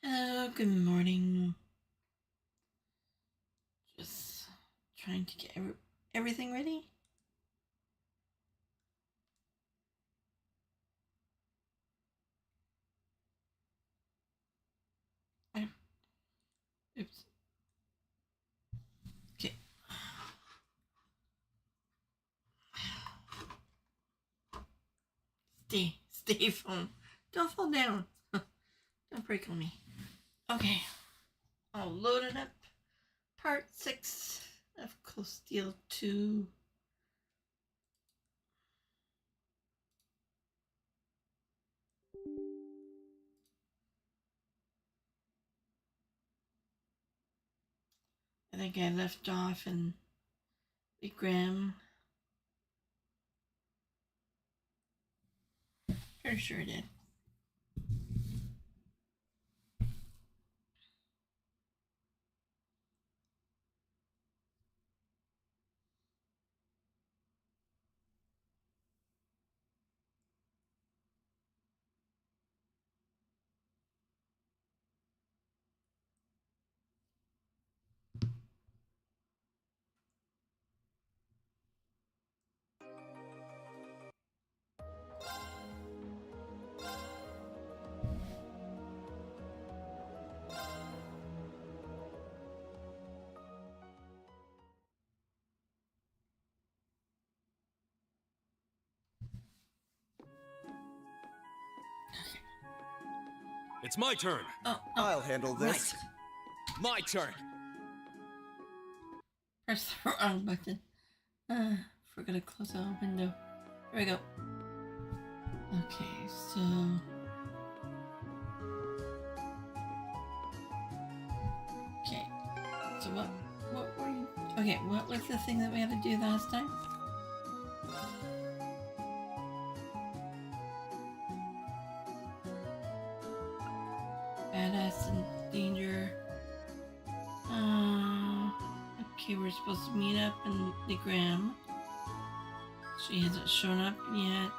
Hello, good morning. Just trying to get everything ready. Oops. Okay. Stay phone. Don't fall down. Don't break on me. Okay. I'll load it up. Part 6 of Cold Steel 2. I think I left off in the Graham. Pretty sure I did. It's my turn. Oh, I'll handle this. Right. My turn. Press the wrong button. Forgot to close the window. There we go. Okay, so okay. So what were you? Okay, what was the thing that we had to do last time? Badass in danger. Okay, we're supposed to meet up in the Graham. She hasn't shown up yet.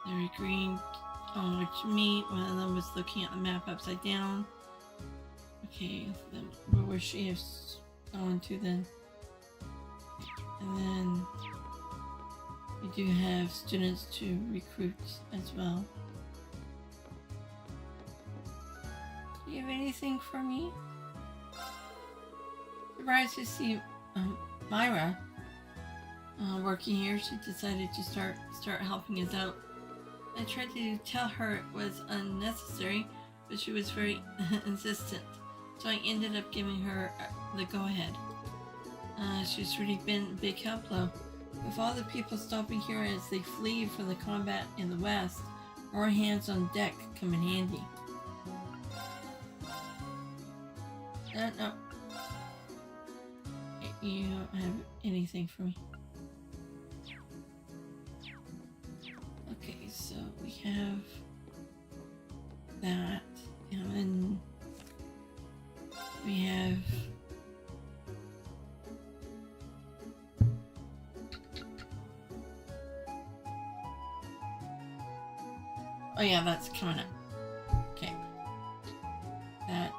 They're agreeing on where to meet. One of them was looking at the map upside down. Okay, then where would she have gone to then? And then we do have students to recruit as well. Do you have anything for me? Surprised to see Myra working here. She decided to start helping us out. I tried to tell her it was unnecessary, but she was very insistent. So I ended up giving her the go-ahead. She's really been a big help though. With all the people stopping here as they flee from the combat in the west, more hands on deck come in handy. No. You don't have anything for me. Okay, so we have that, and then we have oh yeah, that's coming up. Okay, that's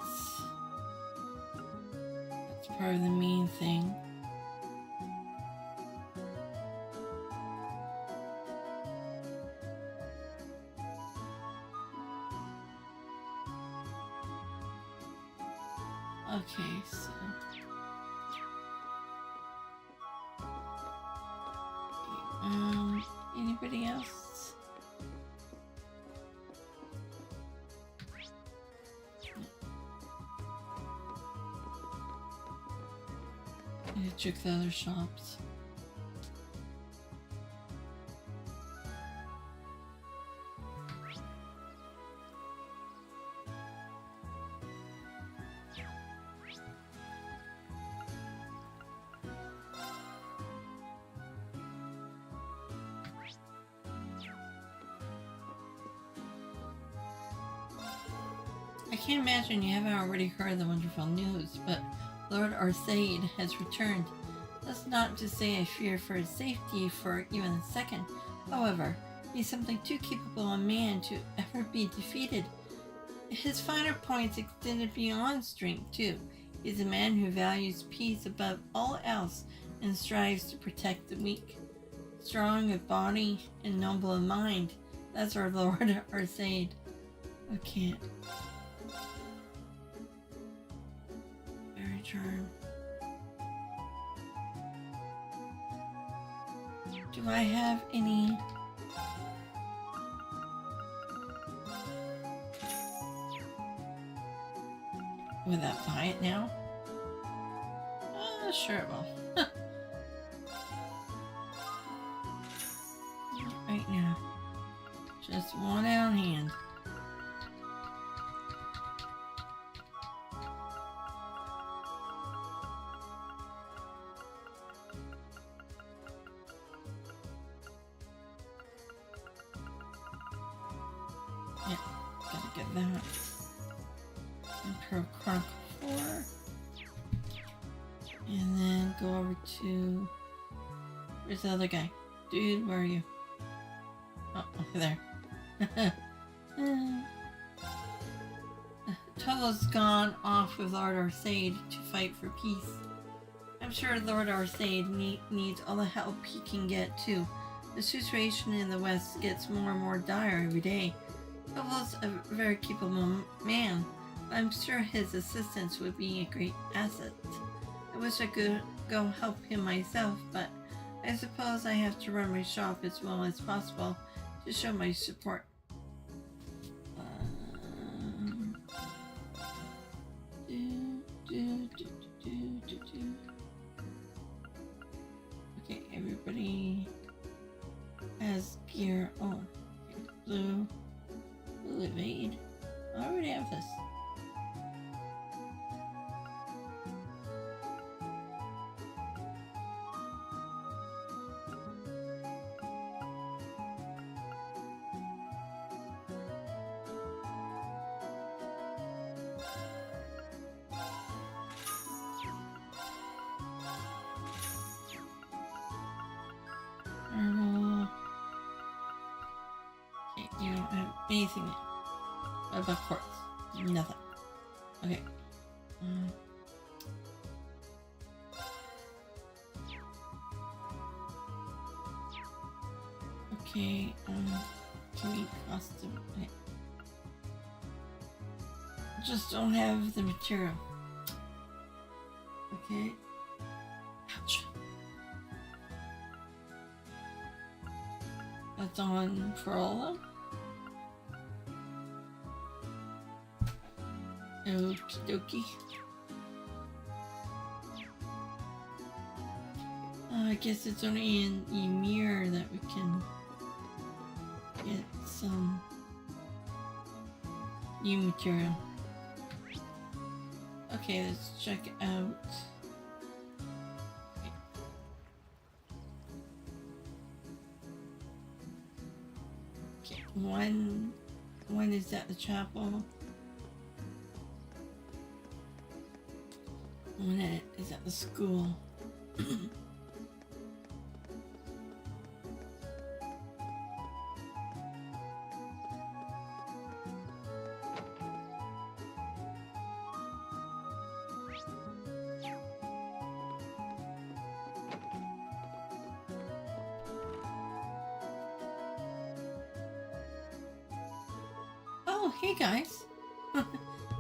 part of the main thing. Okay, so anybody else? I need to check the other shops. I can't imagine you haven't already heard the wonderful news, but Lord Arsaid has returned. That's not to say I fear for his safety for even a second. However, he's something too capable a man to ever be defeated. His finer points extended beyond strength, too. He's a man who values peace above all else and strives to protect the weak. Strong of body and noble of mind. That's our Lord, our Sage. I can't. Very charmed. Do I have any... Will that buy it now? Sure it will. Right now. Just one on hand. Yeah, gotta get that. Imperial Chronicle 4. And then go over to... Where's the other guy? Dude, where are you? Oh, over there. Toval's gone off with Lord Arsaid to fight for peace. I'm sure Lord Arsaid needs all the help he can get too. The situation in the West gets more and more dire every day. Toval's a very capable man. I'm sure his assistance would be a great asset. I wish I could go help him myself, but I suppose I have to run my shop as well as possible to show my support. Okay, everybody has gear. Oh, okay. Blue evade. I already have this. Okay, you don't have anything there. What about quartz? Nothing. Okay. Okay, can we custom? Okay. Just don't have the material. Okay. Ouch. That's on for all of them. Okie dokie. I guess it's only in Ymir that we can get some new material. Okay, let's check out. Okay, one is at the chapel. One is at the school. Oh, hey guys.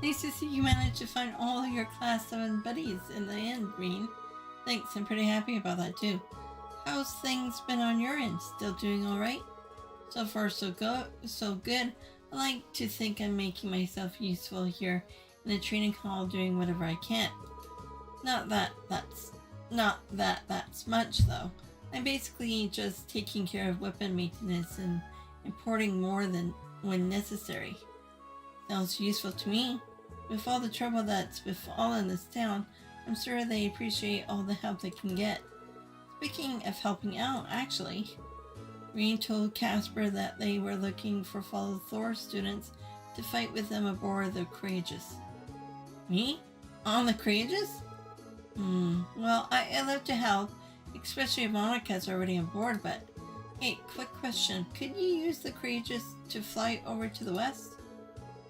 Nice to see you managed to find all your Class 7 buddies in the end, Rean. Thanks, I'm pretty happy about that too. How's things been on your end? Still doing alright? So far so good. I like to think I'm making myself useful here in the training hall, doing whatever I can. Not that that's much though. I'm basically just taking care of weapon maintenance and importing more than when necessary. Sounds useful to me. With all the trouble that's befallen this town, I'm sure they appreciate all the help they can get. Speaking of helping out, actually, Rean told Casper that they were looking for fellow Thors students to fight with them aboard the Courageous. Me? On the Courageous? Well, I love to help, especially if Monica's already on board, but... Hey, quick question. Could you use the Courageous to fly over to the west?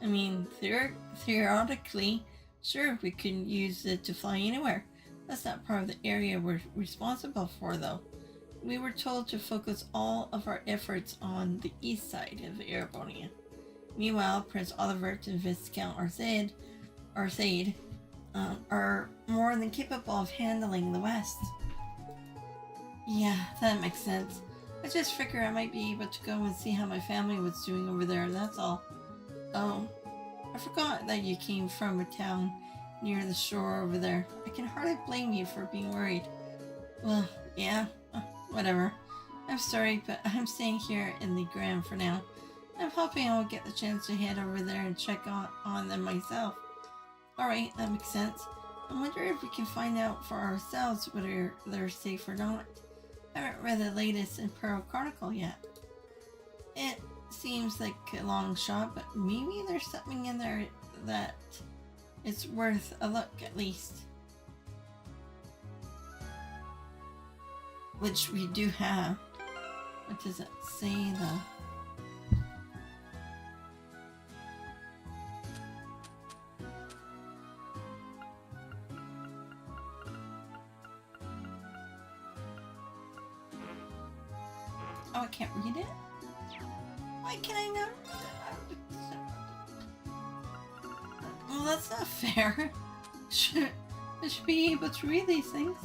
I mean, theoretically, sure, we can use it to fly anywhere. That's not part of the area we're responsible for, though. We were told to focus all of our efforts on the east side of Erebonia. Meanwhile, Prince Olivert and Viscount Arsaid are more than capable of handling the west. Yeah, that makes sense. I just figured I might be able to go and see how my family was doing over there, that's all. Oh, I forgot that you came from a town near the shore over there. I can hardly blame you for being worried. Well, yeah, whatever. I'm sorry, but I'm staying here in the Grand for now. I'm hoping I'll get the chance to head over there and check on them myself. Alright, that makes sense. I wonder if we can find out for ourselves whether they're safe or not. I haven't read the latest Imperial Chronicle yet. It seems like a long shot, but maybe there's something in there that it's worth a look at least. Which we do have. What does it say though? Oh, I can't read it? Why can I not read it? Well, that's not fair. I should be able to read these things.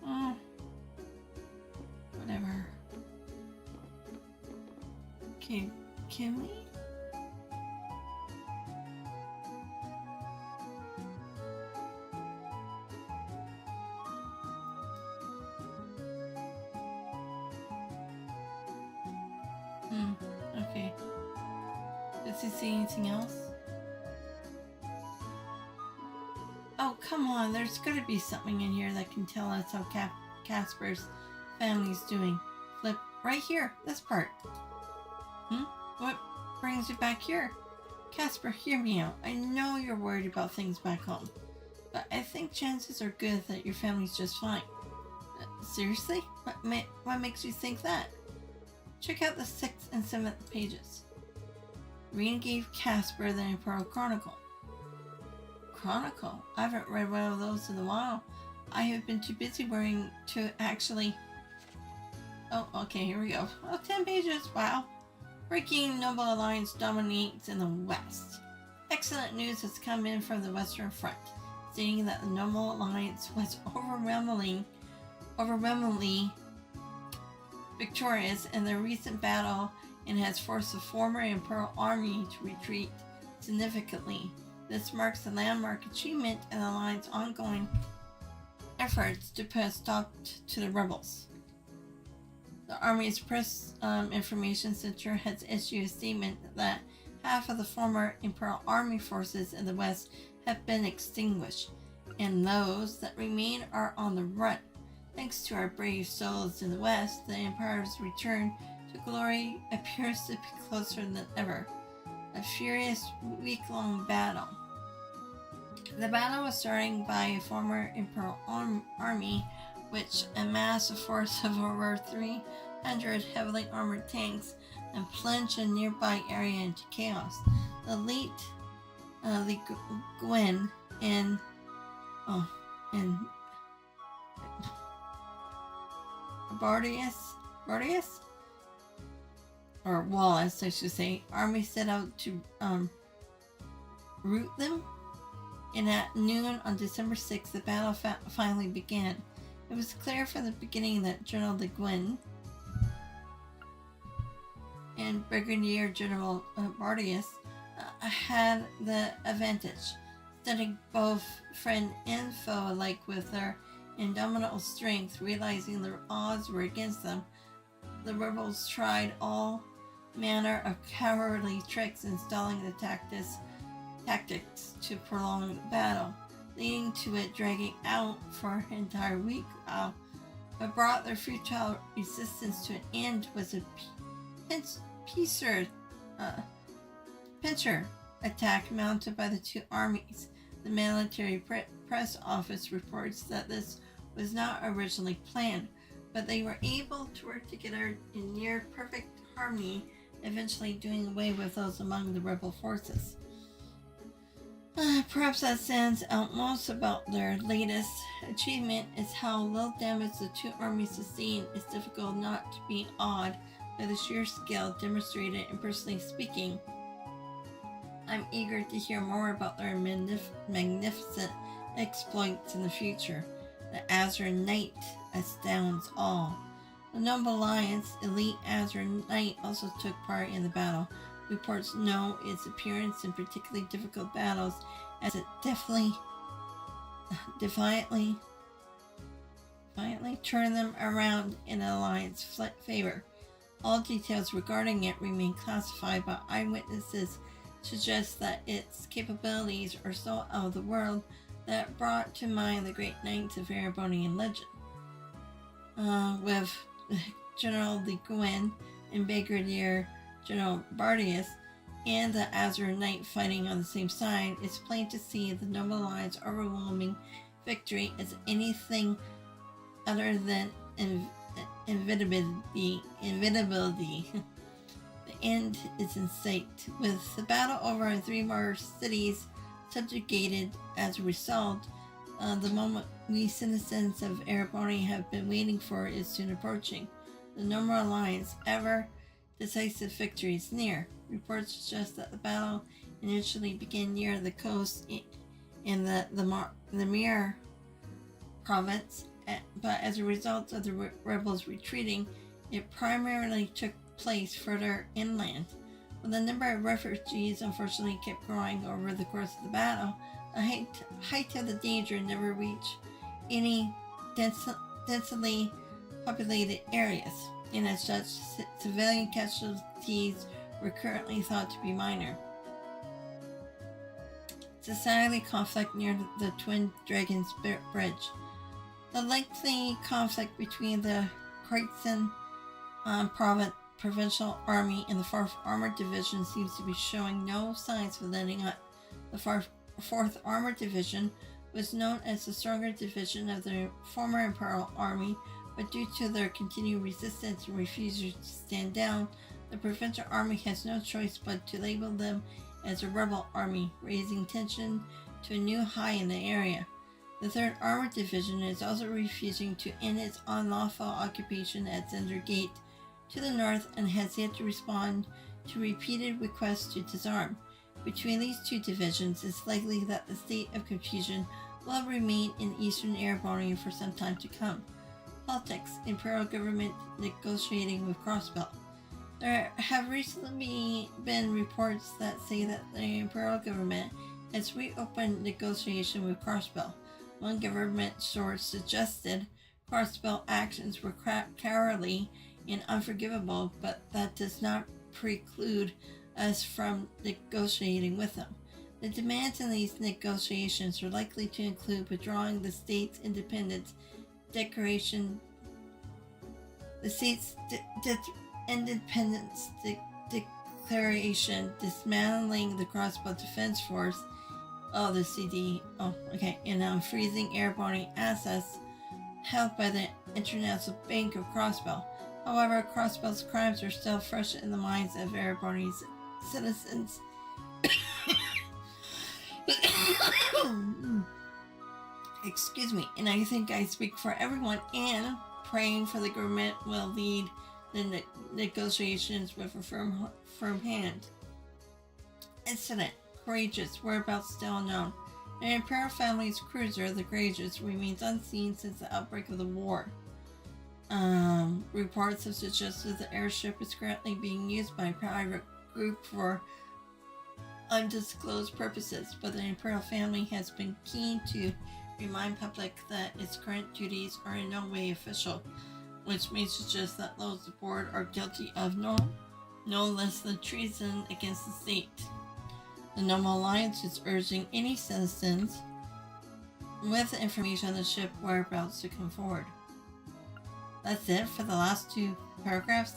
Oh. Whatever. Okay, can we? Okay. Does he see anything else? Oh, come on. There's gotta be something in here that can tell us how Casper's family's doing. Flip right here. This part. What brings you back here? Casper, hear me out. I know you're worried about things back home, but I think chances are good that your family's just fine. Seriously? What makes you think that? Check out the 6th and 7th pages. Rean gave Casper the Imperial Chronicle. Chronicle? I haven't read one of those in a while. I have been too busy worrying to actually... Oh, okay, here we go. Oh, 10 pages, wow. Breaking Noble Alliance dominates in the west. Excellent news has come in from the Western Front, stating that the Noble Alliance was overwhelmingly victorious in the recent battle and has forced the former Imperial Army to retreat significantly. This marks a landmark achievement in the Alliance's ongoing efforts to put a stop to the rebels. The Army's Press Information Center has issued a statement that half of the former Imperial Army forces in the West have been extinguished, and those that remain are on the run. Thanks to our brave souls in the West, the Empire's return to glory appears to be closer than ever. A furious, week-long battle. The battle was started by a former Imperial Army which amassed a force of over 300 heavily armored tanks and plunged a nearby area into chaos. The late Gwen and Bardius? Or Wallace, I should say, army set out to rout them, and at noon on December 6th, the battle finally began. It was clear from the beginning that General Le Guin and Brigadier General Bardius had the advantage, stunning both friend and foe alike with their indomitable strength. Realizing the odds were against them, the rebels tried all manner of cowardly tricks, installing the tactics to prolong the battle, leading to it dragging out for an entire week. What brought their futile resistance to an end was a pincer pincer attack mounted by the two armies. The military press office reports that this was not originally planned, but they were able to work together in near perfect harmony, eventually doing away with those among the rebel forces. Perhaps that stands out most about their latest achievement is how little damage the two armies sustained. It's difficult not to be awed by the sheer scale demonstrated, and personally speaking, I'm eager to hear more about their magnificent exploits in the future. The Azure Knight astounds all. The Noble Alliance elite Azure Knight also took part in the battle. Reports know its appearance in particularly difficult battles as it defiantly turned them around in Alliance favor. All details regarding it remain classified, but eyewitnesses suggest that its capabilities are so out of the world that brought to mind the great knights of Erebonian legend. With General Le Guin and Brigadier General Bardius and the Azure Knight fighting on the same side, it's plain to see the Noble Alliance's overwhelming victory as anything other than inevitability. The end is in sight. With the battle over and 3 more cities subjugated as a result, the moment we citizens of Ereboni have been waiting for is soon approaching. The Noble Alliance ever decisive victory is near. Reports suggest that the battle initially began near the coast in the Ymir province, but as a result of the rebels retreating, it primarily took place further inland. When the number of refugees unfortunately kept growing over the course of the battle, the height of the danger never reached any densely populated areas, and as such, civilian casualties were currently thought to be minor. Society conflict near the Twin Dragons Bridge. The lengthy conflict between the Kreutzen Provincial Army and the 4th Armored Division seems to be showing no signs of letting up. The 4th Armored Division was known as the stronger division of the former Imperial Army, but due to their continued resistance and refusal to stand down, the Provincial Army has no choice but to label them as a rebel army, raising tension to a new high in the area. The 3rd Armored Division is also refusing to end its unlawful occupation at Zender Gate to the north and has yet to respond to repeated requests to disarm. Between these two divisions, it's likely that the state of confusion will remain in eastern Ereboni for some time to come. Politics. Imperial government negotiating with Crossbell. There have recently been reports that say that the Imperial government has reopened negotiation with Crossbell. One government source suggested Crossbell actions were cowardly and unforgivable, but that does not preclude us from negotiating with them. The demands in these negotiations are likely to include withdrawing the state's independence declaration, declaration, dismantling the Crossbow Defense Force, the CD, and freezing Ereboni assets held by the International Bank of Crossbell. However, Crossbell's crimes are still fresh in the minds of Ereboni's citizens. Excuse me, and I think I speak for everyone in praying for the government will lead the negotiations with a firm hand. Incident. Courageous. Whereabouts still unknown. The Imperial family's cruiser, the Courageous, remains unseen since the outbreak of the war. Reports have suggested the airship is currently being used by a private group for undisclosed purposes, but the Imperial family has been keen to remind public that its current duties are in no way official, which may suggest that those aboard are guilty of no less than treason against the state. The Noble Alliance is urging any citizens with information on the ship whereabouts to come forward. That's it for the last 2 paragraphs.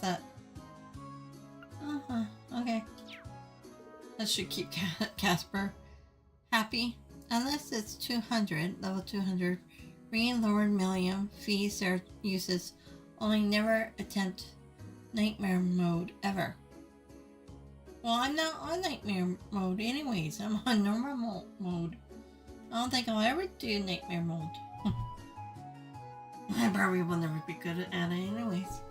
Okay. That should keep Casper happy. Unless it's 200, level 200, Rean Lord Millium fees their uses. Only never attempt nightmare mode ever. Well, I'm not on nightmare mode anyways. I'm on normal mode. I don't think I'll ever do nightmare mode. I probably will never be good at it anyways.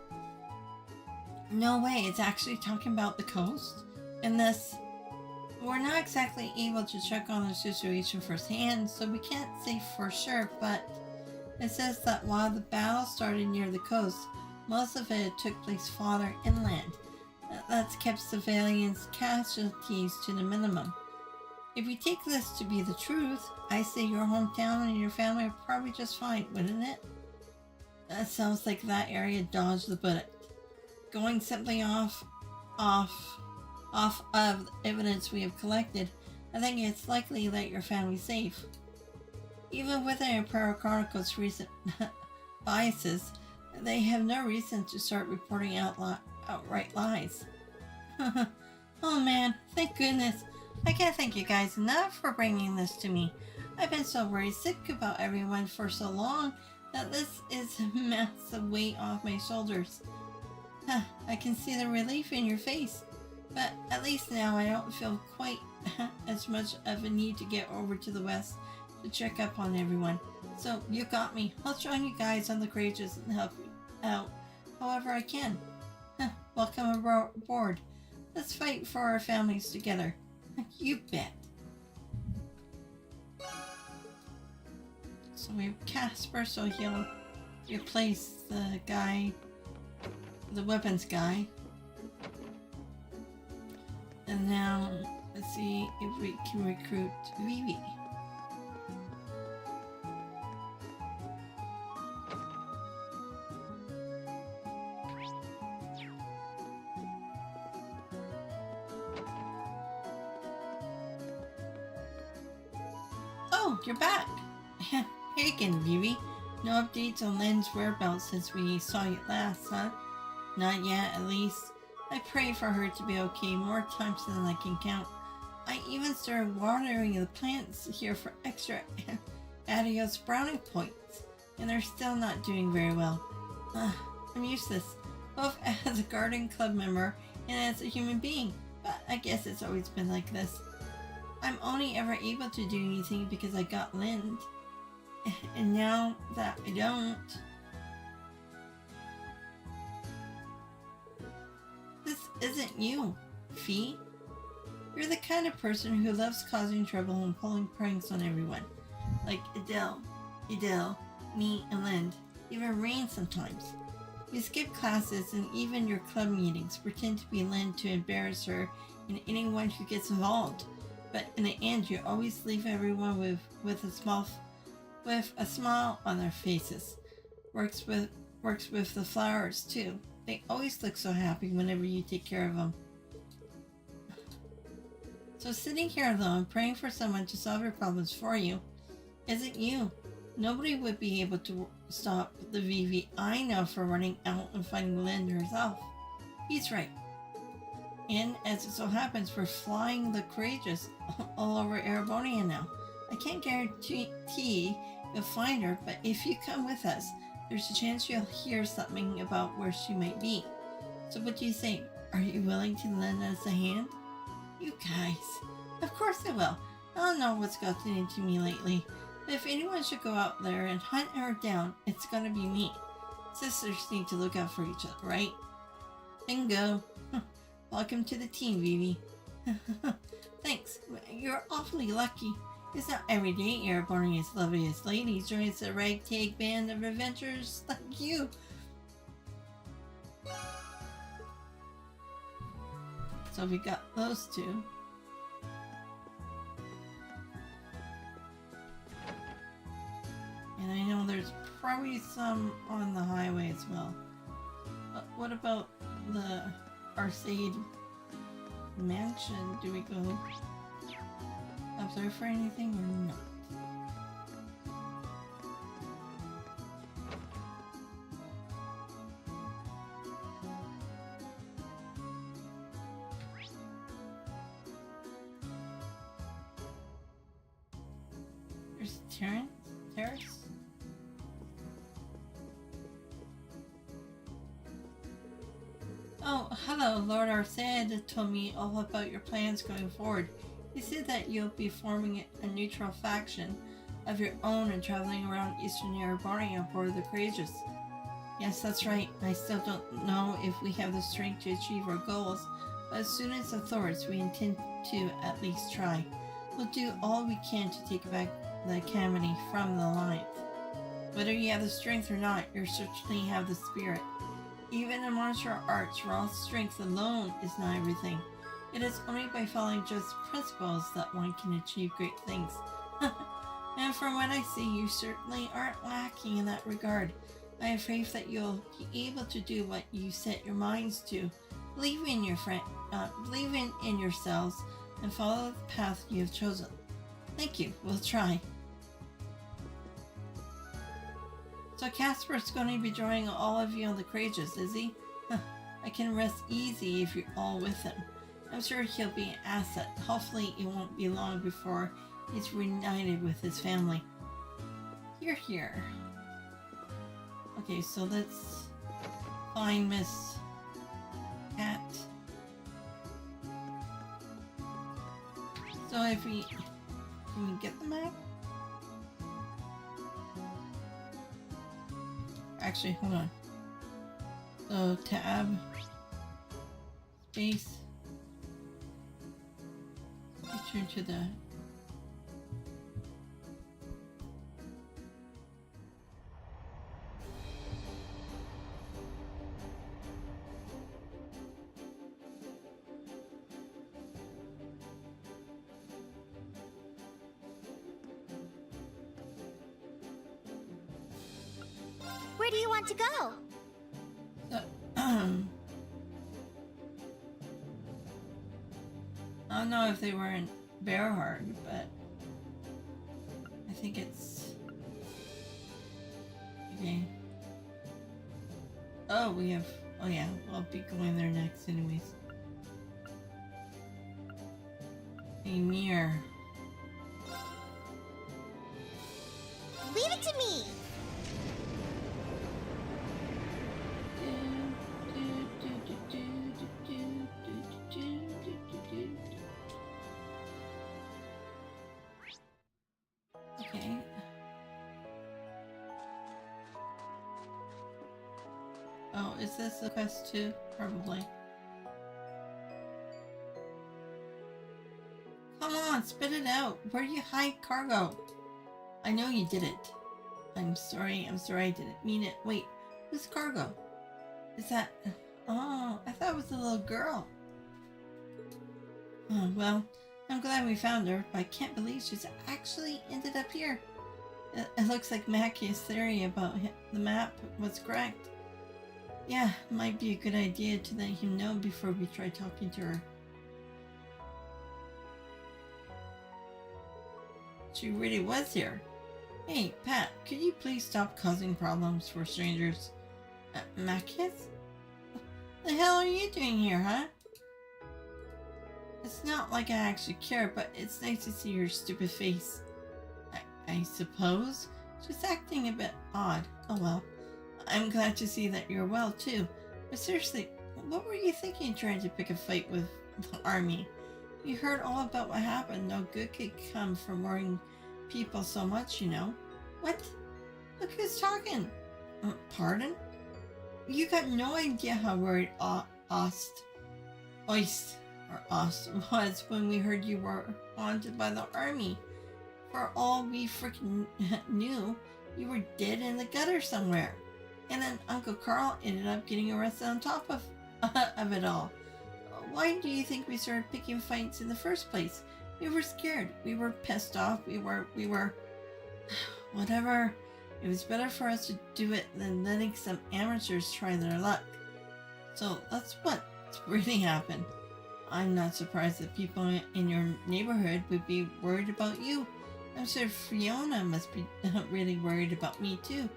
No way, it's actually talking about the coast. And this, we're not exactly able to check on the situation firsthand, so we can't say for sure, but it says that while the battle started near the coast, most of it took place farther inland. That's kept civilians' casualties to the minimum. If we take this to be the truth, I say your hometown and your family are probably just fine, wouldn't it? That sounds like that area dodged the bullet. Going simply off of evidence we have collected, I think it's likely that your family's safe. Even with the Imperial Chronicle's recent biases, they have no reason to start reporting outright lies. Oh man, thank goodness. I can't thank you guys enough for bringing this to me. I've been so worried sick about everyone for so long that this is a massive weight off my shoulders. I can see the relief in your face, but at least now I don't feel quite as much of a need to get over to the west to check up on everyone. So you got me. I'll join you guys on the Courageous and help you out however I can. Welcome aboard. Let's fight for our families together. You bet. So we have Casper, so he'll replace the guy, the weapons guy. And now, let's see if we can recruit Vivi. Oh, you're back! Hey again, Vivi. No updates on Lynn's whereabouts since we saw you last, huh? Not yet, at least. I pray for her to be okay more times than I can count. I even started watering the plants here for extra adios brownie points, and they're still not doing very well. I'm useless, both as a garden club member and as a human being, but I guess it's always been like this. I'm only ever able to do anything because I got Lynn, and now that I don't... This isn't you, Fee. You're the kind of person who loves causing trouble and pulling pranks on everyone. Like Adele, me, and Lind. Even Rain sometimes. You skip classes and even your club meetings, pretend to be Lind to embarrass her and anyone who gets involved. But in the end, you always leave everyone with a smile on their faces. Works with the flowers too. They always look so happy whenever you take care of them. So sitting here alone, praying for someone to solve your problems for you, isn't you. Nobody would be able to stop the Vivi I know for running out and finding Lynn herself. He's right. And as it so happens, we're flying the Courageous all over Ouroboros now. I can't guarantee you'll find her, but if you come with us, there's a chance you'll hear something about where she might be. So what do you think? Are you willing to lend us a hand? You guys. Of course I will. I don't know what's gotten into me lately, but if anyone should go out there and hunt her down, it's gonna be me. Sisters need to look out for each other, right? Bingo. Welcome to the team, Vivi. Thanks. You're awfully lucky. It's not every day Ouroboros' loveliest lady joins a ragtag band of adventurers like you. So we got those two. And I know there's probably some on the highway as well. But what about the Arcade Mansion? Do we go up there for anything or not? Terrace? Oh, hello. Lord Arsaid told me all about your plans going forward. He said that you'll be forming a neutral faction of your own and traveling around eastern Ouroboros aboard the Courageous. Yes, that's right. I still don't know if we have the strength to achieve our goals, but as soon as the Thors, we intend to at least try. We'll do all we can to take back the Academy from the Alliance. Whether you have the strength or not, you certainly have the spirit. Even in martial arts, raw strength alone is not everything. It is only by following just principles that one can achieve great things. And from what I see, you certainly aren't lacking in that regard. I have faith that you'll be able to do what you set your minds to. Believe in yourselves and follow the path you have chosen. Thank you. We'll try. So Casper's going to be joining all of you on the Courageous, is he? I can rest easy if you're all with him. I'm sure he'll be an asset. Hopefully it won't be long before he's reunited with his family. You're here. Okay, so let's find Miss Cat. So if we... Can we get the map? Actually, hold on. So tab, space, return to the... Where do you want to go? I don't know if they were in Bearheart, but I think it's... Okay. Oh, we have... Oh yeah, I'll be going there next anyways. Ymir. Leave it to me! Okay. Oh, is this the quest too? Probably. Come on, spit it out. Where do you hide cargo? I know you did it. I'm sorry I didn't mean it. Wait, who's cargo? Is that... Oh, I thought it was a little girl. Oh, well, I'm glad we found her, but I can't believe she's actually ended up here. It looks like Mackey's theory about the map was correct. Yeah, might be a good idea to let him know before we try talking to her. She really was here. Hey, Pat, could you please stop causing problems for strangers? Mackey's? The hell are you doing here, huh? It's not like I actually care, but it's nice to see your stupid face. I suppose? She's acting a bit odd. Oh well. I'm glad to see that you're well too. But seriously, what were you thinking trying to pick a fight with the army? You heard all about what happened. No good could come from worrying people so much, you know. What? Look who's talking. Pardon? You got no idea how worried Ost was when we heard you were haunted by the army. For all we freaking knew, you were dead in the gutter somewhere. And then Uncle Carl ended up getting arrested on top of it all. Why do you think we started picking fights in the first place? We were scared. We were pissed off. We were... Whatever. It was better for us to do it than letting some amateurs try their luck. So that's what's really happened. I'm not surprised that people in your neighborhood would be worried about you. I'm sure Fiona must be really worried about me too.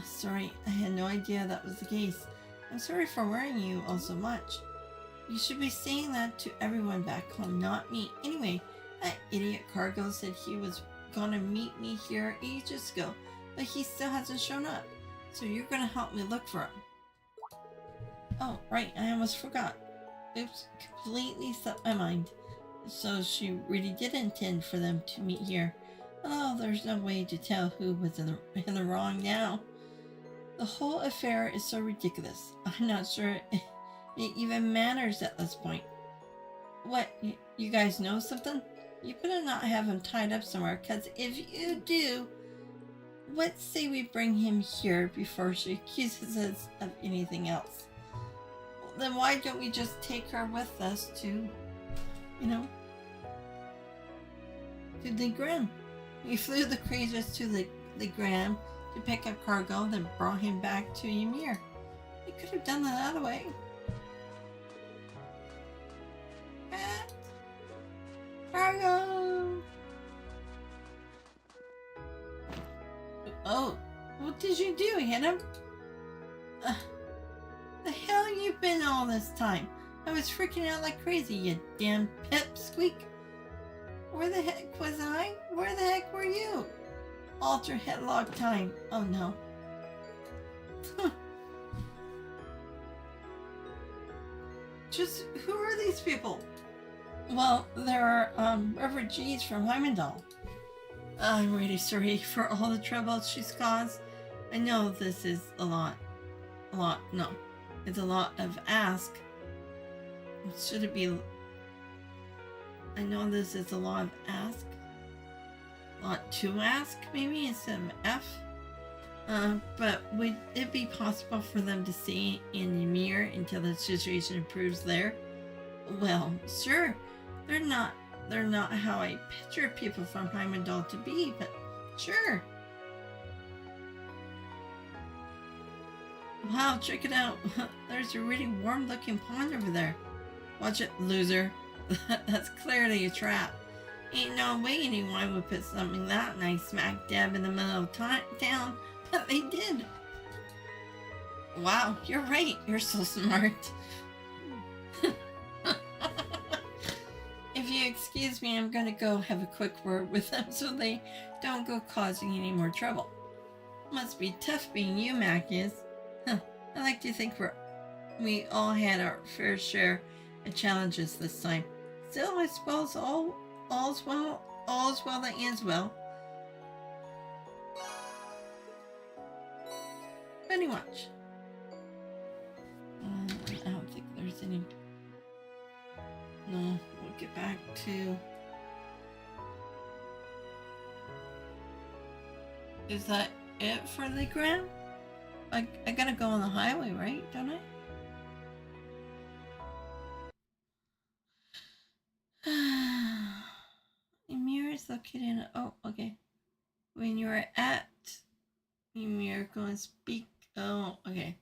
Sorry, I had no idea that was the case. I'm sorry for worrying you all so much. You should be saying that to everyone back home, not me. Anyway, that idiot Cargo said he was gonna meet me here ages ago, but he still hasn't shown up. So you're gonna help me look for him. Oh, right, I almost forgot. Oops, completely slipped my mind. So she really did intend for them to meet here. Oh, there's no way to tell who was in the wrong now. The whole affair is so ridiculous. I'm not sure it even matters at this point. What, you guys know something? You better not have him tied up somewhere, because if you do, let's say we bring him here before she accuses us of anything else. Then why don't we just take her with us to, to the Grand? We flew the cruisers to the Grand to pick up cargo, then brought him back to Ymir. We could have done that other way. Cargo! Oh, what did you do, Hannah? The hell you been all this time? I was freaking out like crazy, you damn pipsqueak. Where the heck was I? Where the heck were you? Alter headlock time. Oh no. Just, who are these people? Well, there are, refugees from Heimdall. I'm really sorry for all the trouble she's caused. I know this is it's a lot of ask. Should it be... I know this is a lot of ask. A lot to ask, maybe, instead of F. But would it be possible for them to stay in Ymir until the situation improves there? Well, sure. They're not how I picture people from Heimdall to be, but sure. Wow, check it out. There's a really warm-looking pond over there. Watch it, loser. That's clearly a trap. Ain't no way anyone would put something that nice smack dab in the middle of town, but they did. Wow, you're right. You're so smart. If you excuse me, I'm gonna go have a quick word with them so they don't go causing any more trouble. Must be tough being you, Magnus. I like to think we all had our fair share of challenges this time. Still, I suppose all's well that ends well. Funny watch. I don't think there's any... No, we'll get back to... Is that it for the Grand? I gotta go on the highway, right? Don't I? Ymir is located in... Oh, okay. When you're at Ymir, go and speak... Oh, okay.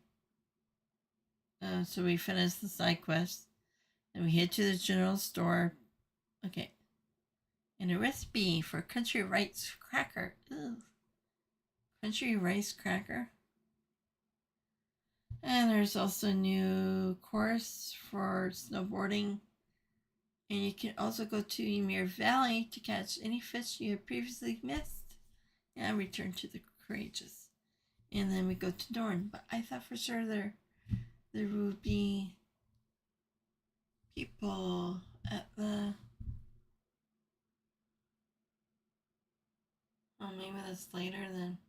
So we finished the side quest. Then we head to the general store. Okay. And a recipe for country rice cracker. Ugh. Country rice cracker. And there's also a new course for snowboarding. And you can also go to Ymir Valley to catch any fish you have previously missed. And return to the Courageous. And then we go to Dorne. But I thought for sure there would be people at the... Oh, maybe that's later then.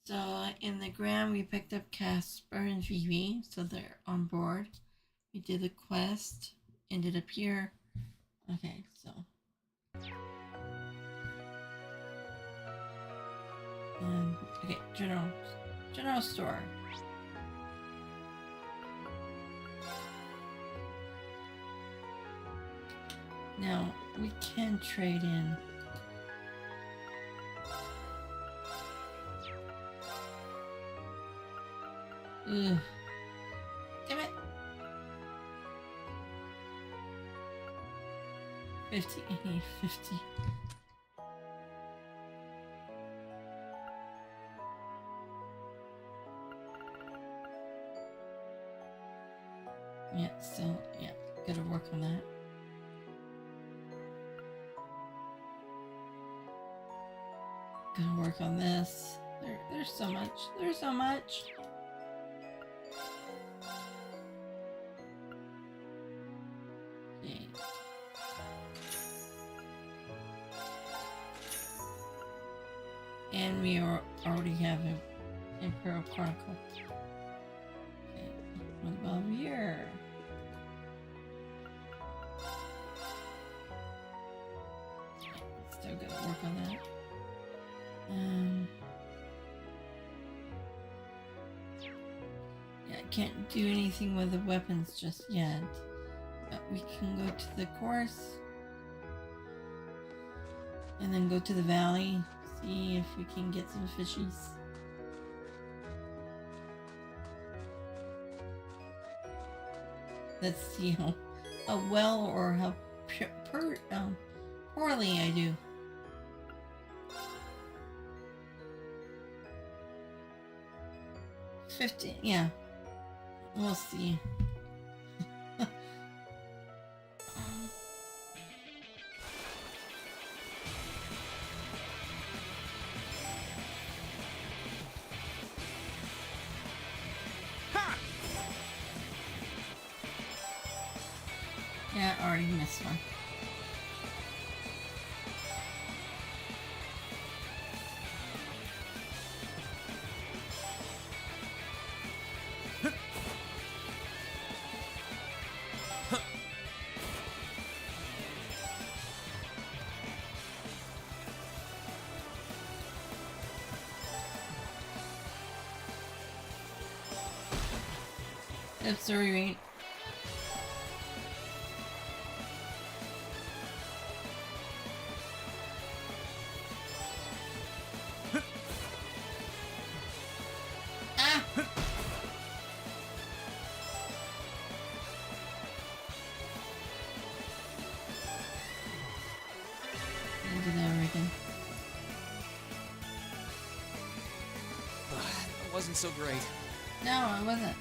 So in the Grand, we picked up Casper and Phoebe, so they're on board. We did the quest, ended up here. Okay, so. Okay, general store. Now, we can trade in. Ugh. Damn it. 50, 50. Yeah, still, yeah. Gotta work on that. Gotta work on this. There's so much. There's so much. Okay. And we already have an Imperial Chronicle. Okay. What about over here? Still gotta work on that. Yeah, I can't do anything with the weapons just yet. But we can go to the course. And then go to the valley. See if we can get some fishies. Let's see how well or how poorly I do. 50, yeah. We'll see. Yeah, I already missed one. Oops, sorry, Rean. Ah! Do that again. That wasn't so great. No, it wasn't.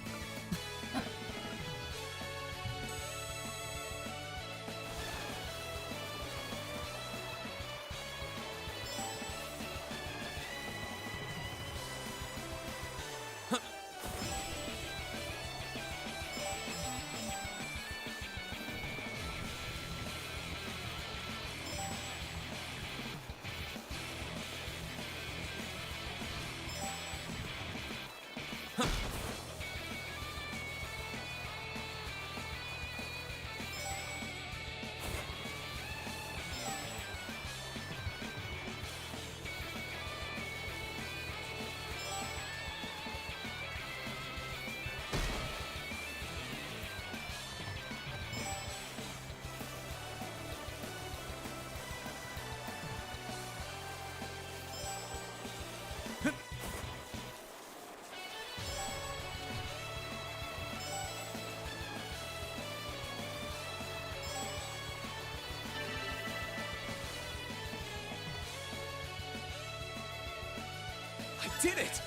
I did it!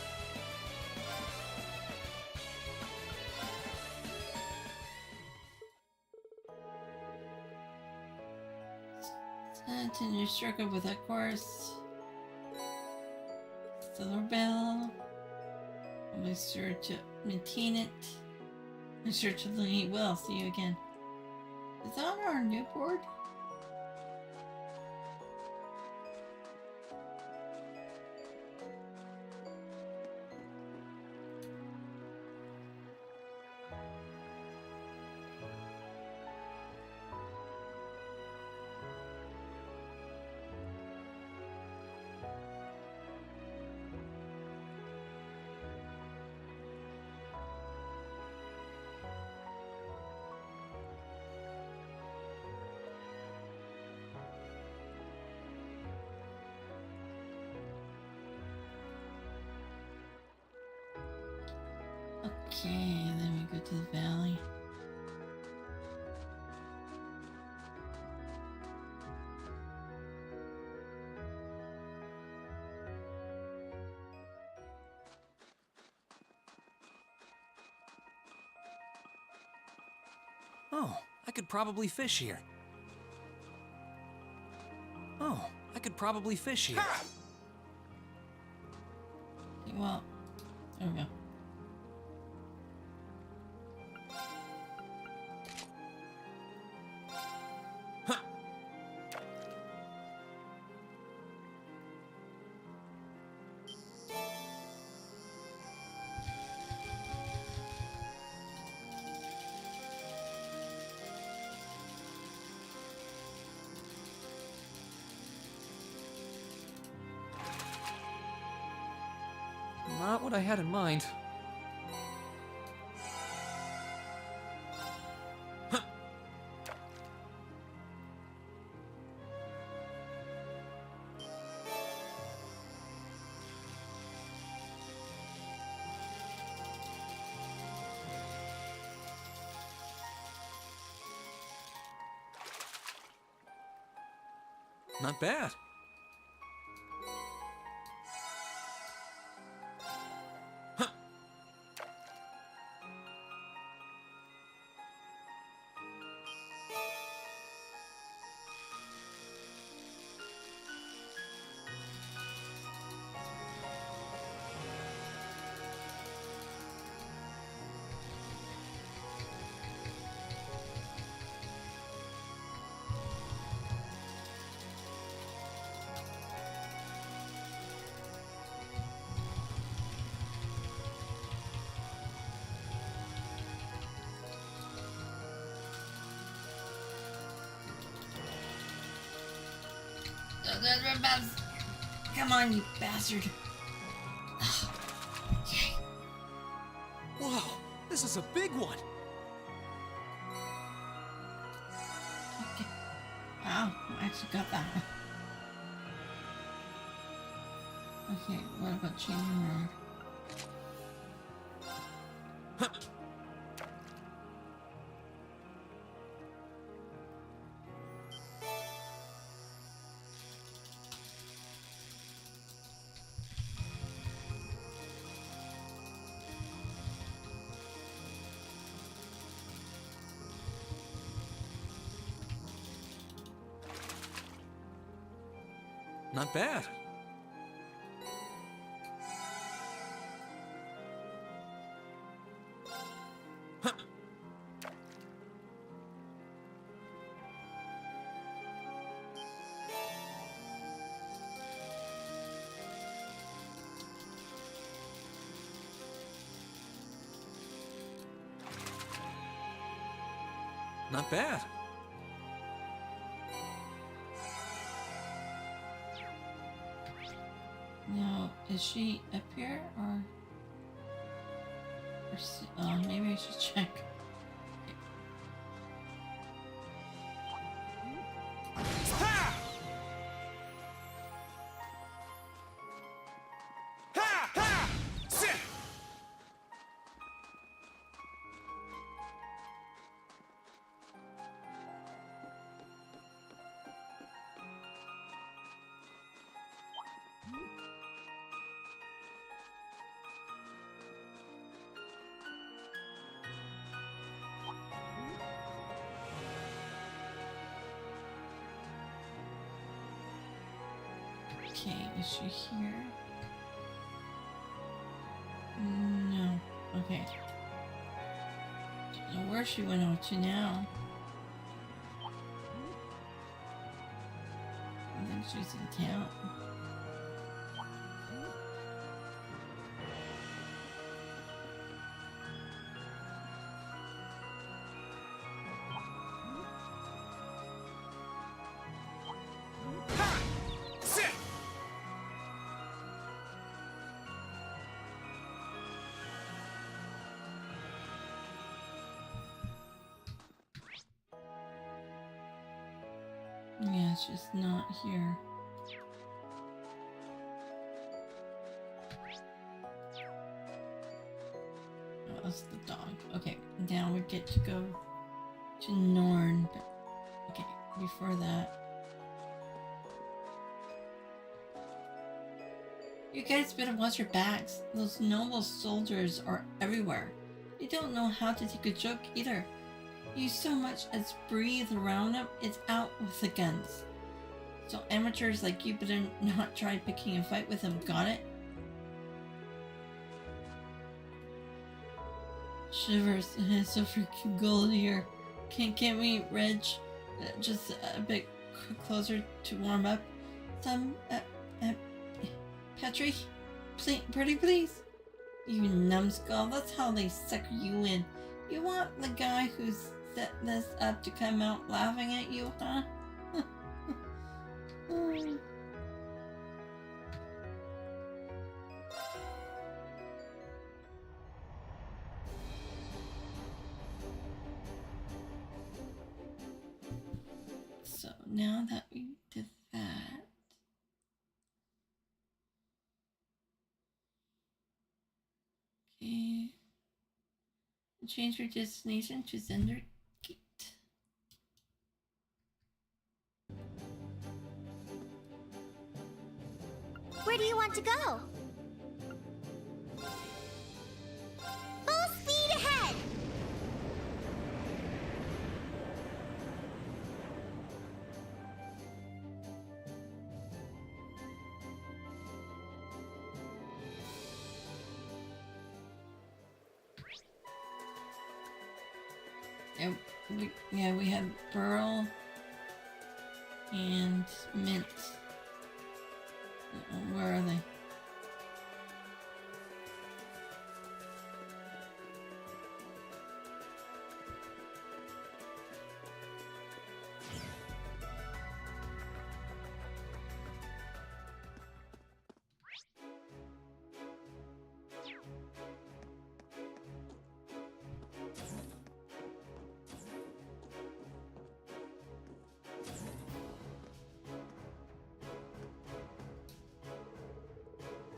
Continue struggle with that course. Stellar Bell. I'll be sure to maintain it. I'm sure to lead well. See you again. Is that on our new board? Okay, then we go to the valley. Oh, I could probably fish here. Oh, I could probably fish here. Well, there we go. Not what I had in mind. Not bad. Come on, you bastard. Yay. Whoa, this is a big one. Okay. Wow, I actually got that one. Okay, what about changing road? Not bad. Not bad. Now, is she up here or maybe I should check. Okay, is she here? No. Okay. Don't know where she went out to now. I think she's in town. Yeah, she's not here. Oh, that's the dog. Okay, now we get to go to Norn. But okay, before that. You guys better watch your backs. Those noble soldiers are everywhere. They don't know how to take a joke either. You so much as breathe around them, it's out with the guns. So amateurs like you better not try picking a fight with them, got it? Shivers, it's so freaking cold here. Can't we, Reg, just a bit closer to warm up? Petri, pretty please. You numbskull, that's how they sucker you in. You want the guy who's set this up to come out laughing at you, huh? So now that we did that, okay, change your destination to Zender Gate. Where do you want to go? Full speed ahead! Yeah, we have Burl and Mint. Where are they?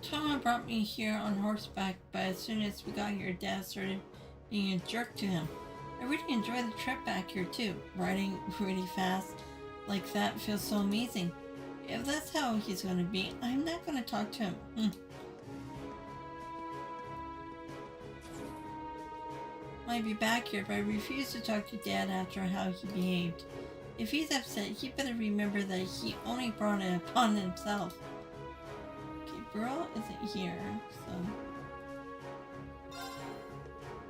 Toma brought me here on horseback, but as soon as we got here, Dad started being a jerk to him. I really enjoy the trip back here too. Riding really fast like that feels so amazing. If that's how he's going to be, I'm not going to talk to him. Might be back here, but I refuse to talk to Dad after how he behaved. If he's upset, he better remember that he only brought it upon himself. Burl isn't here, so...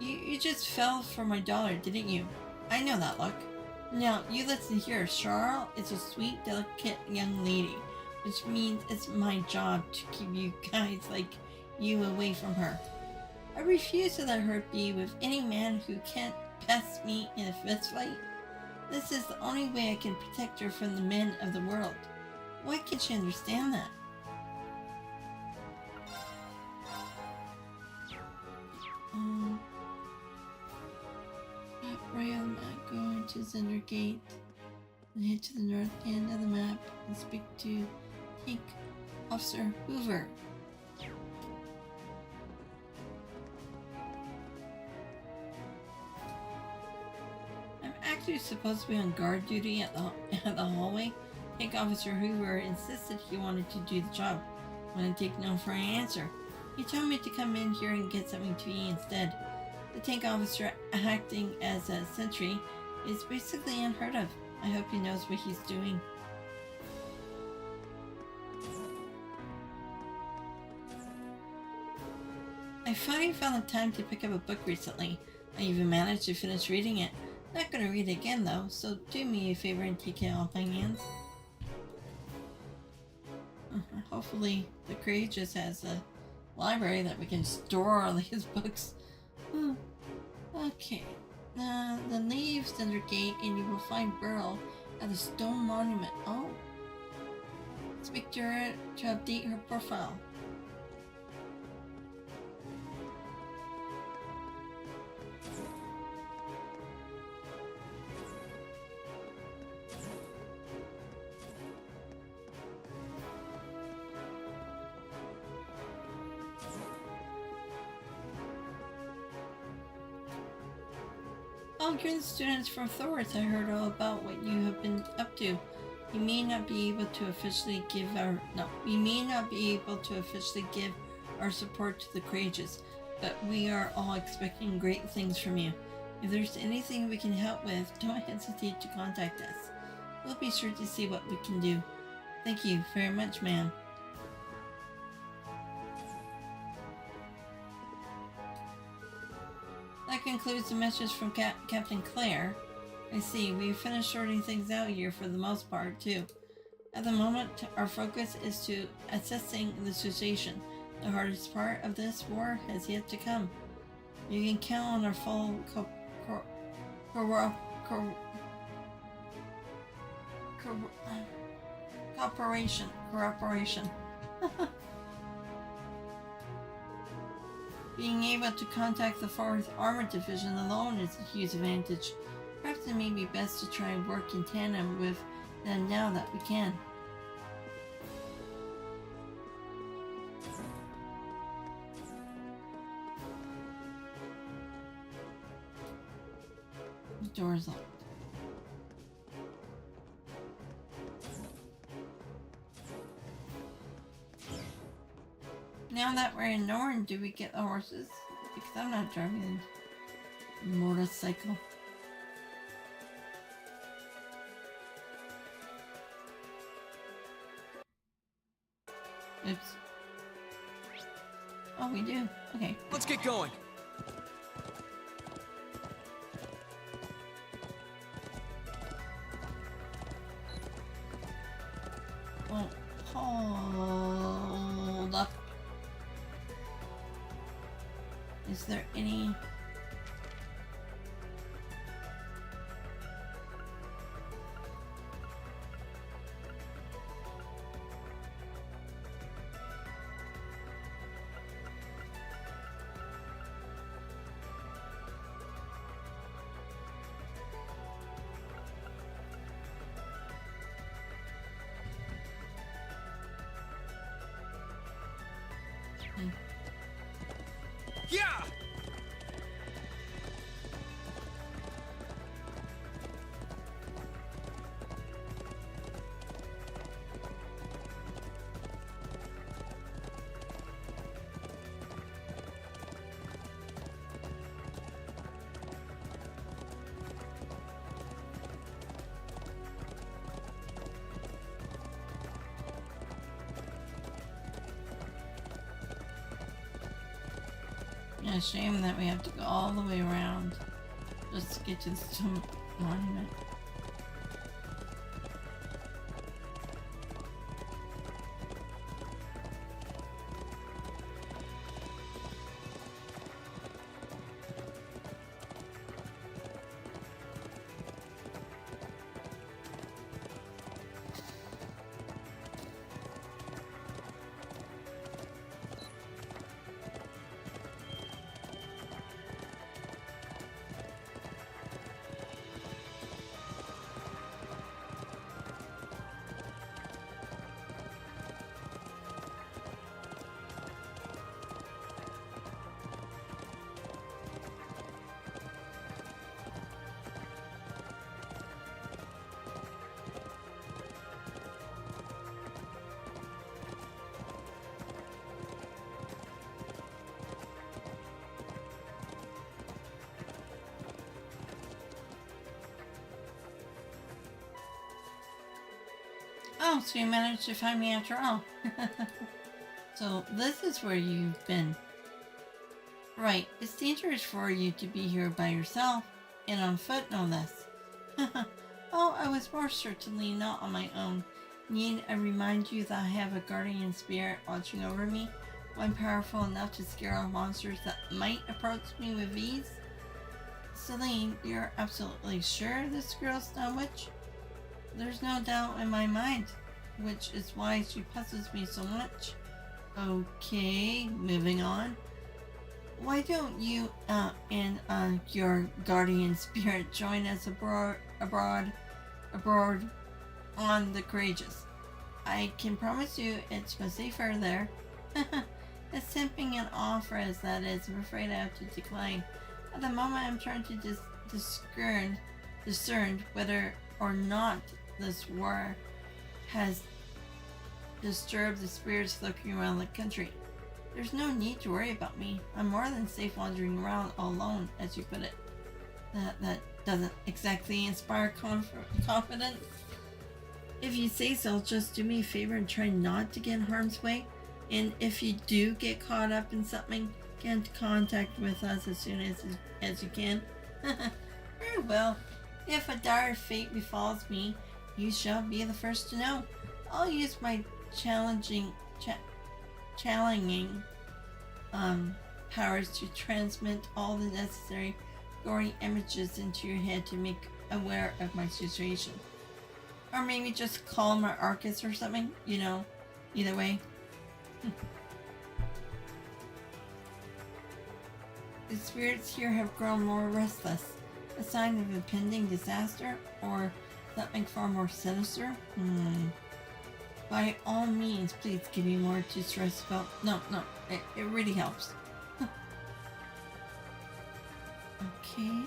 You just fell for my dollar, didn't you? I know that look. Now, you listen here. Charles is a sweet, delicate young lady, which means it's my job to keep you guys like you away from her. I refuse to let her be with any man who can't pest me in a fist fight. This is the only way I can protect her from the men of the world. Why can't she understand that? Right on the map, go into Zender Gate and head to the north end of the map and speak to Tank Officer Hoover. I'm actually supposed to be on guard duty at the hallway. Tank Officer Hoover insisted he wanted to do the job. I want to take no for an answer. He told me to come in here and get something to eat instead. The tank officer acting as a sentry is basically unheard of. I hope he knows what he's doing. I finally found the time to pick up a book recently. I even managed to finish reading it. Not gonna read it again though, so do me a favor and take it off my hands. Hopefully the Courageous has a library that we can store all these books. Okay, then leave Zender Gate and you will find Burl at the stone monument. Oh, speak to her to update her profile. Oh, you're the students from Thors. I heard all about what you have been up to. We may not be able to officially give our support to the Courageous, but we are all expecting great things from you. If there's anything we can help with, don't hesitate to contact us. We'll be sure to see what we can do. Thank you very much, ma'am. That concludes the message from Captain Claire. I see, we've finished sorting things out here for the most part, too. At the moment, our focus is to assessing the situation. The hardest part of this war has yet to come. You can count on our full cooperation. Being able to contact the 4th Armored Division alone is a huge advantage. Perhaps it may be best to try and work in tandem with them now that we can. The door is locked. Now that we're in Norn, do we get the horses? Because I'm not driving a motorcycle. Oops. Oh, we do. Okay. Let's get going. Oh, hold up. Is there any... Yeah! Yeah, shame that we have to go all the way around just to get to this monument. Oh, so you managed to find me after all. So this is where you've been. Right, it's dangerous for you to be here by yourself, and on foot no less. Oh, I was most certainly not on my own. Need I remind you that I have a guardian spirit watching over me, one powerful enough to scare off monsters that might approach me with ease? Celine, you're absolutely sure this girl's not a witch? There's no doubt in my mind, which is why she puzzles me so much. Okay, moving on. Why don't you and your guardian spirit join us abroad on the Courageous? I can promise you it's much safer there. As tempting an offer as that is, I'm afraid I have to decline. At the moment, I'm trying to discern whether or not this war has disturbed the spirits lurking around the country. There's no need to worry about me. I'm more than safe wandering around all alone, as you put it. That doesn't exactly inspire confidence. If you say so, just do me a favor and try not to get in harm's way. And if you do get caught up in something, get in contact with us as soon as you can. Very well. If a dire fate befalls me, you shall be the first to know. I'll use my challenging powers to transmit all the necessary gory images into your head to make aware of my situation. Or maybe just call my Arcus or something, either way. The spirits here have grown more restless. A sign of impending disaster or something far more sinister? By all means, please give me more to stress about. No, it really helps. Okay,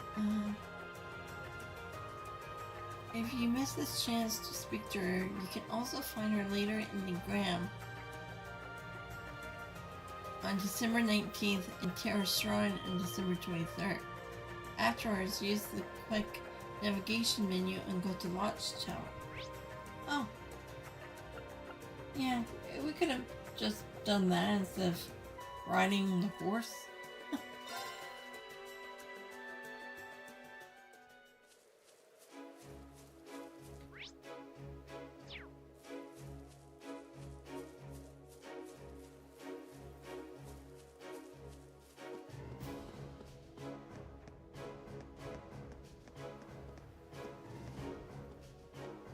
if you miss this chance to speak to her, you can also find her later in the gram. On December 19th and Terra Shrine on December 23rd. Afterwards, use the quick navigation menu and go to Watchtower. Oh. Yeah, we could have just done that instead of riding the horse.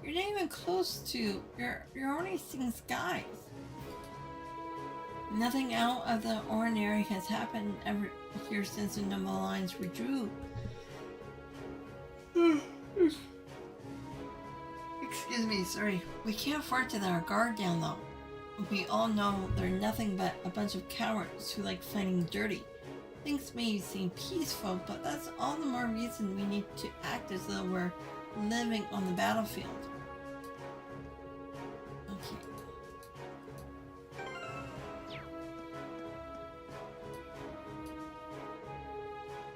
You're not even close to. You're only seeing skies. Nothing out of the ordinary has happened ever here since the number lines withdrew. Excuse me, sorry. We can't afford to let our guard down though. We all know they're nothing but a bunch of cowards who like fighting dirty. Things may seem peaceful, but that's all the more reason we need to act as though we're living on the battlefield. Okay.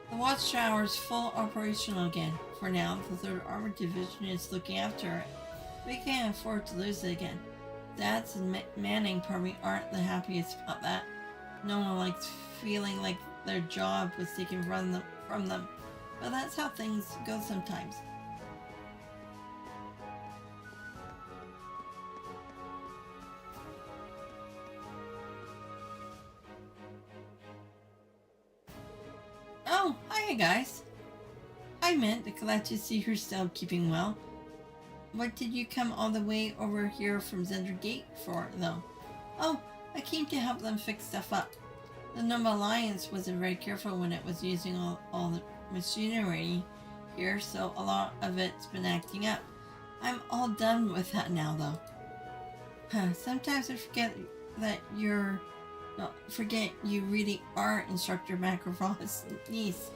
The Watchtower is full operational again. For now, the 3rd Armored Division is looking after it. We can't afford to lose it again. Dads and Manning probably aren't the happiest about that. No one likes feeling like their job was taken from them. But that's how things go sometimes. Oh, hiya guys. I meant glad to see her still keeping well. What did you come all the way over here from Zender Gate for, though? Oh, I came to help them fix stuff up. The Nova Alliance wasn't very careful when it was using all the machinery here, so a lot of it's been acting up. I'm all done with that now, though. Sometimes I forget that you really are Instructor Macrophos' niece.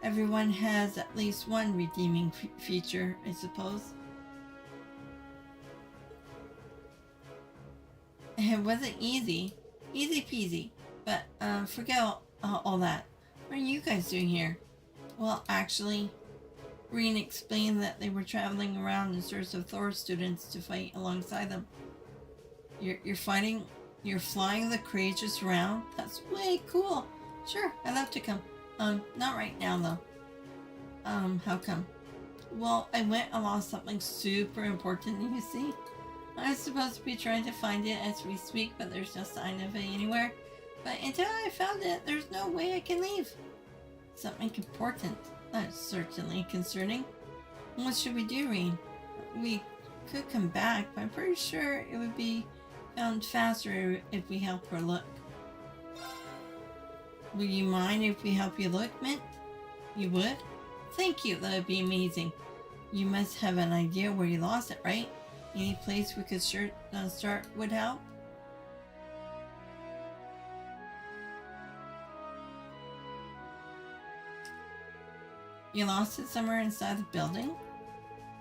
Everyone has at least one redeeming feature, I suppose. It wasn't easy. Easy peasy. But, forget all that. What are you guys doing here? Well, actually, Rean explained that they were traveling around in search of Thors students to fight alongside them. You're flying the courageous around? That's way cool. Sure, I'd love to come. Not right now though. How come? Well, I went and lost something super important, you see? I was supposed to be trying to find it as we speak, but there's no sign of it anywhere. But until I found it, there's no way I can leave. Something important. That's certainly concerning. What should we do, Rean? We could come back, but I'm pretty sure it would be found faster if we help her look. Would you mind if we help you look, Mint? You would? Thank you, that would be amazing. You must have an idea where you lost it, right? Any place we could start would help? You lost it somewhere inside the building?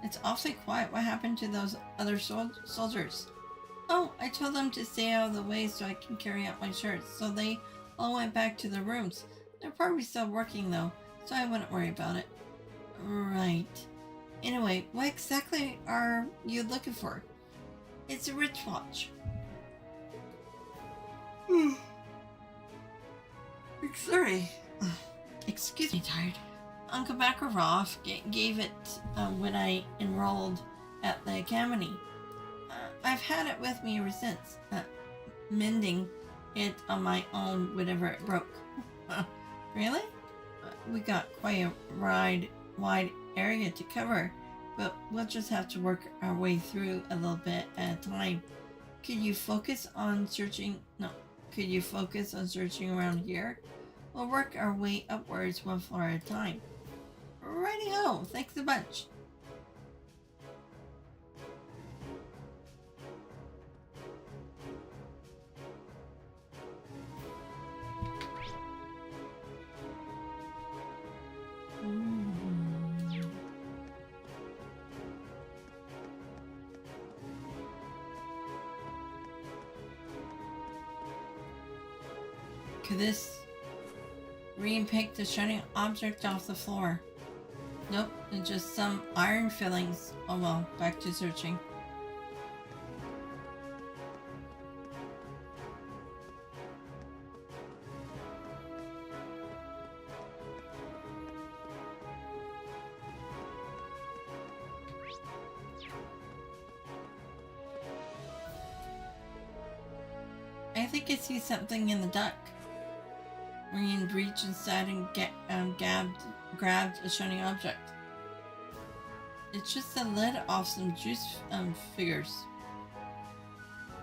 It's awfully quiet. What happened to those other soldiers? Oh, I told them to stay out of the way so I can carry out my shirts, so they all went back to their rooms. They're probably still working though, so I wouldn't worry about it. Right. Anyway, what exactly are you looking for? It's a wristwatch. Sorry. Excuse me, tired. Uncle Makarov gave it when I enrolled at the academy. I've had it with me ever since, mending it on my own whenever it broke. Really? We got quite a wide area to cover, but we'll just have to work our way through a little bit at a time. Could you focus on searching? No. Could you focus on searching around here? We'll work our way upwards one floor at a time. Righty-ho! Thanks a bunch. Could this Rean pick the shining object off the floor? Nope, it's just some iron fillings. Oh well, back to searching. I think I see something in the duck. Rean reached inside and grabbed a shining object. It's just the lid off some juice figures.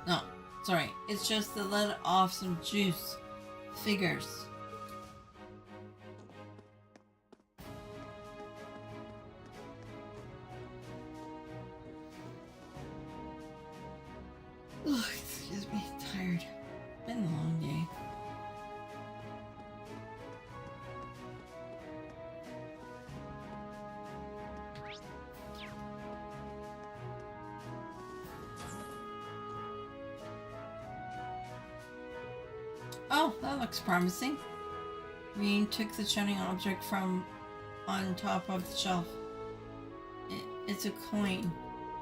No, sorry. It's just the lid off some juice figures. Oh, excuse me. Tired. Been a long day. Oh, that looks promising. Rean took the shining object from on top of the shelf. It's a coin.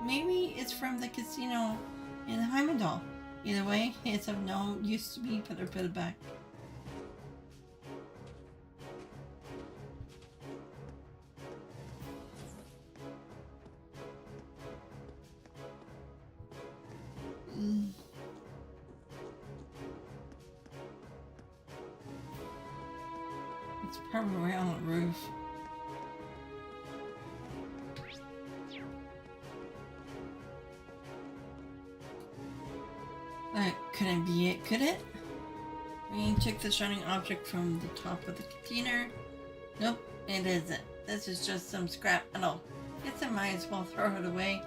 Maybe it's from the casino in Heimdall. Either way, it's of no use to me. Put it back. It's probably on the roof. That couldn't be it, could it? Rean took the shining object from the top of the container. Nope, it isn't. This is just some scrap metal. Guess I might as well throw it away.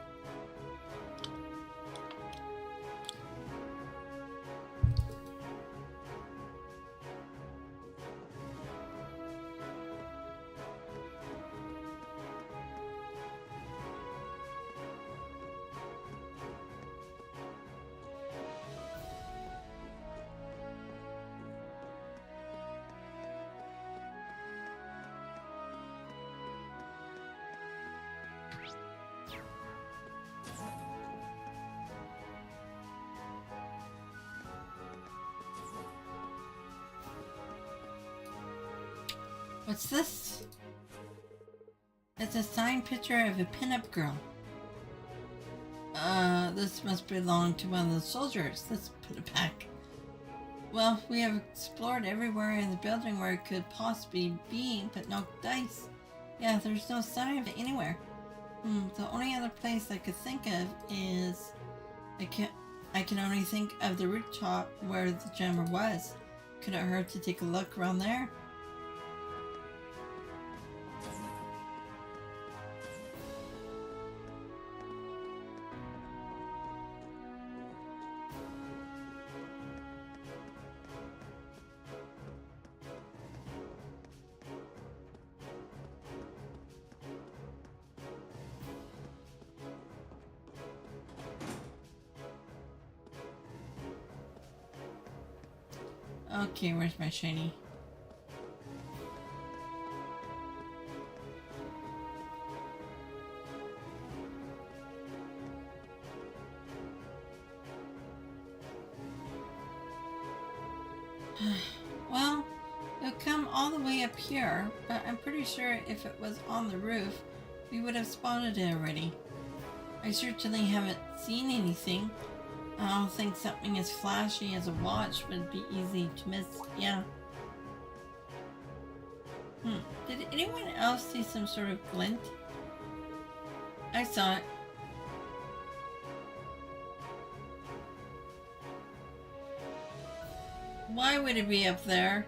What's this? It's a signed picture of a pinup girl. This must belong to one of the soldiers. Let's put it back. Well, we have explored everywhere in the building where it could possibly be, but no dice. Yeah, there's no sign of it anywhere. The only other place I could think of is... I can only think of the rooftop where the jammer was. Could it hurt to take a look around there? Okay, where's my shiny? Well, it'll come all the way up here, but I'm pretty sure if it was on the roof, we would have spotted it already. I certainly haven't seen anything. I don't think something as flashy as a watch would be easy to miss. Yeah. Did anyone else see some sort of glint? I saw it. Why would it be up there?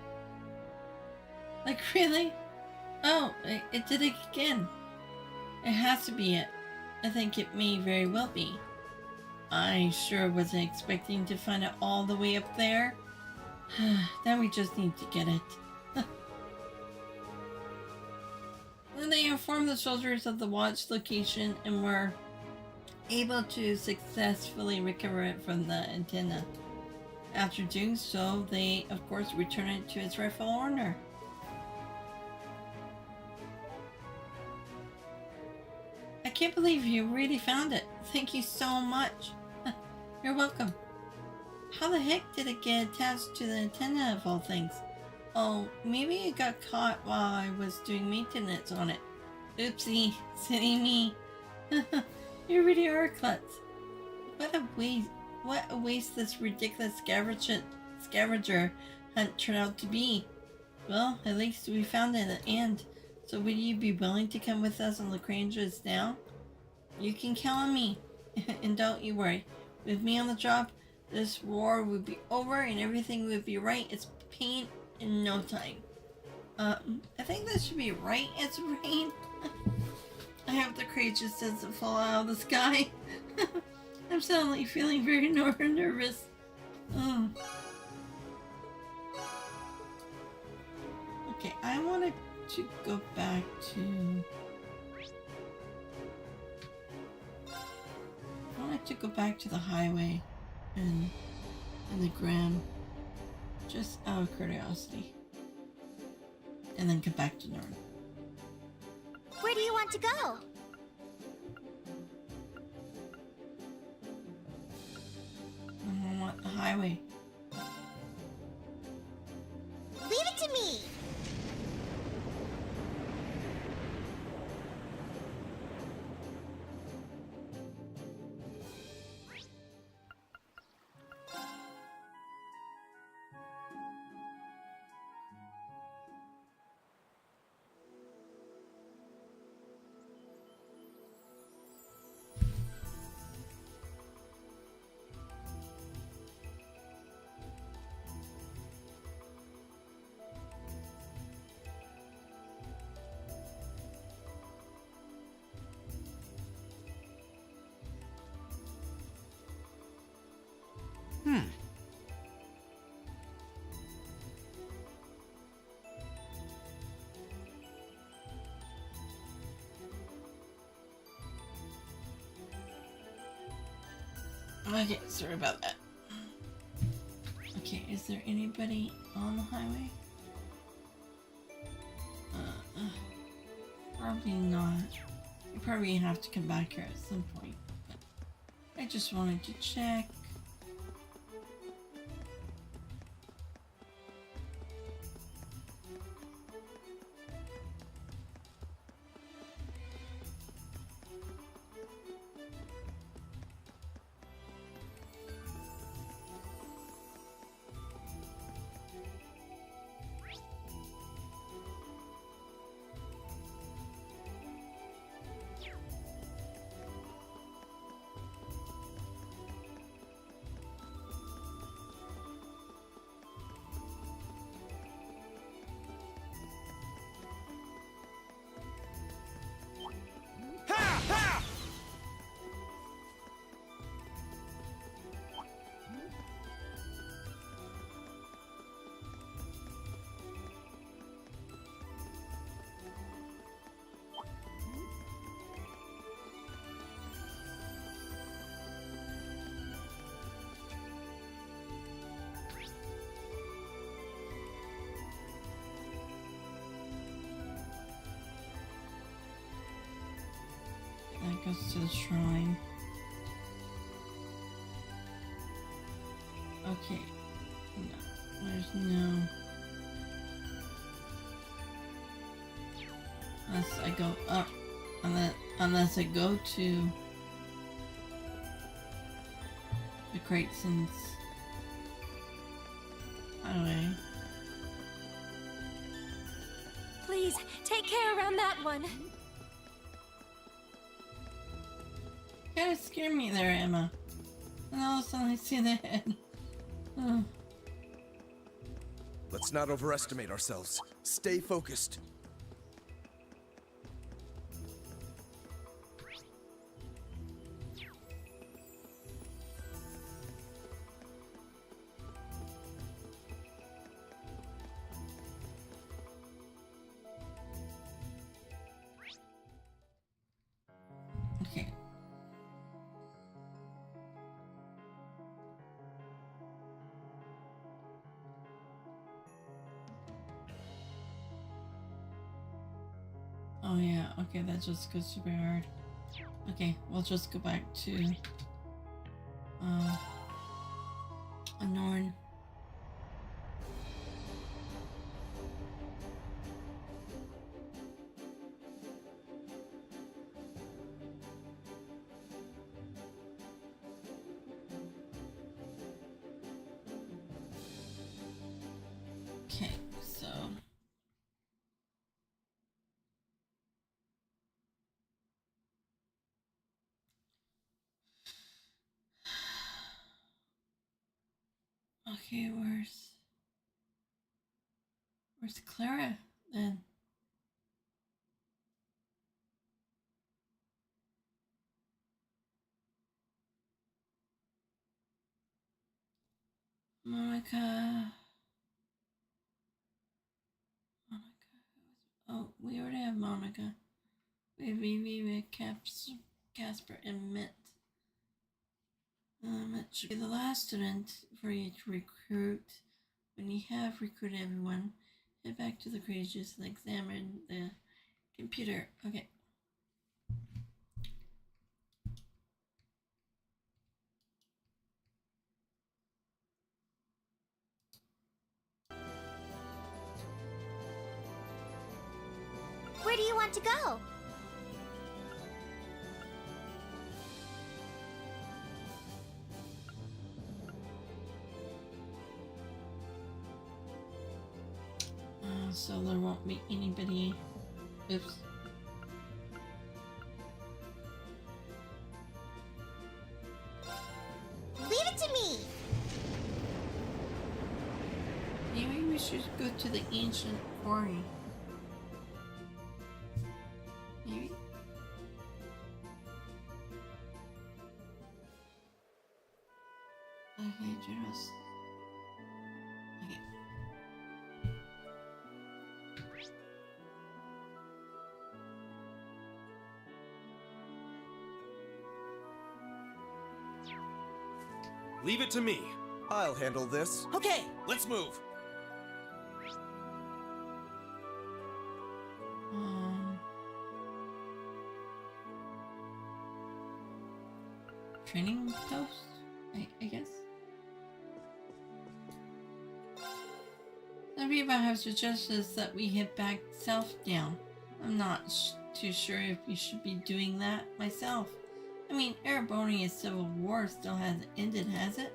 Like, really? Oh, it did it again. It has to be it. I think it may very well be. I sure wasn't expecting to find it all the way up there. Then we just need to get it. Then they informed the soldiers of the watch location and were able to successfully recover it from the antenna. After doing so, they of course returned it to its rightful owner. I can't believe you really found it. Thank you so much. You're welcome. How the heck did it get attached to the antenna of all things? Oh, maybe it got caught while I was doing maintenance on it. Oopsie, silly me. You really are a klutz. What a waste this ridiculous scavenger hunt turned out to be. Well, at least we found it at the end. So would you be willing to come with us on Lagrange's now? You can count on me. And don't you worry. With me on the job, this war would be over and everything would be right as paint in no time. I think that should be right as rain. I hope the crate just doesn't fall out of the sky. I'm suddenly feeling very nervous. Okay, I wanted to go back to... the highway and the Gram, just out of curiosity, and then come back to North. Where do you want to go? I want the highway. Leave it to me! Okay, sorry about that. Okay, is there anybody on the highway? Probably not. You probably have to come back here at some point. But I just wanted to check. That goes to the shrine. Okay. There's no... Unless I go up. Unless I go to the crates and... I don't know. Please, take care around that one. You kinda scared me there, Emma. And all of a sudden I see the head. Oh. Let's not overestimate ourselves. Stay focused. Okay. Oh yeah, okay, that just goes super hard. Okay, we'll just go back to Norn. Okay, so okay, where's Clara then? Monica. Oh, we already have Monica. We have Vivi, Casper, and Mitt. It should be the last student for you to recruit. When you have recruited everyone, head back to the cages and examine the computer. Okay. Where do you want to go? So there won't be anybody. Oops. Leave it to me! Maybe we should go to the ancient quarry. Maybe? Okay, Generous. Okay. Leave it to me. I'll handle this. Okay, let's move. Training post, I guess. The Reba has suggested that we head back south down. I'm not too sure if we should be doing that myself. I mean, Ouroboros' civil war still hasn't ended, has it?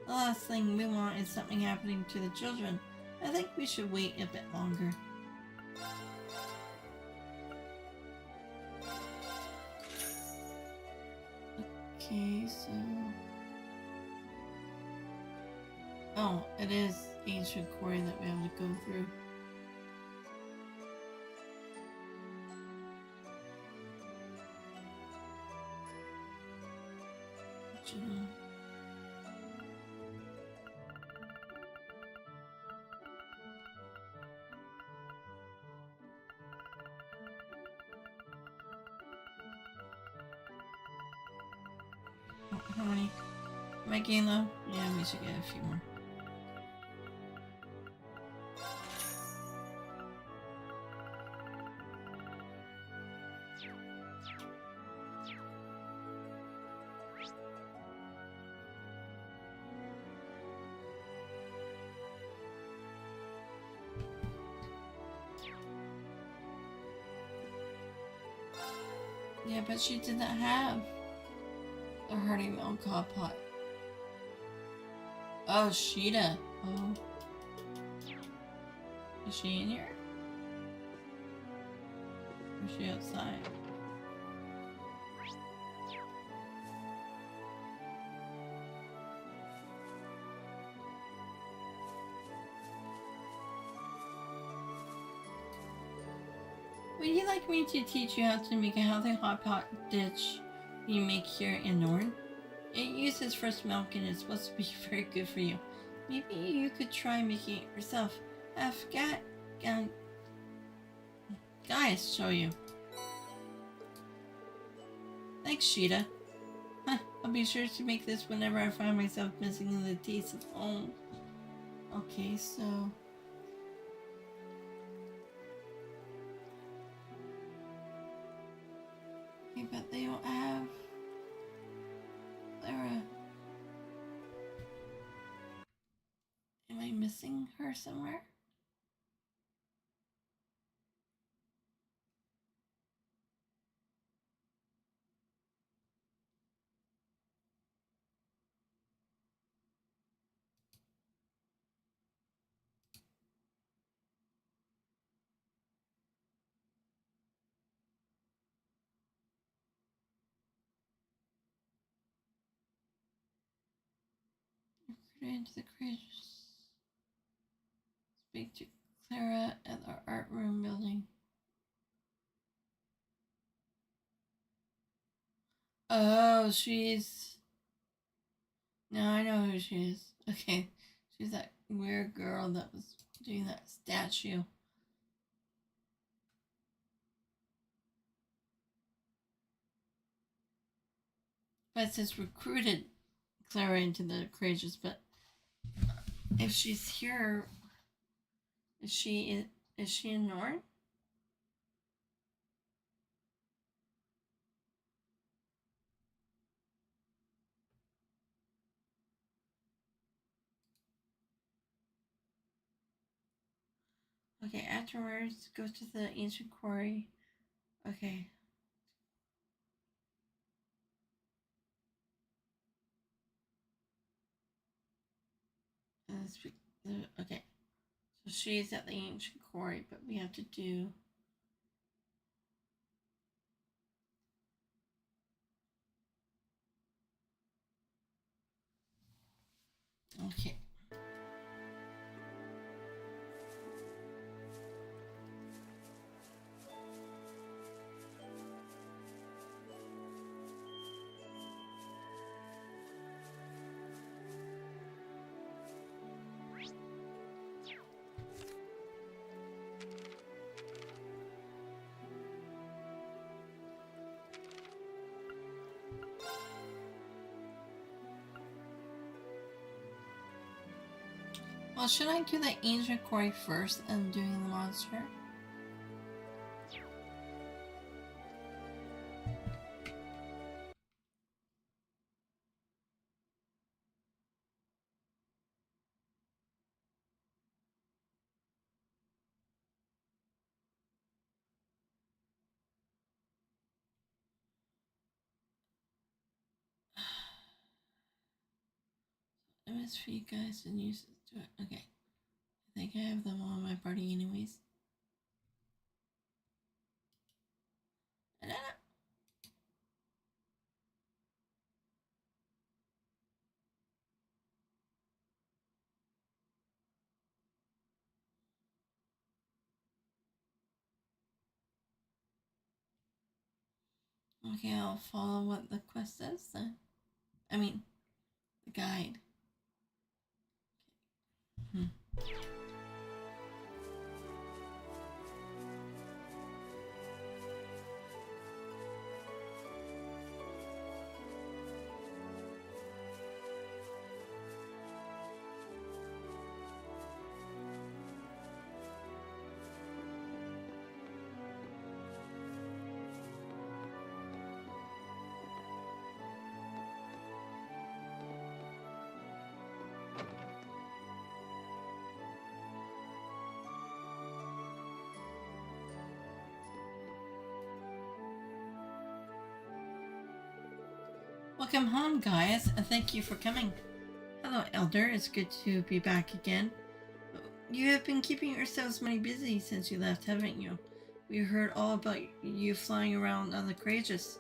The last thing we want is something happening to the children. I think we should wait a bit longer. Okay, so... Oh, it is ancient quarry that we have to go through. How many? Am I getting low? Yeah, we should get a few more. Yeah, but she did not have the hearty milk hot pot. Oh, Sheeta. Oh. Is she in here? Or is she outside? Would you like me to teach you how to make a healthy hot pot dish you make here in Norn? It uses fresh milk and it's supposed to be very good for you. Maybe you could try making it yourself. Have guys show you. Thanks, Sheeta. I'll be sure to make this whenever I find myself missing the taste of home. Okay, so... Okay, but they don't have... Clara. Am I missing her somewhere? Into the creatures. Speak to Clara at the art room building. Oh, she's... Now I know who she is. Okay, she's that weird girl that was doing that statue. But it says recruited Clara into the creatures, but if she's here, is she in Norn? Okay, afterwards, go to the ancient quarry. Okay. Okay. So she's at the ancient quarry, but we have to do... Okay. Well, should I do the ancient quarry first and doing the monster? MS for you guys and use it to it. Okay. I think I have them all in my party anyways. Okay, I'll follow what the quest says then. I mean, the guide. Welcome home, guys, and thank you for coming. Hello, Elder. It's good to be back again. You have been keeping yourselves mighty busy since you left, haven't you? We heard all about you flying around on the Courageous.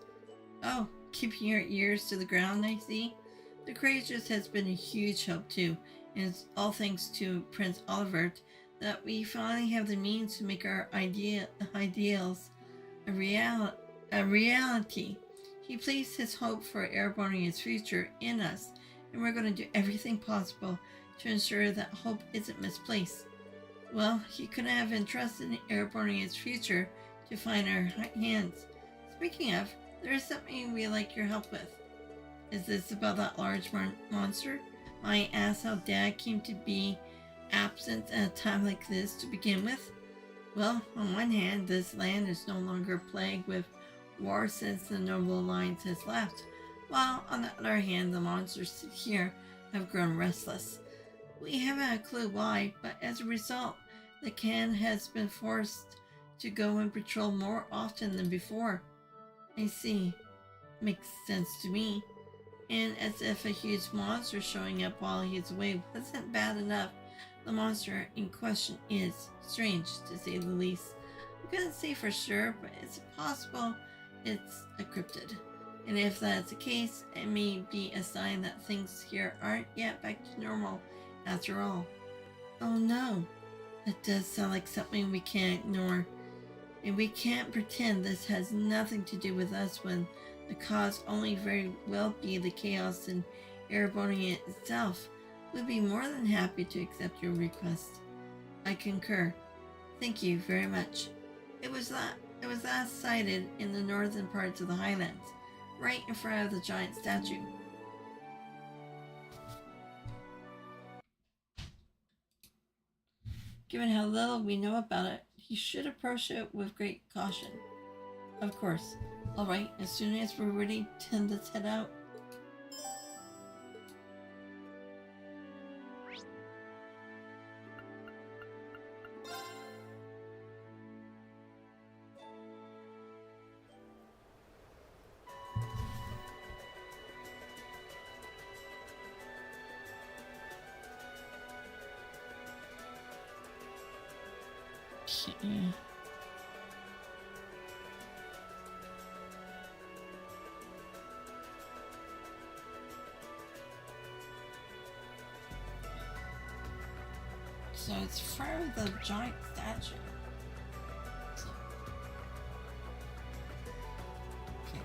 Oh, keeping your ears to the ground, I see. The Courageous has been a huge help too, and it's all thanks to Prince Olivert that we finally have the means to make our ideals a reality. He placed his hope for Erebonia's future in us, and we're going to do everything possible to ensure that hope isn't misplaced. Well, he couldn't have entrusted Erebonia's future to find our hands. Speaking of, there is something we'd like your help with. Is this about that large monster? My ass how Dad came to be absent at a time like this to begin with? Well, on one hand, this land is no longer plagued with war since the Noble Alliance has left, while on the other hand, the monsters here have grown restless. We haven't a clue why, but as a result, the Khan has been forced to go and patrol more often than before. I see. Makes sense to me. And as if a huge monster showing up while he's away wasn't bad enough, the monster in question is strange, to say the least. I couldn't say for sure, but it's possible it's a cryptid. And if that's the case, it may be a sign that things here aren't yet back to normal after all. Oh no, that does sound like something we can't ignore. And we can't pretend this has nothing to do with us when the cause only very well be the chaos in Erebonia itself. We'd be more than happy to accept your request. I concur. Thank you very much. It was last sighted in the northern parts of the Highlands, right in front of the giant statue. Given how little we know about it, you should approach it with great caution. Of course. Alright, as soon as we're ready, let's head out. Okay. So it's for the giant statue. So. Okay.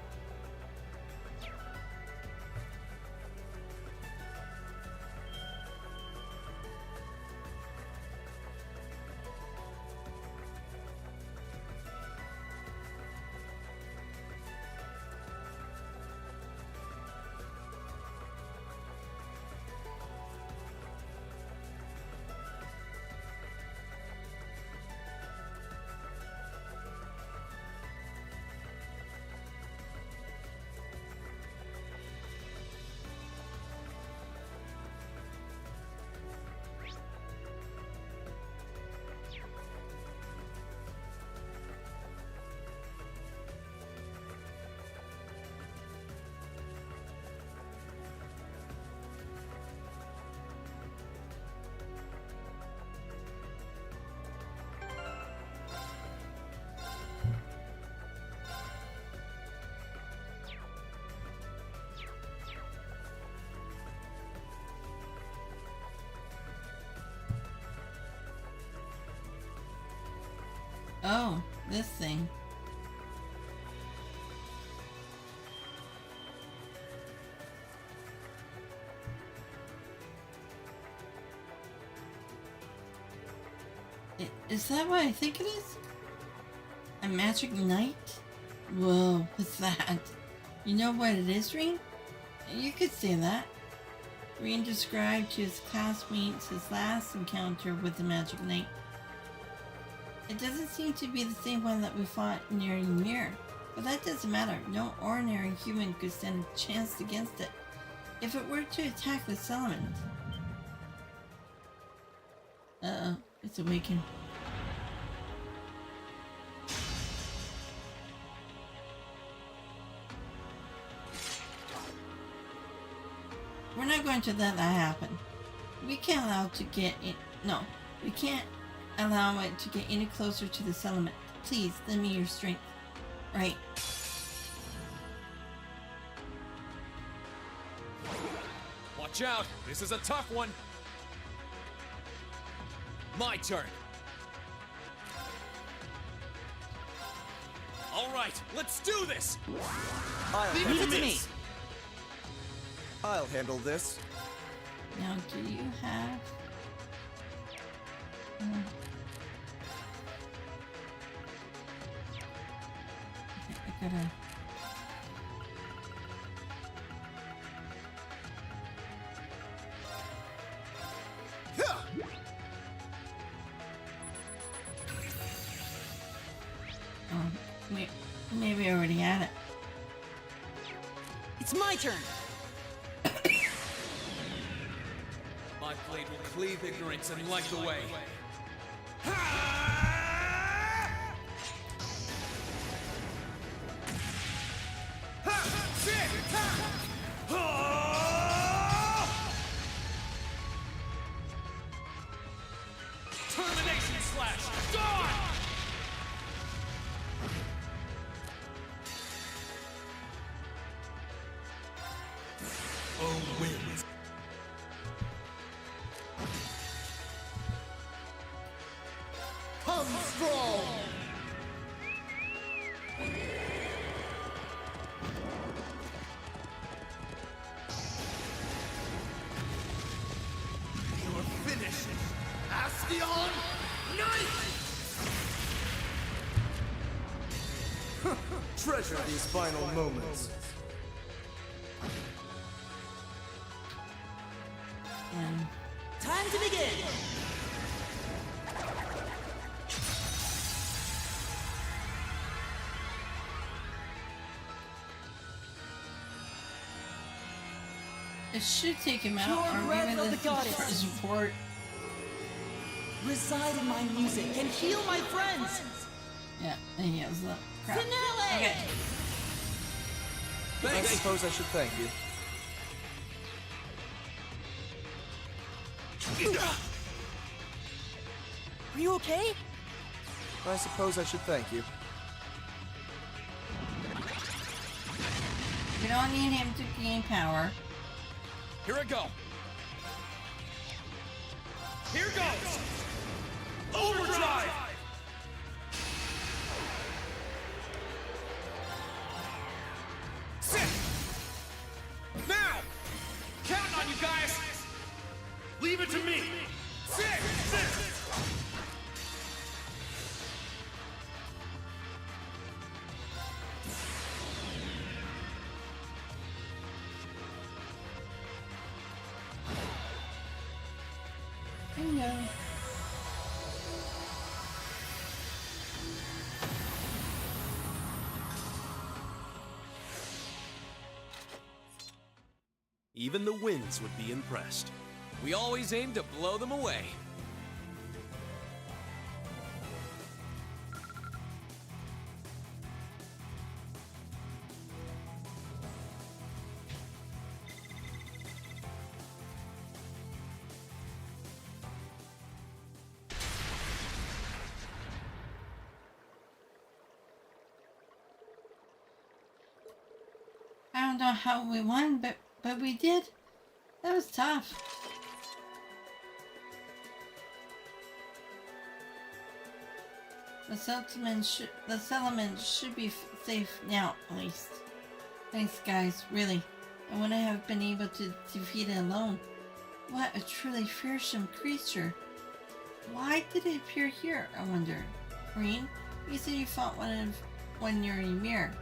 Oh, this thing. Is that what I think it is? A magic knight? Whoa, what's that? You know what it is, Rean? You could say that. Rean described to his classmates his last encounter with the magic knight. It doesn't seem to be the same one that we fought near Ymir, but that doesn't matter. No ordinary human could stand a chance against it. If it were to attack the settlement. Uh-oh, it's awakened. We're not going to let that happen. We can't allow it to get in. No, we can't allow it to get any closer to the settlement. Please, lend me your strength. Right. Watch out! This is a tough one! My turn! Alright, let's do this! Leave it to me! I'll handle this. Now, do you have... I gotta... Maybe I already had it. It's my turn! My blade will cleave ignorance and light the way. Termination slash! Dawn! Awakens. Come strong! You're finished! Astion Knight! Treasure these final moments. And Time to begin! it should take him out, Pure or breath maybe of this the goddess. is support. Reside in my music and heal my friends! Yeah, and he has the crap. Finale! Okay. I suppose I should thank you. Are you okay? I suppose I should thank you. We don't need him to gain power. Here I go! Here goes! Overdrive! Sit! Now! Counting on you guys! Leave it to me! Sit! Sit! Bingo. Even the winds would be impressed. We always aim to blow them away. I don't know how we won, but we did. That was tough. The settlement should be safe now, at least. Thanks, guys. Really, I wouldn't have been able to defeat it alone. What a truly fearsome creature! Why did it appear here? I wonder. Rean, you said you fought one near Ymir.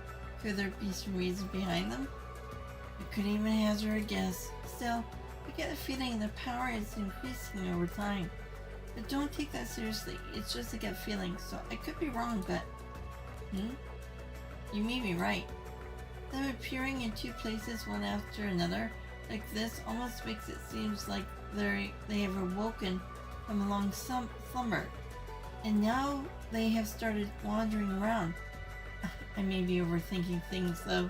Could there be some reason behind them? I couldn't even hazard a guess. Still, I get a feeling the power is increasing over time. But don't take that seriously. It's just a gut feeling, so I could be wrong, but... You may be right. Them appearing in two places one after another, like this, almost makes it seem like they have awoken from a long slumber. And now they have started wandering around. I may be overthinking things, though.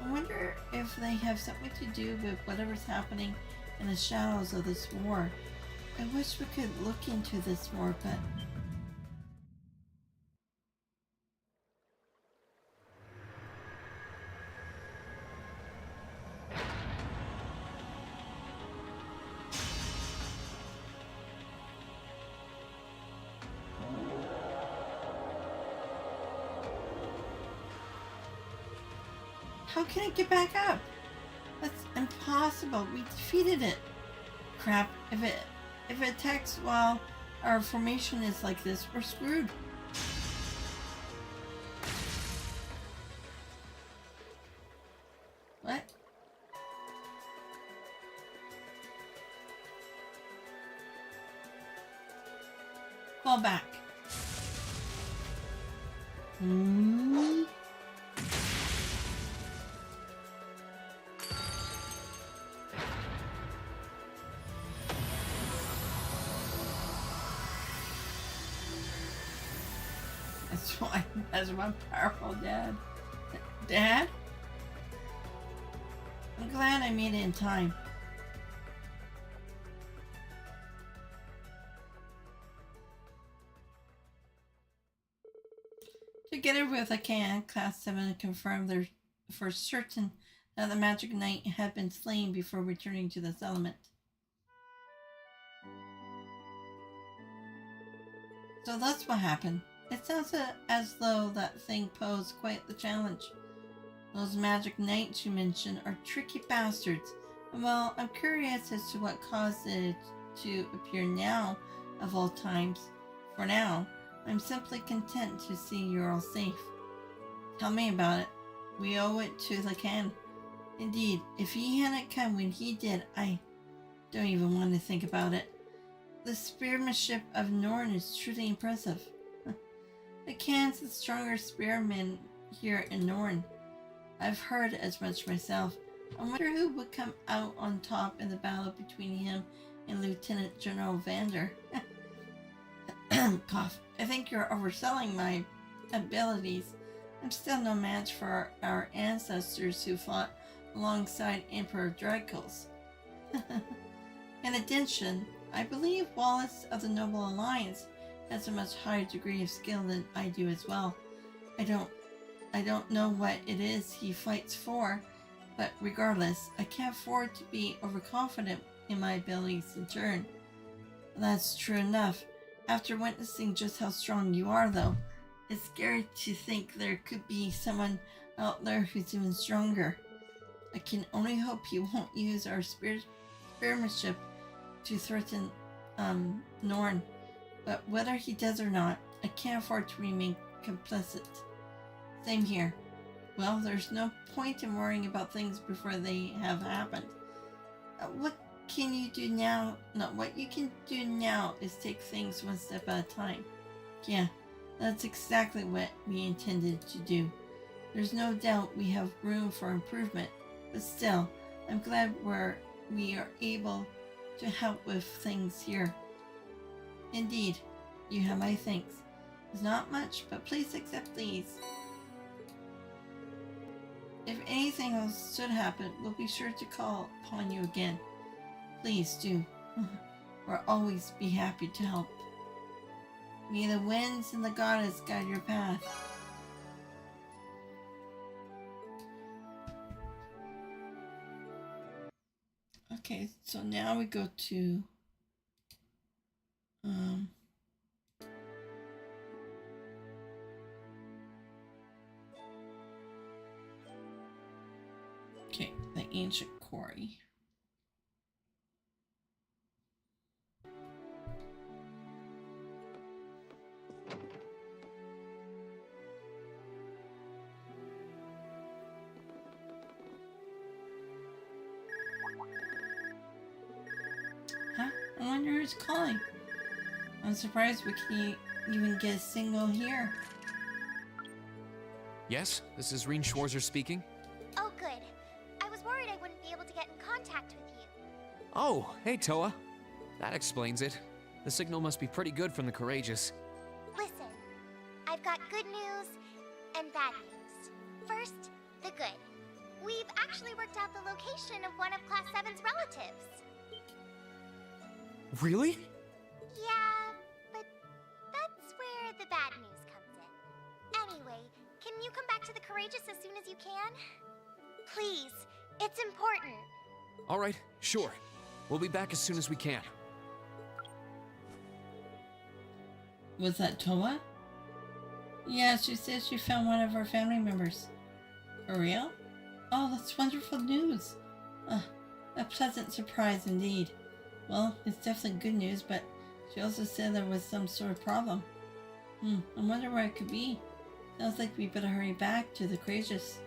I wonder if they have something to do with whatever's happening in the shadows of this war. I wish we could look into this more, but... How can it get back up? That's impossible. We defeated it. Crap. If it attacks while our formation is like this, we're screwed. What? Fall back. That's my powerful dad. Dad? I'm glad I made it in time. Together with Akan, Class 7 confirmed their for certain that the magic knight had been slain before returning to this element. So that's what happened. It sounds as though that thing posed quite the challenge. Those magic knights you mentioned are tricky bastards. And well, I'm curious as to what caused it to appear now, of all times. For now, I'm simply content to see you're all safe. Tell me about it. We owe it to Lacan. Indeed, if he hadn't come when he did, I don't even want to think about it. The spearmanship of Norn is truly impressive. Lacan's the strongest spearman here in Norn. I've heard as much myself. I wonder who would come out on top in the battle between him and Lieutenant General Vander. Cough. I think you're overselling my abilities. I'm still no match for our ancestors who fought alongside Emperor Dracos. In addition, I believe Wallace of the Noble Alliance has a much higher degree of skill than I do as well. I don't know what it is he fights for, but regardless, I can't afford to be overconfident in my abilities in turn. That's true enough. After witnessing just how strong you are, though, it's scary to think there could be someone out there who's even stronger. I can only hope he won't use our spearmanship to threaten Norn. But whether he does or not, I can't afford to remain complicit. Same here. Well, there's no point in worrying about things before they have happened. What can you do now? No, what you can do now is take things one step at a time. Yeah, that's exactly what we intended to do. There's no doubt we have room for improvement, but still, I'm glad we are able to help with things here. Indeed, you have my thanks. It's not much, but please accept these. If anything else should happen, we'll be sure to call upon you again. Please do. We'll always be happy to help. May the winds and the goddess guide your path. Okay, so now we go to okay, the ancient quarry. Huh? I wonder who's calling. I'm surprised we can even get a signal here. Yes, this is Rean Schwarzer speaking. Oh, good. I was worried I wouldn't be able to get in contact with you. Oh, hey Toa. That explains it. The signal must be pretty good from the Courageous. Listen, I've got good news and bad news. First, the good. We've actually worked out the location of one of Class VII's relatives. Really? Yeah, but that's where the bad news comes in. Anyway, can you come back to the Courageous as soon as you can? Please, it's important. All right, sure. We'll be back as soon as we can. Was that Toa? Yeah, she said she found one of our family members. For real? Oh, that's wonderful news. A pleasant surprise indeed. Well, it's definitely good news, but she also said there was some sort of problem. I wonder where it could be. Sounds like we better hurry back to the Courageous.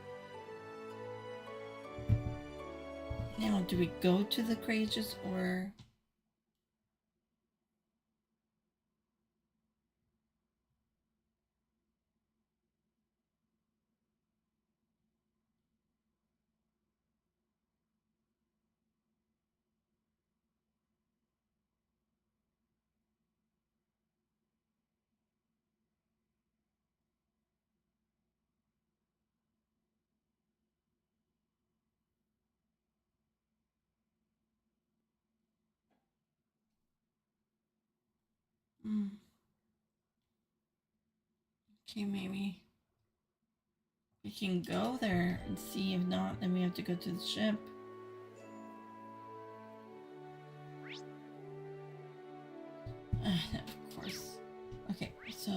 Now, do we go to the Courageous or... Okay, maybe we can go there and see. If not, then we have to go to the ship. Of course. Okay, so...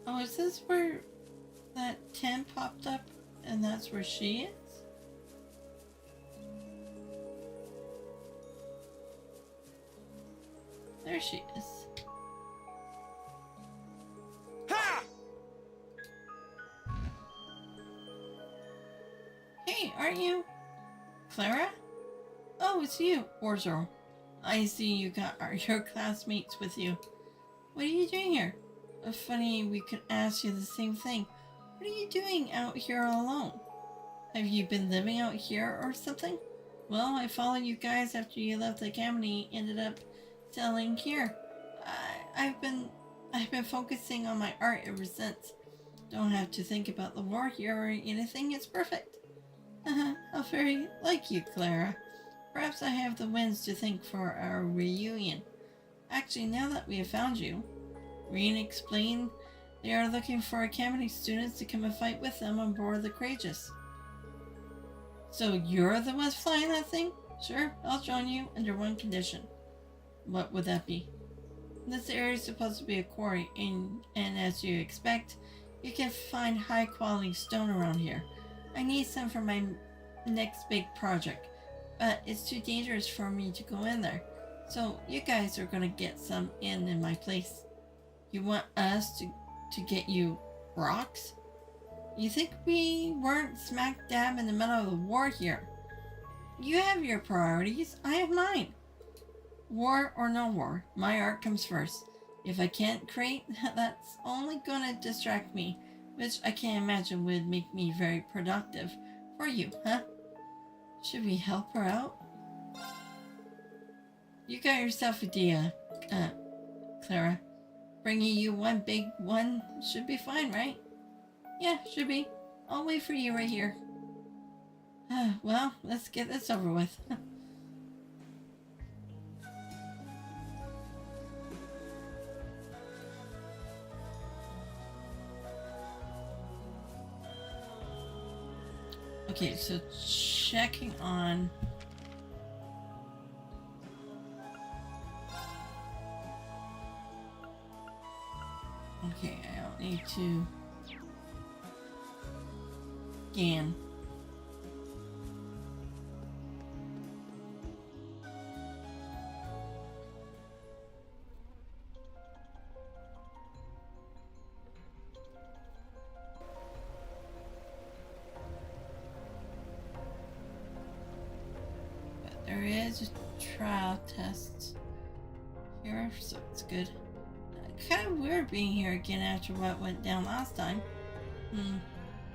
Oh, is this where that tent popped up and that's where she is? There she is. Ha! Hey, aren't you Clara? Oh, it's you, Orzo. I see you got your classmates with you. What are you doing here? Funny, we could ask you the same thing. What are you doing out here all alone? Have you been living out here or something? Well, I followed you guys after you left the academy, ended up settling here. I've been focusing on my art ever since. Don't have to think about the war here or anything, it's perfect. How very like you, Clara. Perhaps I have the winds to thank for our reunion. Actually, now that we have found you, Rean explained they are looking for academy students to come and fight with them on board the Courageous. So you're the ones flying that thing? Sure, I'll join you under one condition. What would that be? This area is supposed to be a quarry, and as you expect, you can find high quality stone around here. I need some for my next big project, but it's too dangerous for me to go in there. So you guys are gonna get some in my place. You want us to get you rocks? You think we weren't smack dab in the middle of the war here? You have your priorities, I have mine. War or no war, my art comes first. If I can't create, that's only gonna distract me, which I can't imagine would make me very productive for you, huh? Should we help her out? You got yourself a deal, Clara. Bringing you one big one should be fine, right? Yeah, should be. I'll wait for you right here. Well, let's get this over with. Okay, so checking on... Okay, I don't need to scan. But there is a trial test here, so it's good. kind of weird being here again after what went down last time.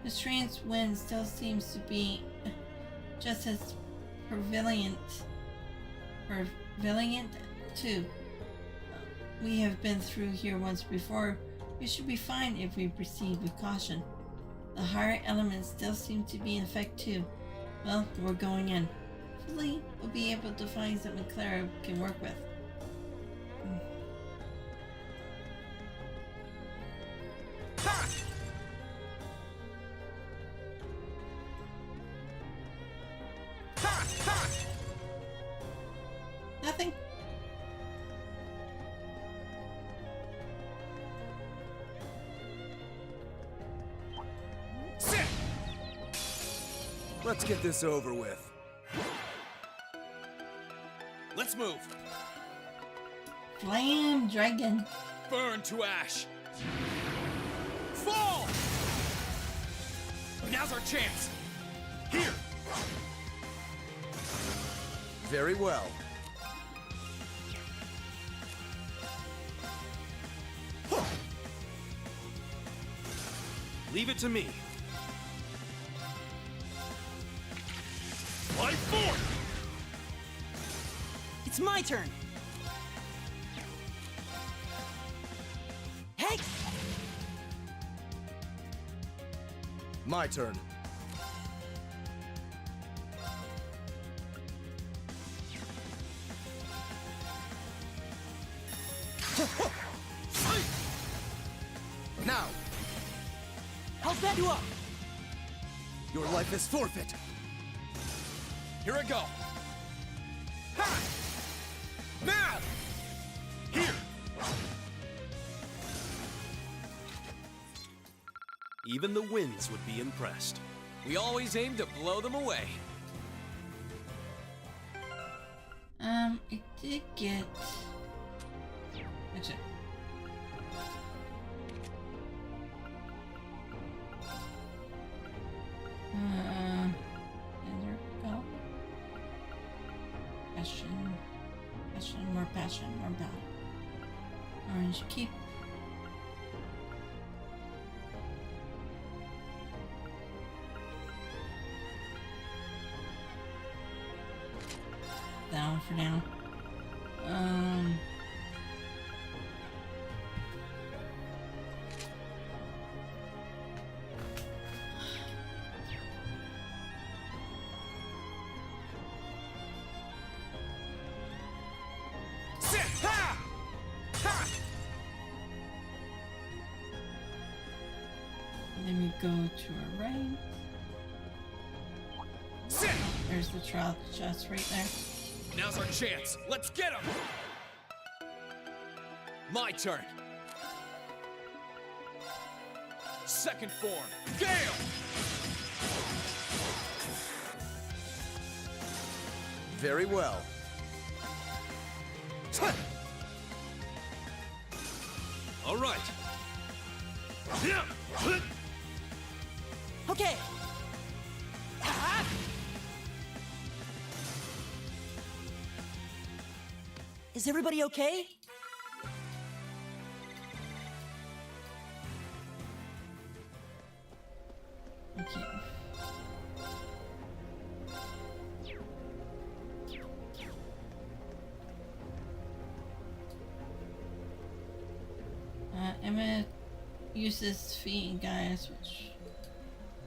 The strange wind still seems to be just as prevalent too. We have been through here once before. We should be fine if we proceed with caution. The higher elements still seem to be in effect too. Well, we're going in. Hopefully, we'll be able to find something Clara can work with. Nothing. Sit! Let's get this over with. Let's move. Flame dragon. Burn to ash. Fall! Now's our chance. Here. Very well. Leave it to me. Light forward! It's my turn. Hey! My turn. Now! I'll back you up. Your life is forfeit. Here I go. Ha! Now! Here! Even the winds would be impressed. We always aim to blow them away. I did get... What's it? There we go. Passion, more battle. Orange keep. Down for now. Sit! Ha! Ha! Then we go to our right. Sit! There's the trial chest right there. Now's our chance. Let's get him! My turn. Second form. Gale! Very well. All right. Yeah. Okay. Is everybody okay? Okay. I'm gonna use this feet, guys, which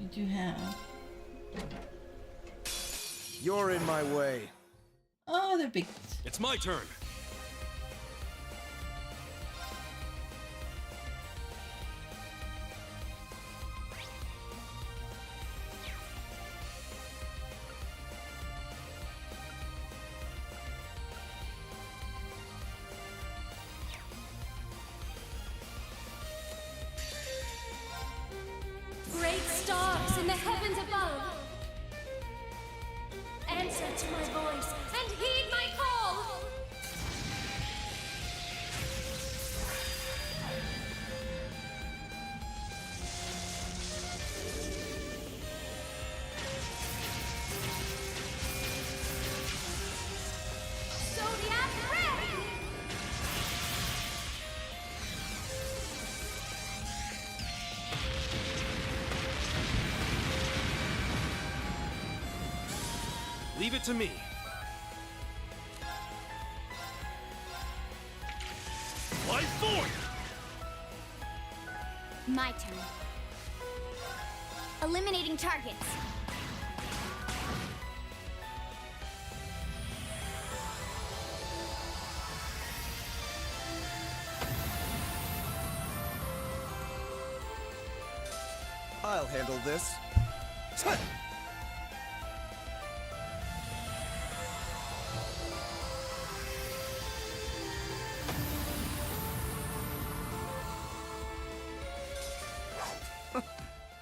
we do have. You're in my way. Oh, they're big. It's my turn. Great stars in the heavens above, answer to my voice and heed my call. Leave it to me. Life force! My turn. Eliminating targets. I'll handle this.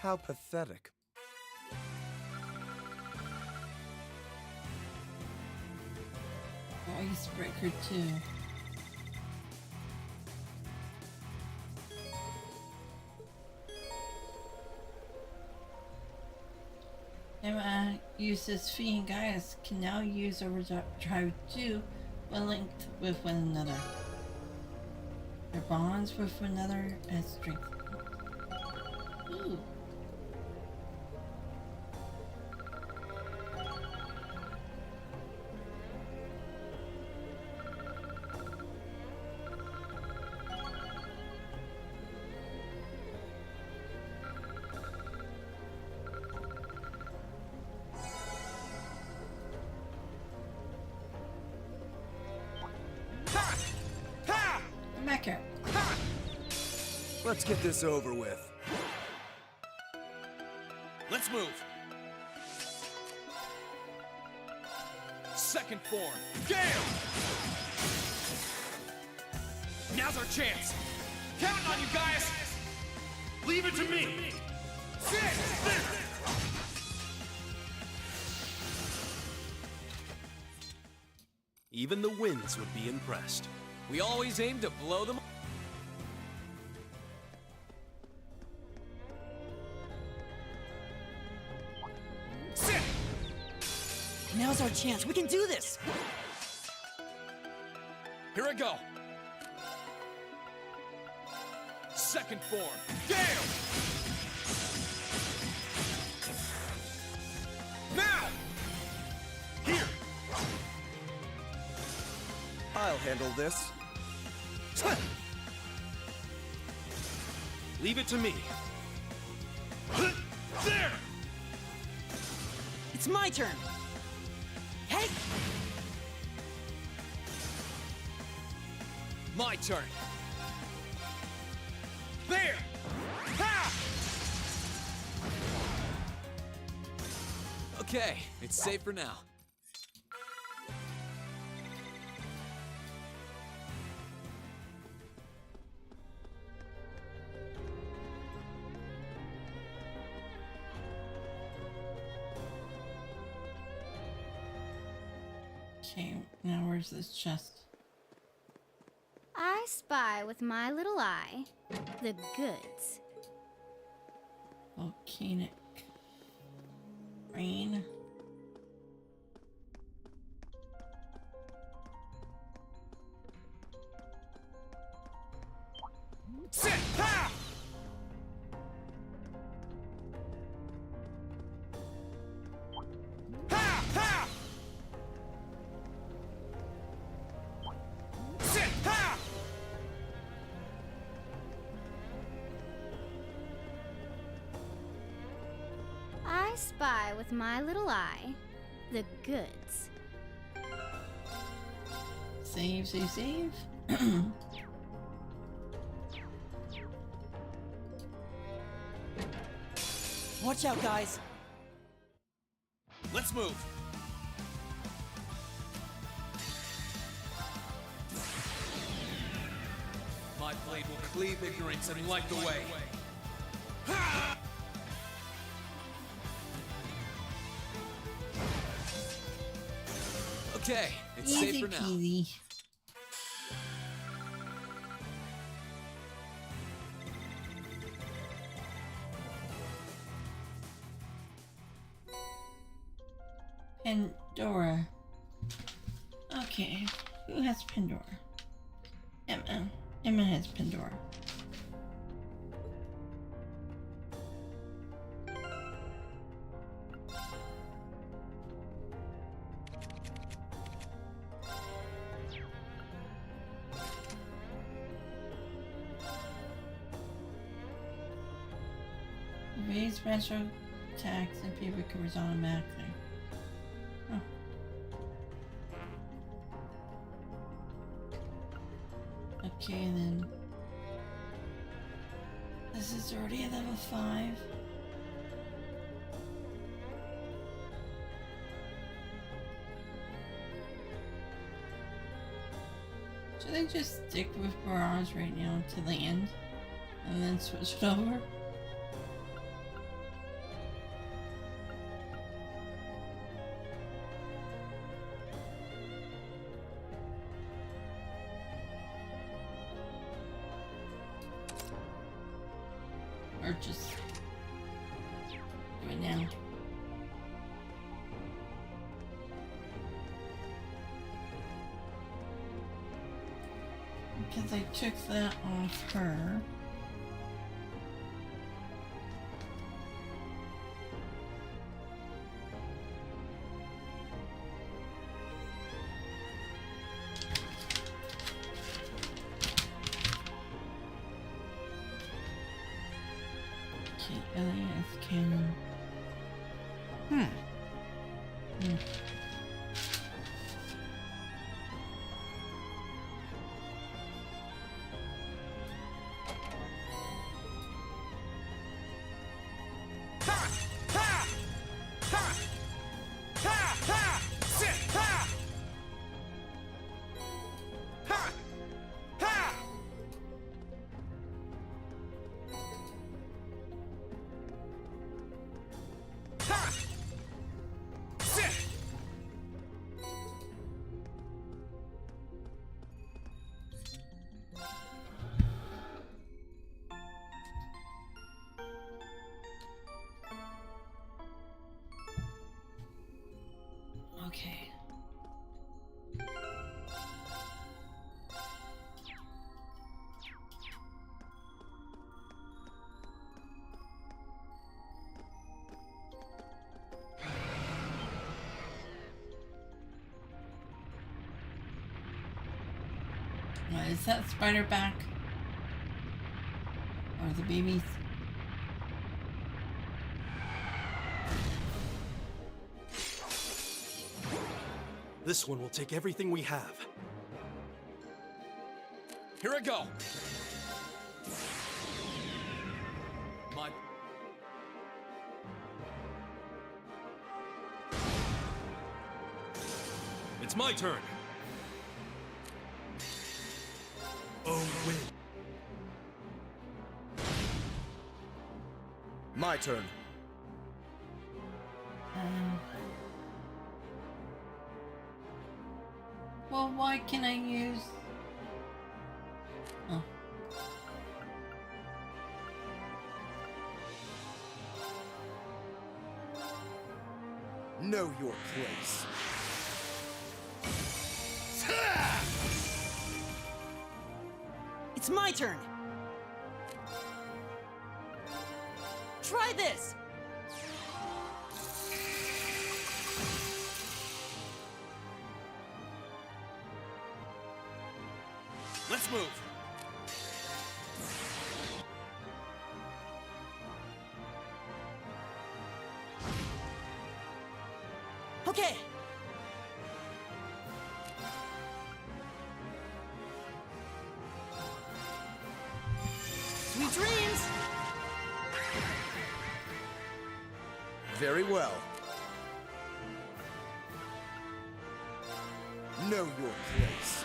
How pathetic. Icebreaker 2. Emma uses Fee and Gaius can now use Overdrive 2 when linked with one another. Their bonds with one another has strengthened. Ooh. I'm back here. Let's get this over with. Let's move. Second form. Gale! Now's our chance. Counting on you guys. Leave it to me. Sit! Even the winds would be impressed. We always aim to blow them. Sit! Now's our chance. We can do this. Here I go. Second form. Gale! Now! Here! I'll handle this. Leave it to me. There! It's my turn. Hey! My turn. There! Ha! Okay, it's safe for now. Okay, now where's this chest? I spy with my little eye the goods. Volcanic rain. Sit! Ha! Ha! Ha! Sit! Ha! I spy with my little eye the goods. Save, save, save. Watch out, guys. Let's move. My blade will cleave ignorance and light the way. Ha! Okay, it's Easy safe for now. peasy. Pandora. Okay, who has Pandora? Emma. Emma has Pandora. Evade special attacks and P recovers automatically. Huh. Okay, then. This is already a level 5. Should I just stick with Barrage right now to the end and then switch it over? Or just do it now? Because I took that off her. Okay, LAS cannon. Okay. Is that spider back? Or the babies? This one will take everything we have. Here I go. My... It's my turn. Oh, win. My turn. Well, why can I use... Oh. Know your place. It's my turn. Try this. Let's move. Okay. Sweet dreams. Very well. Know your place.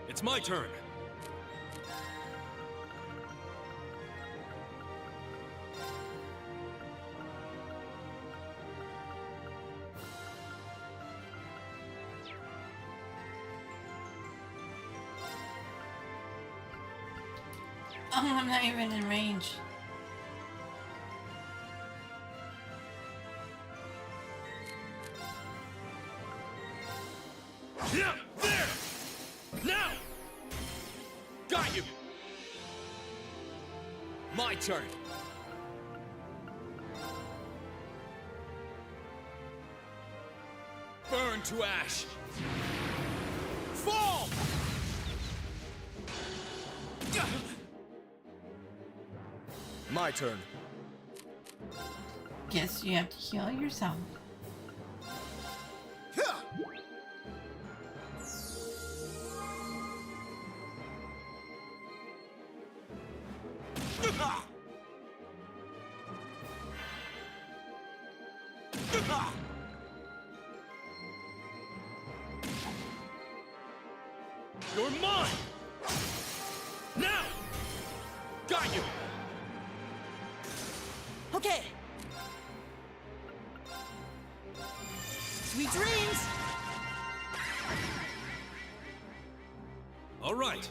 It's my turn. Oh, I'm not even in range. Yeah, there! Now! Got you! My turn. to ash! Fall! My turn. Guess you have to heal yourself. You're mine! Now! Got you! Okay. Sweet dreams! All right.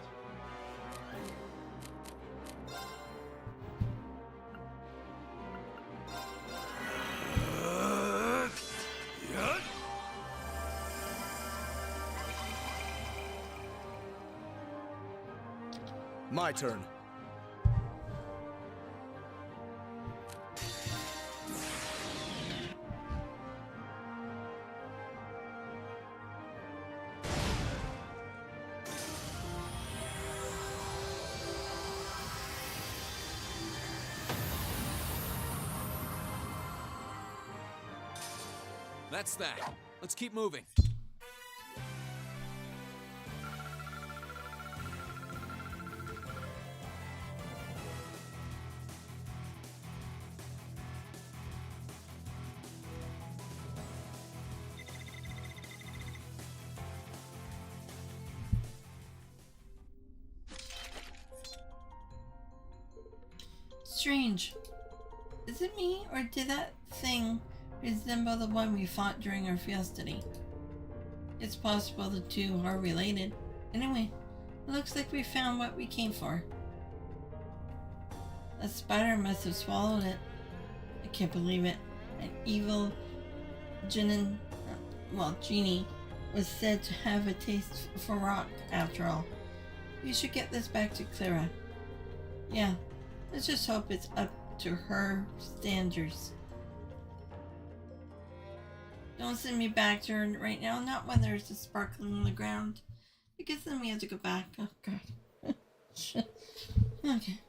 My turn. That's that. Let's keep moving. Strange. Is it me, or did that thing resemble the one we fought during our field study? It's possible the two are related. Anyway, it looks like we found what we came for. A spider must have swallowed it. I can't believe it. An evil genie was said to have a taste for rock, after all. We should get this back to Clara. Yeah, let's just hope it's up to her standards. Don't send me back to her right now, not when there's a sparkle on the ground. Because then we have to go back. Oh god. Okay.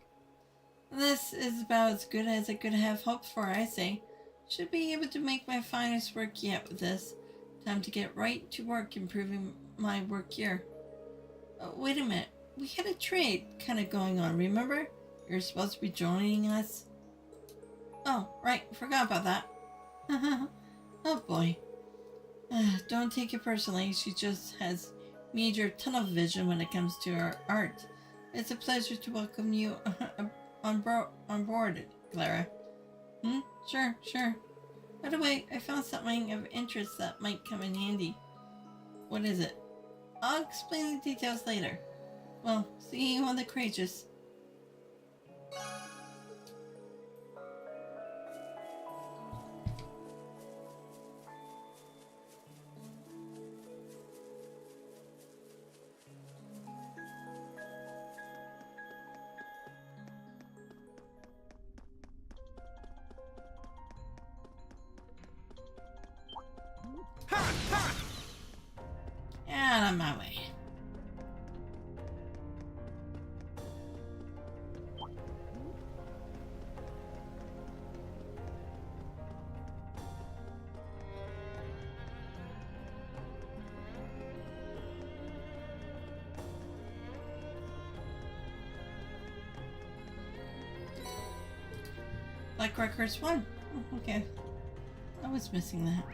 This is about as good as I could have hoped for, I say. Should be able to make my finest work yet with this. Time to get right to work improving my work here. Wait a minute. We had a trade kind of going on, remember? You're supposed to be joining us. Oh, right. Forgot about that. Oh boy. Don't take it personally. She just has major tunnel vision when it comes to her art. It's a pleasure to welcome you on board, Clara. Sure. By the way, I found something of interest that might come in handy. What is it? I'll explain the details later. Well, see you on the Courageous. Out of my way. Black Records 1. Oh, okay. I was missing that.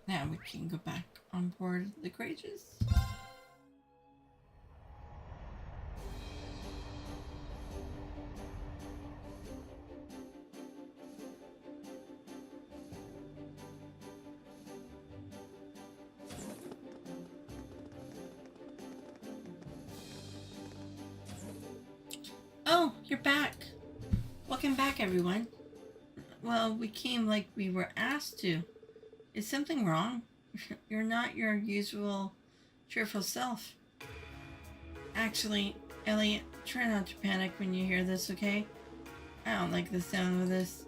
Now we can go back on board the Courageous. Oh, you're back. Welcome back, everyone. Well, we came like we were asked to. Is something wrong? You're not your usual cheerful self. Actually, Elliot, try not to panic when you hear this, okay? I don't like the sound of this.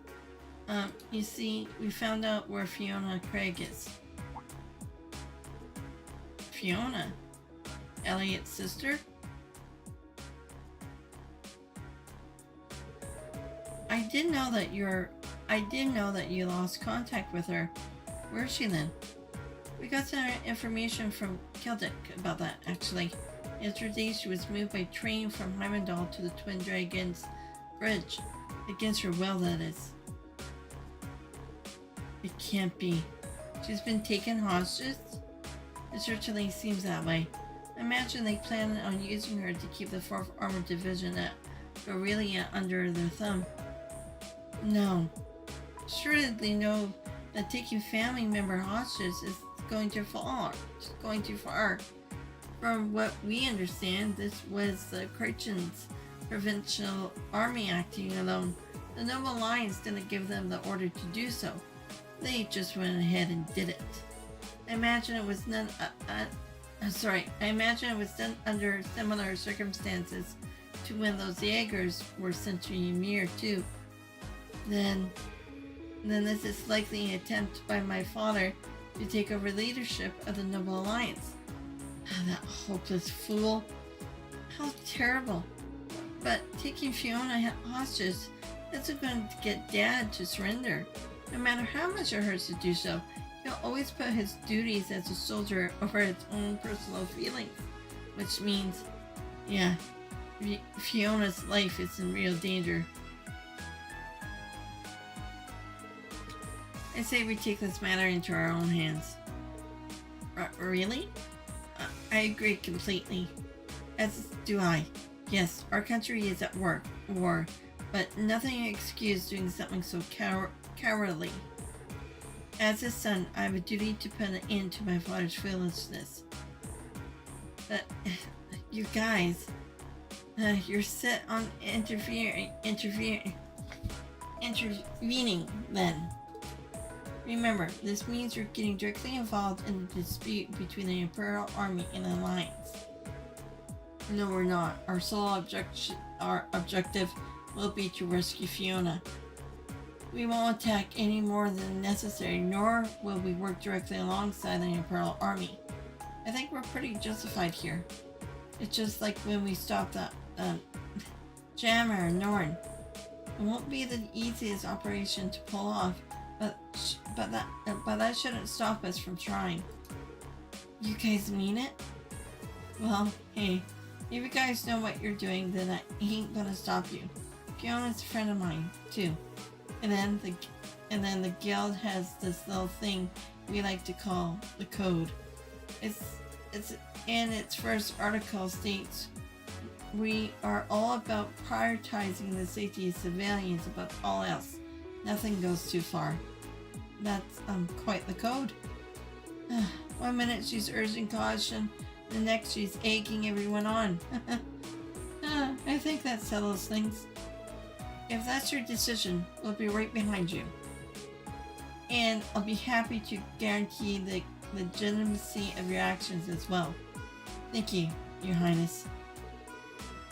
You see, we found out where Fiona Craig is. Fiona? Elliot's sister? I did know that you lost contact with her. Where's she then? We got some information from Celtic about that, actually. Yesterday she was moved by train from Heimdall to the Twin Dragons Bridge. Against her will, that is. It can't be. She's been taken hostage? It certainly seems that way. I imagine they plan on using her to keep the 4th Armored Division at Aurelia under their thumb. No. Surely they know that taking family member hostage is going too far. It's going too far. From what we understand, this was the Christians' provincial army acting alone. The Noble Alliance didn't give them the order to do so. They just went ahead and did it. I imagine it was done under similar circumstances to when those Jaegers were sent to Ymir too. Then this is likely an attempt by my father to take over leadership of the Noble Alliance. That hopeless fool. How terrible. But taking Fiona hostage isn't going to get Dad to surrender. No matter how much it hurts to do so, he'll always put his duties as a soldier over his own personal feelings. Which means, yeah, Fiona's life is in real danger. I say we take this matter into our own hands. Really? I agree completely. As do I. Yes, our country is at war, but nothing excused doing something so cowardly. As his son, I have a duty to put an end to my father's foolishness. But you guys, you're set on intervening then. Remember, this means you're getting directly involved in the dispute between the Imperial Army and the Alliance. No, we're not. Our sole objective will be to rescue Fiona. We won't attack any more than necessary, nor will we work directly alongside the Imperial Army. I think we're pretty justified here. It's just like when we stopped the Jammer and Norn. It won't be the easiest operation to pull off, but that shouldn't stop us from trying. You guys mean it? Well, hey, if you guys know what you're doing, then I ain't gonna stop you. Fiona's a friend of mine, too. And then the guild has this little thing we like to call the code. It's in its first article states, we are all about prioritizing the safety of civilians above all else. Nothing goes too far. That's quite the code. 1 minute she's urging caution, the next she's egging everyone on. I think that settles things. If that's your decision, we'll be right behind you. And I'll be happy to guarantee the legitimacy of your actions as well. Thank you, Your Highness.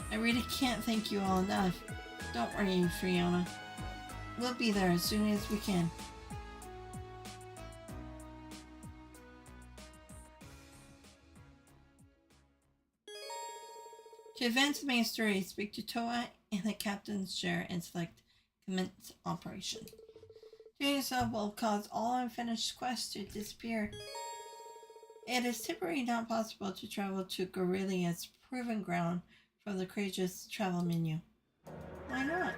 I really can't thank you all enough. Don't worry, Fiona. We'll be there as soon as we can. To advance the main story, speak to Toa in the captain's chair and select commence operation. Doing so will cause all unfinished quests to disappear. It is temporarily not possible to travel to Gorelia's proving ground from the courageous travel menu. Why not?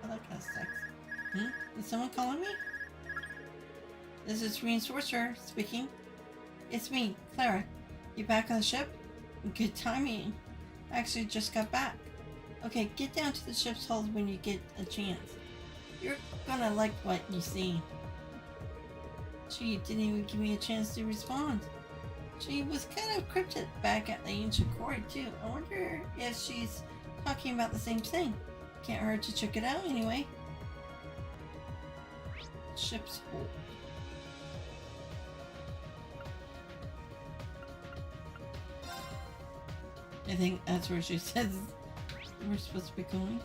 I like that sex. Is someone calling me? This is Rean Schwarzer speaking. It's me, Clara. You back on the ship? Good timing. I actually just got back. Okay, get down to the ship's hold when you get a chance. You're gonna like what you see. She didn't even give me a chance to respond. She was kind of cryptic back at the ancient quarry too. I wonder if she's talking about the same thing. Can't hurt to check it out anyway. Ship's hold. I think that's where she says we're supposed to be going.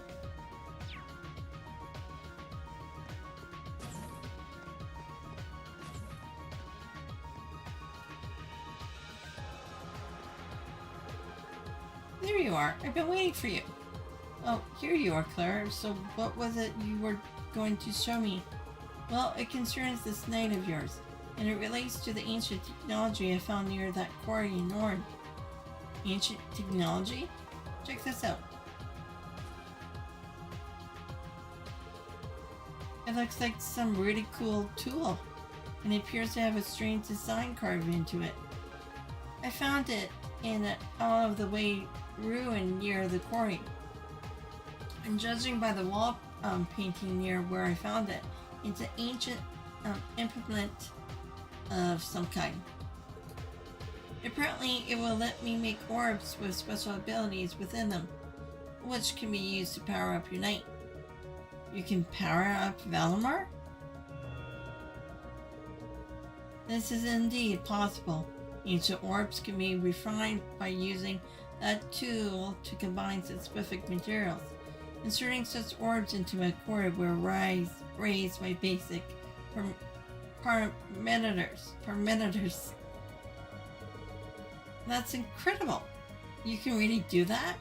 There you are. I've been waiting for you. Oh, here you are, Clara. So what was it you were going to show me? Well, it concerns this knight of yours, and it relates to the ancient technology I found near that quarry in Nord. Ancient technology? Check this out. It looks like some really cool tool, and it appears to have a strange design carved into it. I found it in an out-of-the-way ruin near the quarry. And judging by the wall painting near where I found it, it's an ancient implement of some kind. Apparently, it will let me make orbs with special abilities within them, which can be used to power up your knight. You can power up Valimar? This is indeed possible. Ancient orbs can be refined by using that tool to combine specific materials. Inserting such orbs into a core will raise my basic parameters. That's incredible! You can really do that?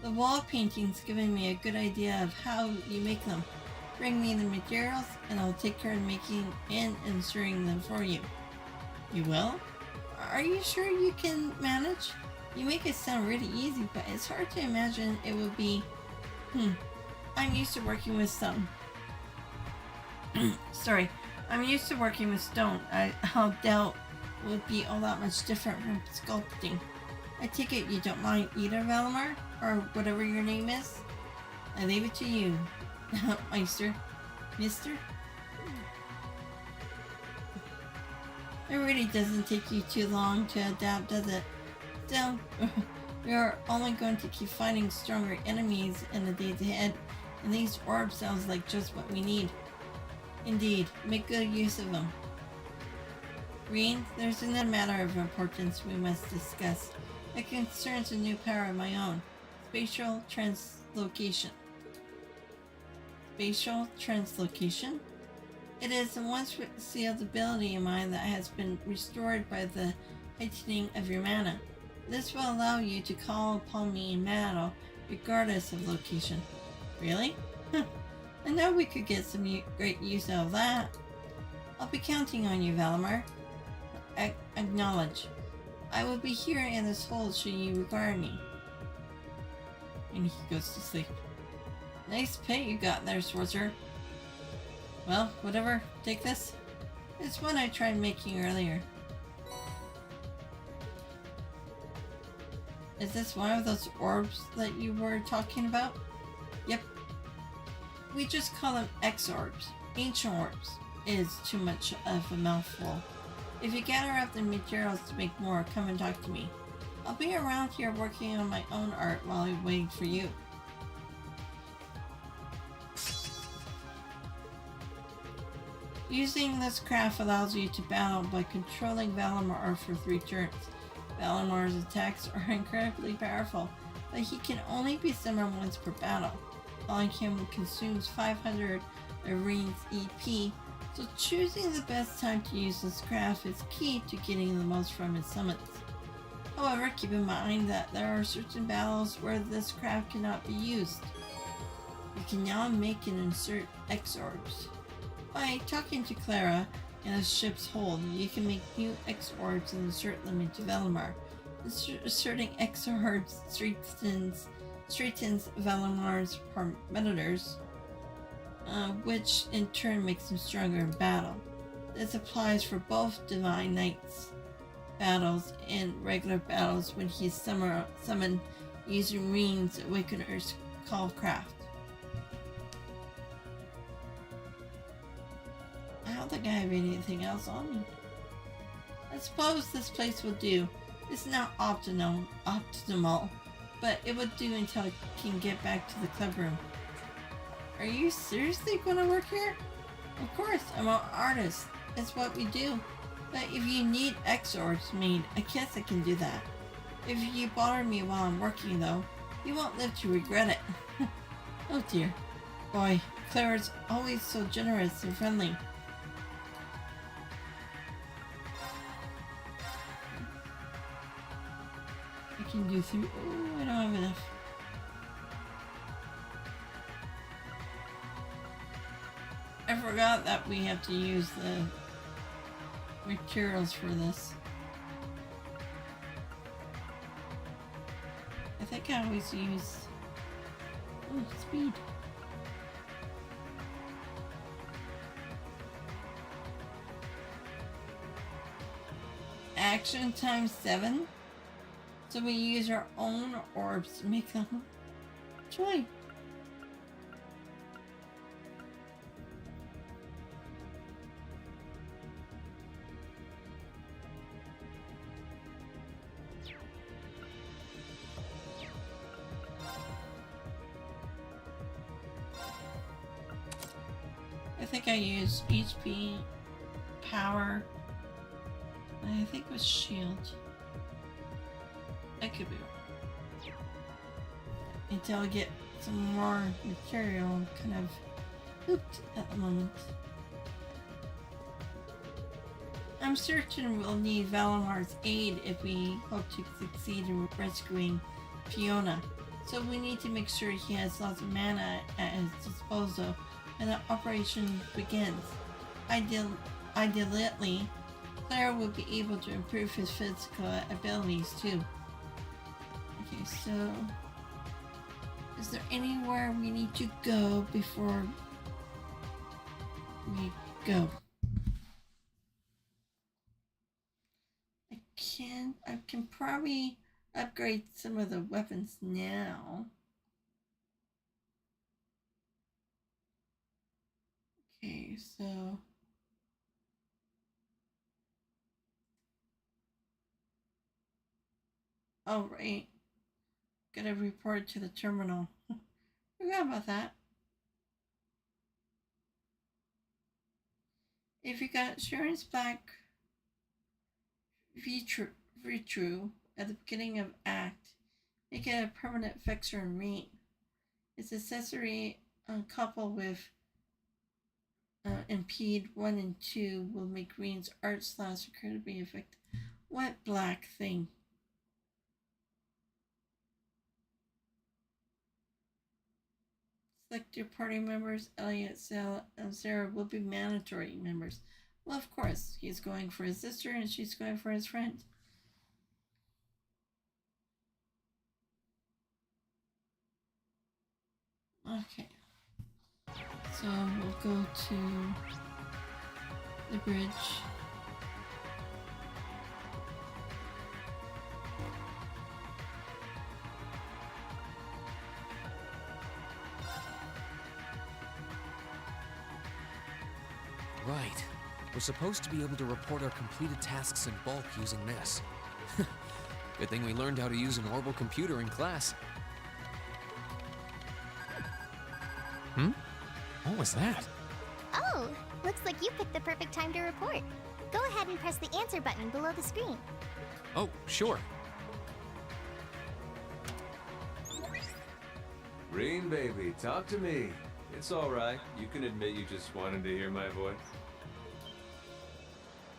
The wall painting's giving me a good idea of how you make them. Bring me the materials and I'll take care of making and inserting them for you. You will? Are you sure you can manage? You make it sound really easy, but it's hard to imagine it would be... I'm used to working with some... Sorry. I'm used to working with stone. I doubt would be all that much different from sculpting. I take it you don't mind either, Valimar? Or whatever your name is? I leave it to you, Meister. Mister? It really doesn't take you too long to adapt, does it? Still, we are only going to keep fighting stronger enemies in the days ahead, and these orbs sounds like just what we need. Indeed, make good use of them. Rean, there's another matter of importance we must discuss. It concerns a new power of my own. Spatial translocation. Spatial translocation? It is a once sealed ability of mine that has been restored by the heightening of your mana. This will allow you to call upon me in battle, regardless of location. Really? I know we could get some great use out of that. I'll be counting on you, Valimar. Acknowledge. I will be here in this hold should you require me. And he goes to sleep. Nice pet you got there, Schwarzer. Well, whatever. Take this. It's one I tried making earlier. Is this one of those orbs that you were talking about? Yep. We just call them X-orbs. Ancient orbs is too much of a mouthful. If you gather up the materials to make more, come and talk to me. I'll be around here working on my own art while I wait for you. Using this craft allows you to battle by controlling Valimar for 3 turns. Valimar's attacks are incredibly powerful, but he can only be summoned once per battle. Calling him consumes 500 of Rean's EP, so choosing the best time to use this craft is key to getting the most from his summons. However, keep in mind that there are certain battles where this craft cannot be used. You can now make and insert X-orbs. By talking to Clara in a ship's hold, you can make new X-orbs and insert them into Valimar. Inserting X-orbs straightens Valimar's parameters, which in turn makes him stronger in battle. This applies for both Divine Knights battles and regular battles when he's summoned using Rean's Awakener's Callcraft. I don't think I have anything else on me. I suppose this place will do. It's not optimal, but it would do until I can get back to the club room. Are you seriously going to work here? Of course, I'm an artist. It's what we do. But if you need X-Orbs made, I guess I can do that. If you bother me while I'm working though, you won't live to regret it. Oh dear. Boy, Claire's always so generous and friendly. I can do 3. Oh, I don't have enough. I forgot that we have to use the materials for this. I think I always use speed. Action times 7. So we use our own orbs to make them. Joy. I think I used HP, power, and I think it was shield. I could be wrong. Until I get some more material, I'm kind of hooked at the moment. I'm certain we'll need Valimar's aid if we hope to succeed in rescuing Fiona. So we need to make sure he has lots of mana at his disposal when the operation begins. Ideally, Claire will be able to improve his physical abilities too. Okay, so is there anywhere we need to go before we go? I can probably upgrade some of the weapons now. Okay, so oh right, gotta report to the terminal. Forgot about that. If you got Sharon's Black Vitru at the beginning of Act, make it a permanent fixture in Rean. Its accessory coupled with Impede 1 and 2 will make Rean's art/secretive effect. What black thing? Select your party members. Elliot, Sal, and Sarah will be mandatory members. Well, of course, he's going for his sister and she's going for his friend. Okay. So we'll go to the bridge. Right. We're supposed to be able to report our completed tasks in bulk using this. Good thing we learned how to use an orbital computer in class. What was that? Oh, looks like you picked the perfect time to report. Go ahead and press the answer button below the screen. Oh, sure. Rean, baby, talk to me. It's alright. You can admit you just wanted to hear my voice.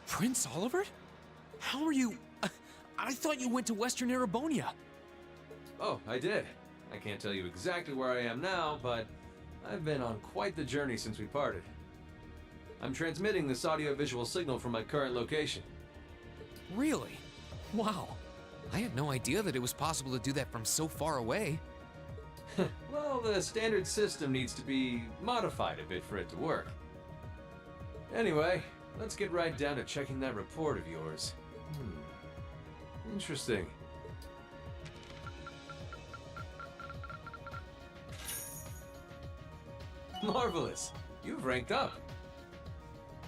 Prince Oliver? How are you? I thought you went to Western Erebonia. Oh, I did. I can't tell you exactly where I am now, but I've been on quite the journey since we parted. I'm transmitting this audio-visual signal from my current location. Really? Wow. I had no idea that it was possible to do that from so far away. Well, the standard system needs to be modified a bit for it to work. Anyway, let's get right down to checking that report of yours. Interesting. Marvelous! You've ranked up.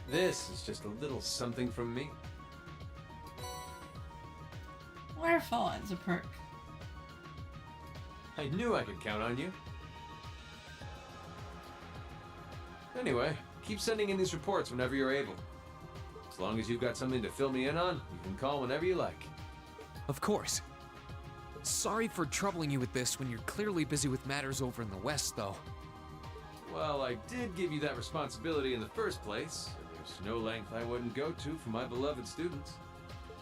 This is just a little something from me. Waterfall as a perk. I knew I could count on you. Anyway, keep sending in these reports whenever you're able. As long as you've got something to fill me in on, you can call whenever you like. Of course. Sorry for troubling you with this when you're clearly busy with matters over in the west, though. Well, I did give you that responsibility in the first place, and there's no length I wouldn't go to for my beloved students.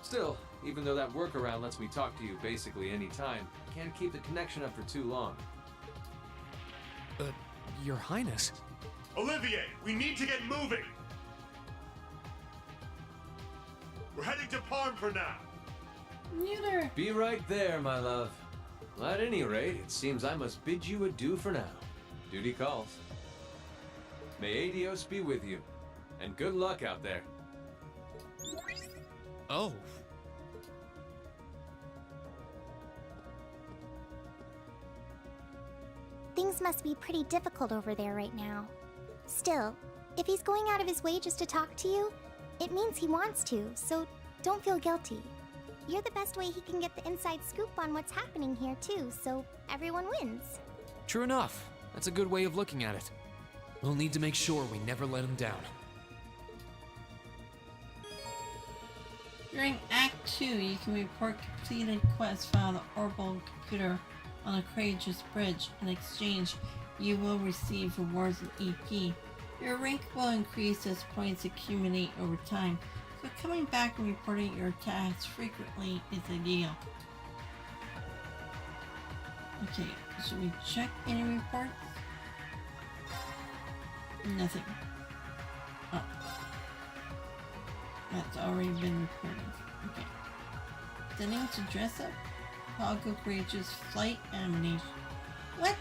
Still, even though that workaround lets me talk to you basically any time, I can't keep the connection up for too long. Your Highness. Olivier, we need to get moving! We're heading to Parm for now! Neither. Be right there, my love. Well, at any rate, it seems I must bid you adieu for now. Duty calls. May Adios be with you, and good luck out there. Oh. Things must be pretty difficult over there right now. Still, if he's going out of his way just to talk to you, it means he wants to, so don't feel guilty. You're the best way he can get the inside scoop on what's happening here too, so everyone wins. True enough. That's a good way of looking at it. We'll need to make sure we never let him down. During Act 2, you can report completed quests via the orbital computer on a courageous bridge. In exchange, you will receive rewards in EP. Your rank will increase as points accumulate over time, so coming back and reporting your tasks frequently is ideal. Okay, should we check any reports? Nothing. Oh. That's already been reported. Okay. Sending to dress up? Toggle Courageous Flight Animation. What?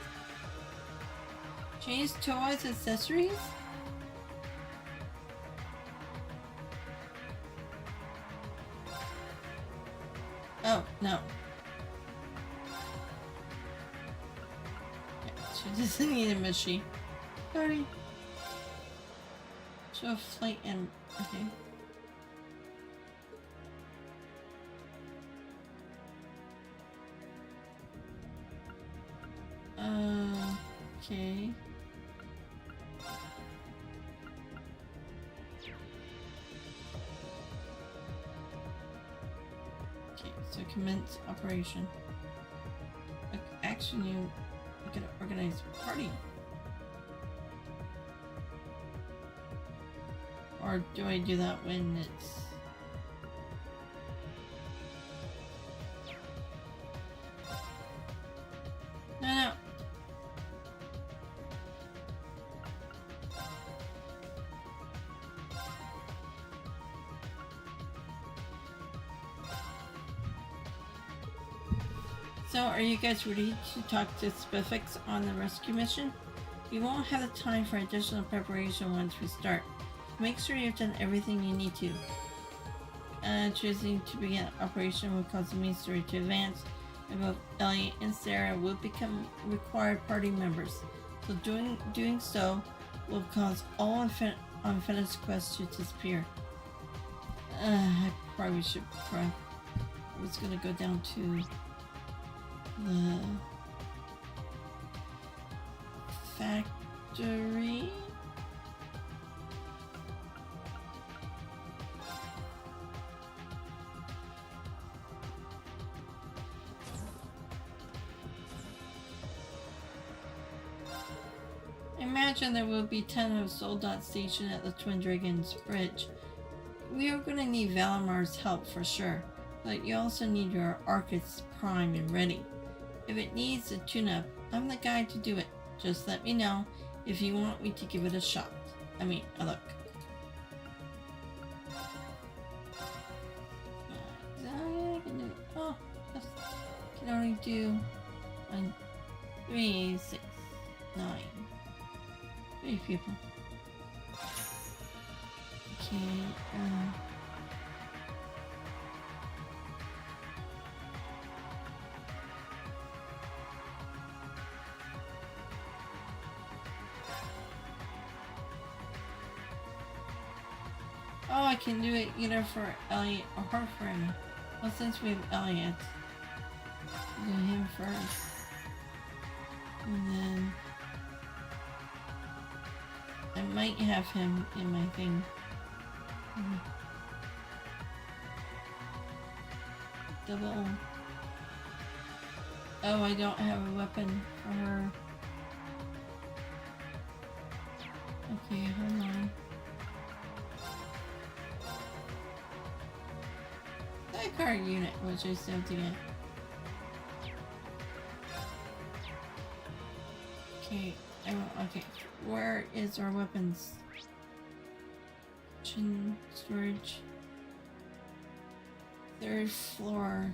Change Toval's accessories? Oh, no. She doesn't need a machine. Sorry. Show flight and okay. Okay. Okay, so commence operation. Action, you can organize a party. Or do I do that when it's... No. So, are you guys ready to talk to specifics on the rescue mission? We won't have the time for additional preparation once we start. Make sure you've done everything you need to. Choosing to begin operation will cause the ministry to advance, and both Ellie and Sarah will become required party members. So doing so will cause all unfinished quests to disappear. I probably should prep. I was gonna go down to the factory. I imagine there will be 10 of Soldat stationed at the Twin Dragons Bridge. We are going to need Valimar's help for sure, but you also need your Arcus prime and ready. If it needs a tune-up, I'm the guy to do it. Just let me know if you want me to give it a shot. I mean, a look. Oh, can only do 1, 3, 6, 9. 3 people. Okay, oh, I can do it either for Elliot or her friend. Well, since we have Elliot, do him first. And then I might have him in my thing. Double. Oh, I don't have a weapon for her. Okay, hold on. Sidecar unit, which I still have to get. Okay, okay. Where is our weapons? Kitchen, storage. 3rd floor.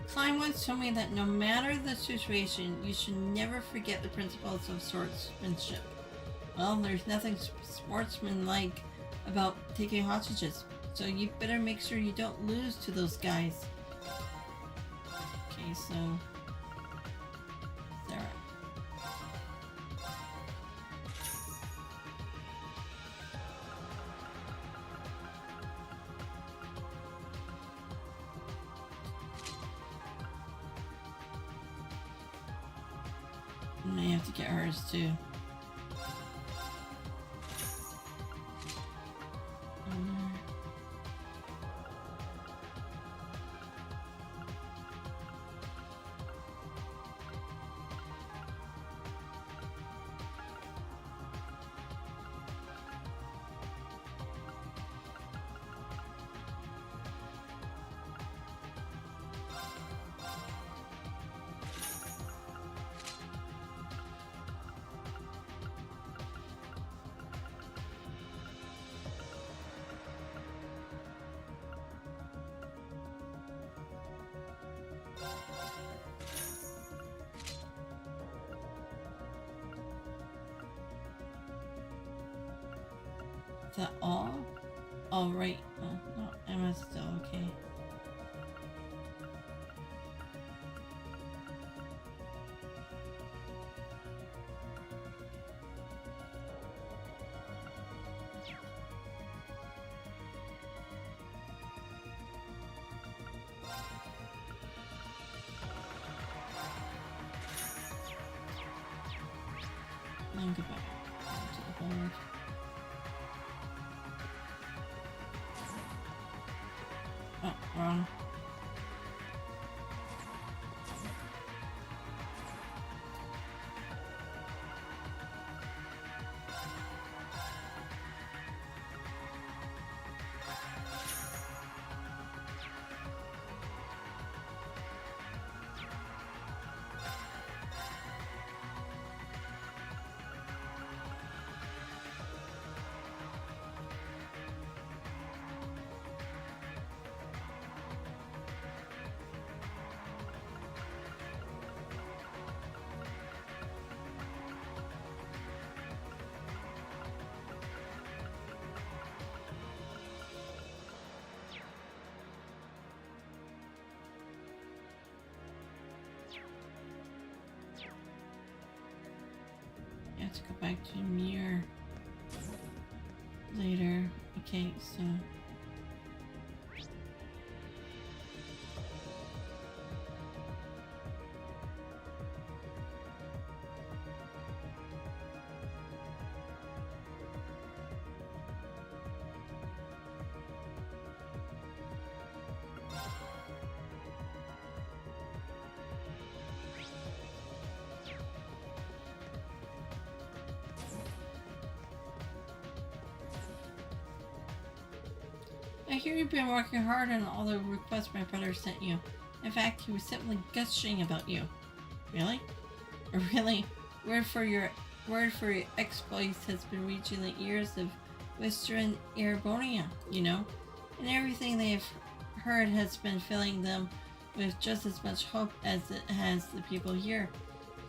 Klein once told me that no matter the situation, you should never forget the principles of swordsmanship. Well, there's nothing sportsmanlike about taking hostages, so you better make sure you don't lose to those guys. Okay, so Sarah. And I have to get hers too. Is that all? Oh, right. Oh, no, Emma's still okay. And goodbye. To the board. Oh, wrong. I have to go back to Ymir later. Okay, so I hear you've been working hard on all the requests my brother sent you. In fact, he was simply gushing about you. Really? Really, word for your exploits has been reaching the ears of Western Erebronia, you know, and everything they have heard has been filling them with just as much hope as it has the people here.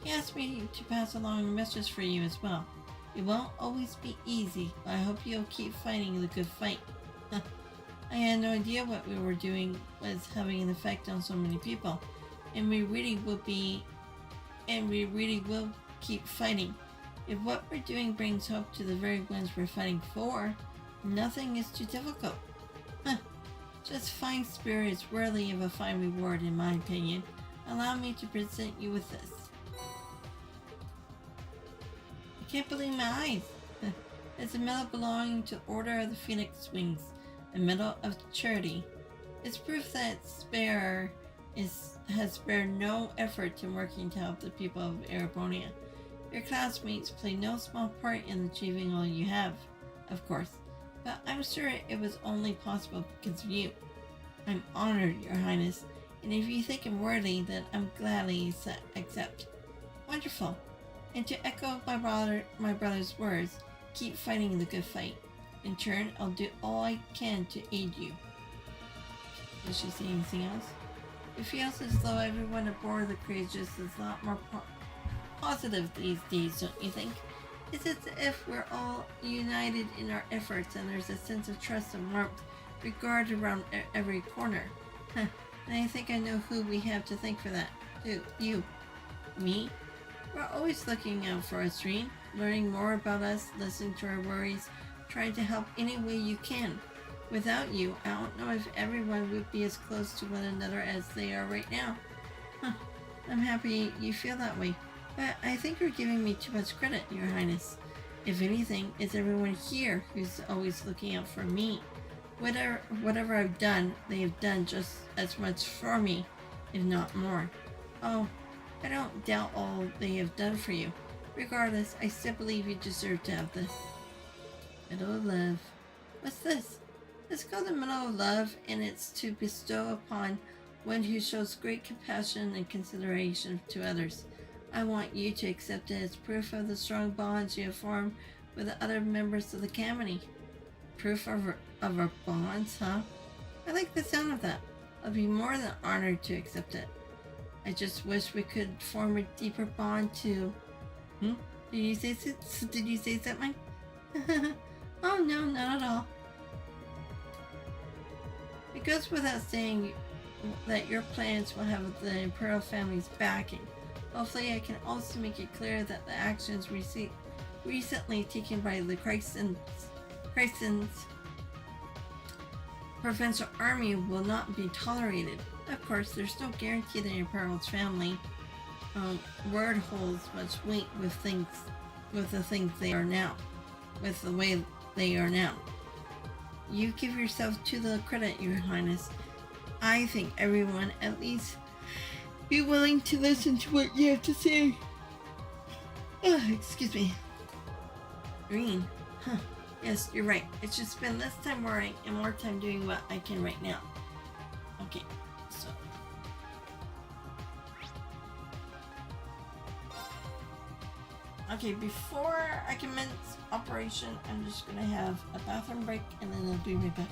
He asked me to pass along a message for you as well. It won't always be easy, but I hope you'll keep fighting the good fight. I had no idea what we were doing was having an effect on so many people, and we really will keep fighting. If what we're doing brings hope to the very ones we're fighting for, nothing is too difficult. Just fine spirits worthy of a fine reward, in my opinion. Allow me to present you with this. I can't believe my eyes. It's a medal belonging to Order of the Phoenix Wings, a medal of charity. It's proof that has spared no effort in working to help the people of Erebronia. Your classmates play no small part in achieving all you have, of course, but I'm sure it was only possible because of you. I'm honored, Your Highness, and if you think I'm worthy, then I'm gladly accept. Wonderful. And to echo my brother's words, keep fighting the good fight. In turn, I'll do all I can to aid you. Does she say anything else? It feels as though everyone aboard the Courageous is a lot more positive these days, don't you think? It's as if we're all united in our efforts and there's a sense of trust and warmth regard around every corner. And I think I know who we have to thank for that. You. Me? We're always looking out for us, Rean, learning more about us, listening to our worries, trying to help any way you can. Without you, I don't know if everyone would be as close to one another as they are right now. I'm happy you feel that way, but I think you're giving me too much credit, Your Highness. If anything, it's everyone here who's always looking out for me. Whatever I've done, they have done just as much for me, if not more. Oh, I don't doubt all they have done for you. Regardless, I still believe you deserve to have this. Medal of Love. What's this? It's called the Medal of Love, and it's to bestow upon one who shows great compassion and consideration to others. I want you to accept it as proof of the strong bonds you have formed with the other members of the Academy. Proof of our bonds, huh? I like the sound of that. I'll be more than honored to accept it. I just wish we could form a deeper bond to... Did you say something? Oh no, not at all. It goes without saying that your plans will have the Imperial family's backing. Hopefully I can also make it clear that the actions recently taken by the Chryson's provincial army will not be tolerated. Of course, there's no guarantee that Imperial's family word holds much weight with the way they are now. You give yourself to the credit, Your Highness. I think everyone at least be willing to listen to what you have to say. Excuse me. Green. Yes, you're right. I should spend less time worrying and more time doing what I can right now. Okay, so. Okay, before I commence operation, I'm just gonna have a bathroom break and then I'll be right back.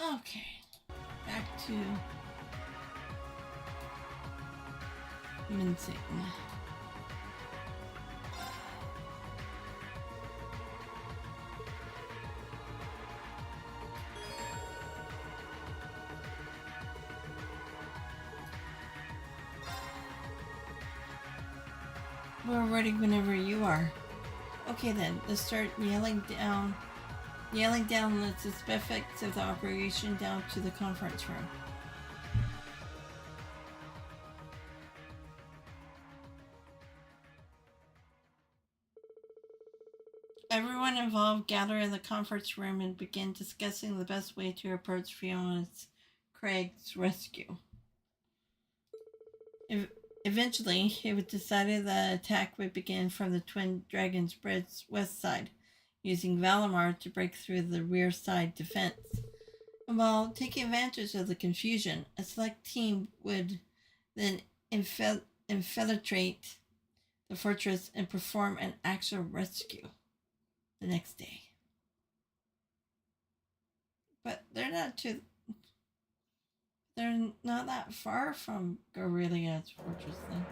Okay, back to mincing. We're ready whenever you are. Okay then, let's start nailing down the specifics of the operation down to the conference room. Everyone involved gather in the conference room and begin discussing the best way to approach Fiona's Craig's rescue. Eventually, it was decided that the attack would begin from the Twin Dragons Bridge's west side, using Valimar to break through the rear side defense. And while taking advantage of the confusion, a select team would then infiltrate the fortress and perform an actual rescue the next day. But they're not that far from Gorelia's fortress then.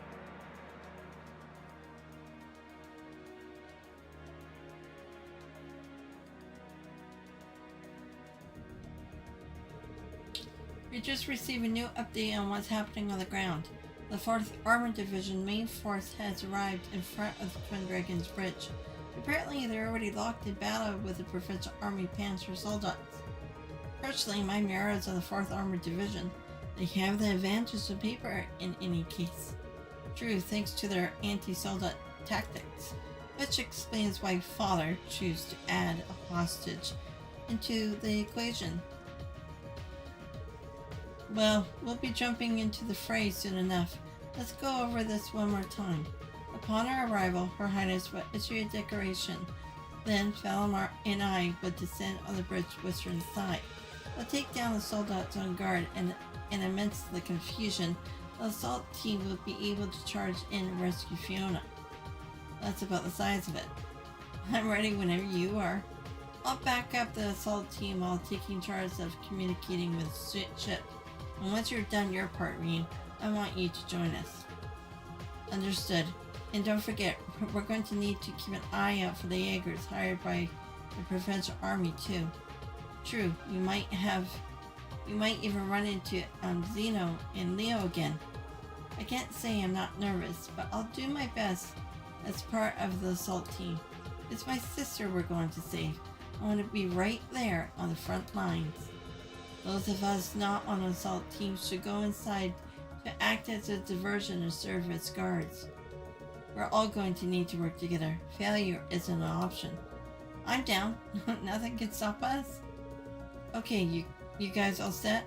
We just received a new update on what's happening on the ground. The 4th Armored Division main force has arrived in front of the Twin Dragons Bridge. Apparently, they're already locked in battle with the Provincial Army Panzer Soldaten. Fortunately, my Miras are the 4th Armored Division. They have the advantage of paper in any case. True, thanks to their anti-soldat tactics, which explains why Father chose to add a hostage into the equation. Well, we'll be jumping into the fray soon enough. Let's go over this one more time. Upon our arrival, Her Highness would issue a declaration. Then Valimar and I would descend on the bridge's western side. We'll take down the soldiers on guard, and amidst the confusion, the assault team will be able to charge in and rescue Fiona. That's about the size of it. I'm ready whenever you are. I'll back up the assault team while taking charge of communicating with the ship. And once you've done your part, Rean, I want you to join us. Understood. And don't forget, we're going to need to keep an eye out for the Jaegers hired by the Provincial Army too. True, you might even run into Zeno and Leo again. I can't say I'm not nervous, but I'll do my best as part of the assault team. It's my sister we're going to save. I want to be right there on the front lines. Those of us not on the assault team should go inside to act as a diversion and serve as guards. We're all going to need to work together. Failure isn't an option. I'm down. Nothing can stop us. Okay, you guys all set?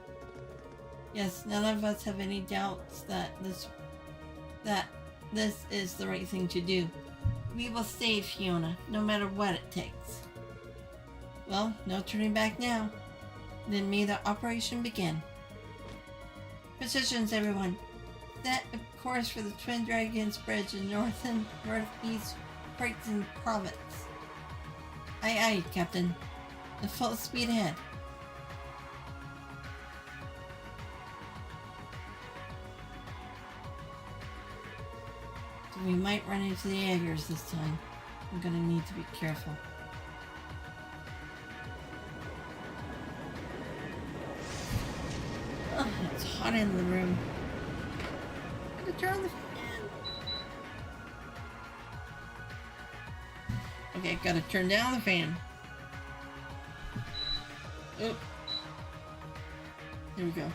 Yes, none of us have any doubts that this is the right thing to do. We will save Fiona, no matter what it takes. Well, no turning back now. Then may the operation begin. Positions, everyone. Set a course for the Twin Dragons Bridge in northeast Brighton Province. Aye, aye, Captain. The full speed ahead. So we might run into the Jaegers this time. I'm gonna need to be careful. Oh, it's hot in the room. I'm gonna turn on the fan. Okay, gotta turn down the fan. Oh. There we go.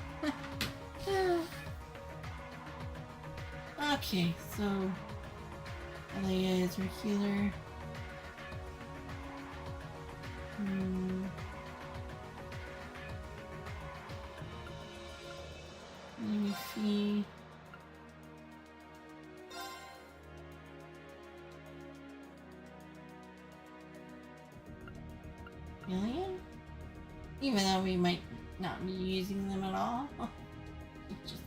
Okay, so Alea is our healer. Let me see. Million? Even though we might not be using them at all. Just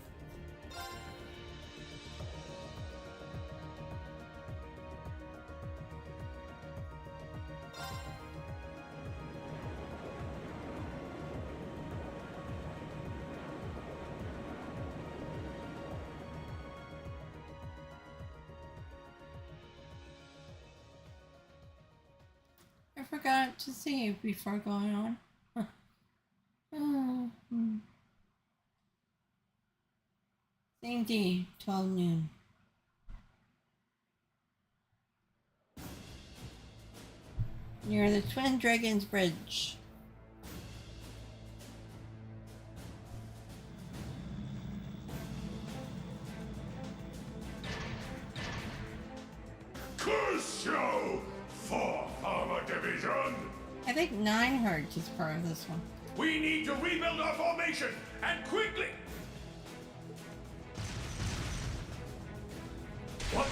I forgot to save before going on. Oh, Same day, 12 noon. Near the Twin Dragons Bridge. Crucial! 4th Armor Division! I think 9 Hertz is part of this one. We need to rebuild our formation, and quickly! What?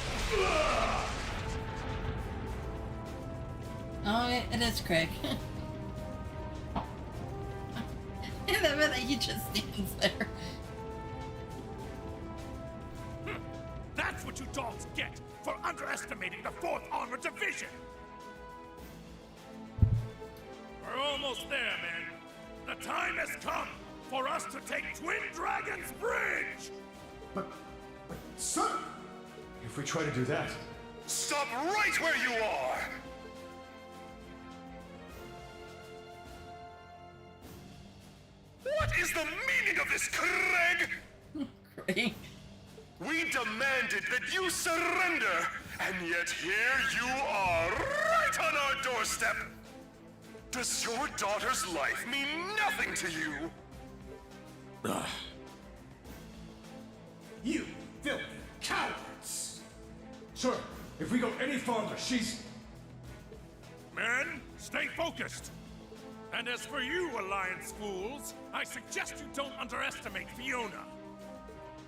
Oh, it is Craig. I love it that he just stands there. That's what you dogs get for underestimating the 4th Armored Division! We're almost there, men. The time has come for us to take Twin Dragons Bridge! But, sir! If we try to do that... Stop right where you are! What is the meaning of this, Craig? Craig. We demanded that you surrender, and yet here you are, right on our doorstep! Does your daughter's life mean nothing to you? You filthy cowards! Sir, if we go any farther, she's... Men, stay focused! And as for you, Alliance fools, I suggest you don't underestimate Fiona.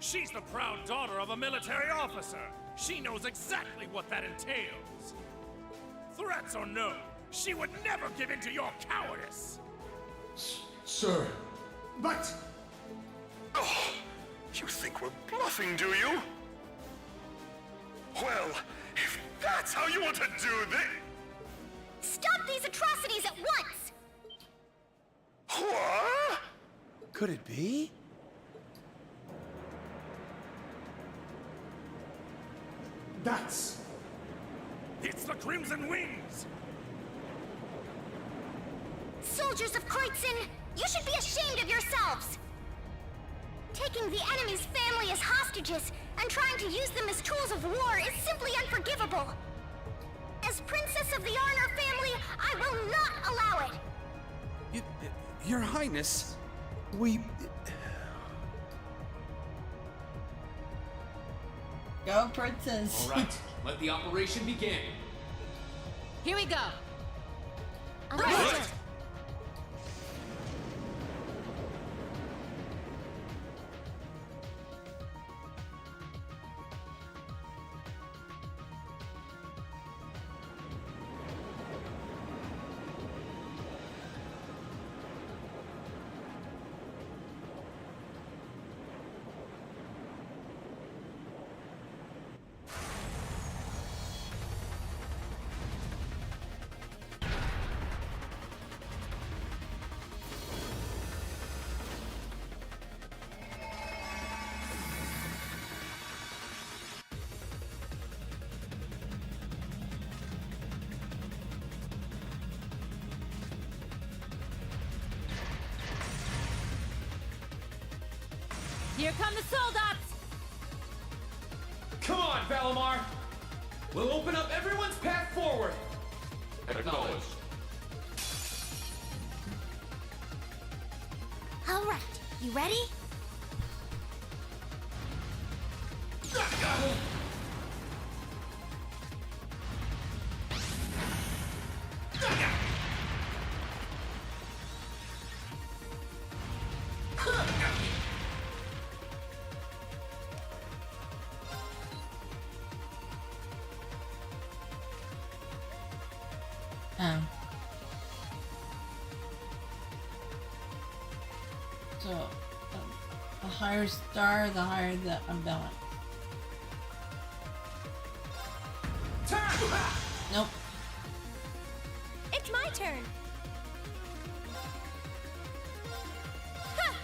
She's the proud daughter of a military officer. She knows exactly what that entails. Threats or no, she would never give in to your cowardice! Sir, but... Oh, you think we're bluffing, do you? Well, if that's how you want to do this... Stop these atrocities at once! What? Could it be? That's... It's the Crimson Wings! Soldiers of Kreutzen, you should be ashamed of yourselves! Taking the enemy's family as hostages and trying to use them as tools of war is simply unforgivable. As Princess of the Arnor family, I will not allow it! Your Highness, we... Go, Princess. All right, let the operation begin. Here we go. Understood. Here come the soldats! Come on, Valimar! We'll open up everyone's path forward! Acknowledged. All right, you ready? So, the higher star, the higher the unbalance. Nope. It's my turn. Ha!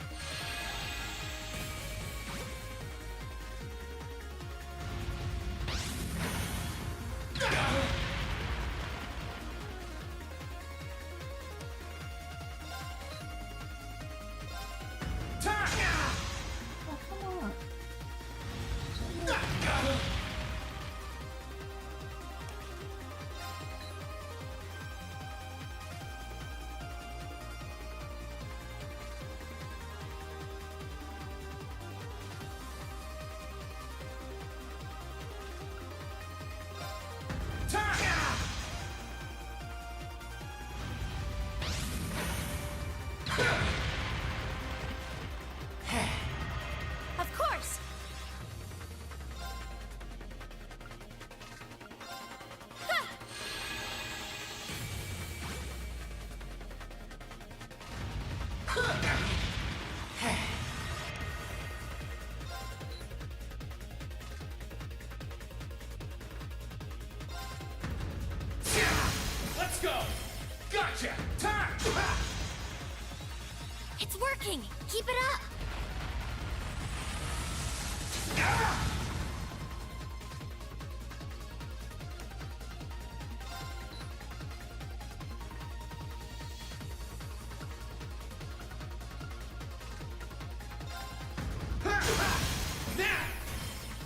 working! Keep it up!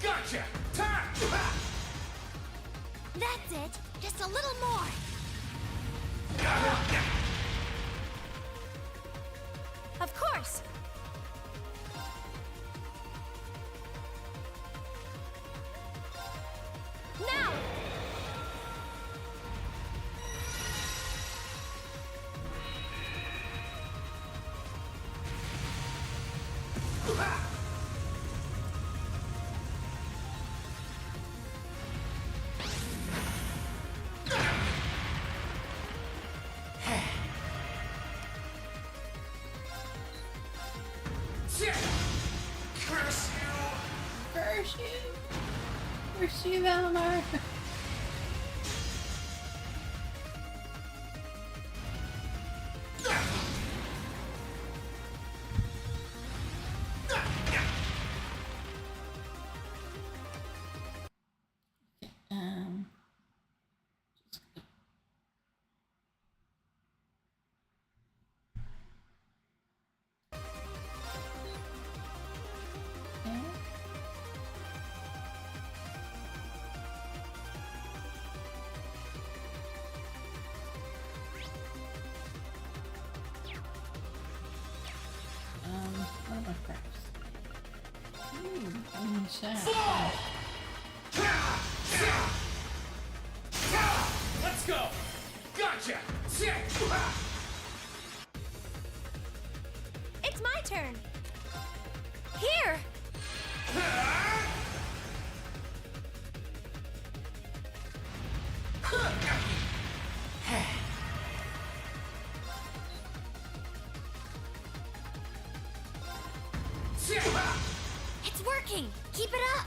Gotcha! Time! That's it. Just a little more. Of course! Now! Curse you! Curse you! Curse you, Valimar! What about crafts? Let's go! Gotcha! It's my turn! Here! It's working! Keep it up!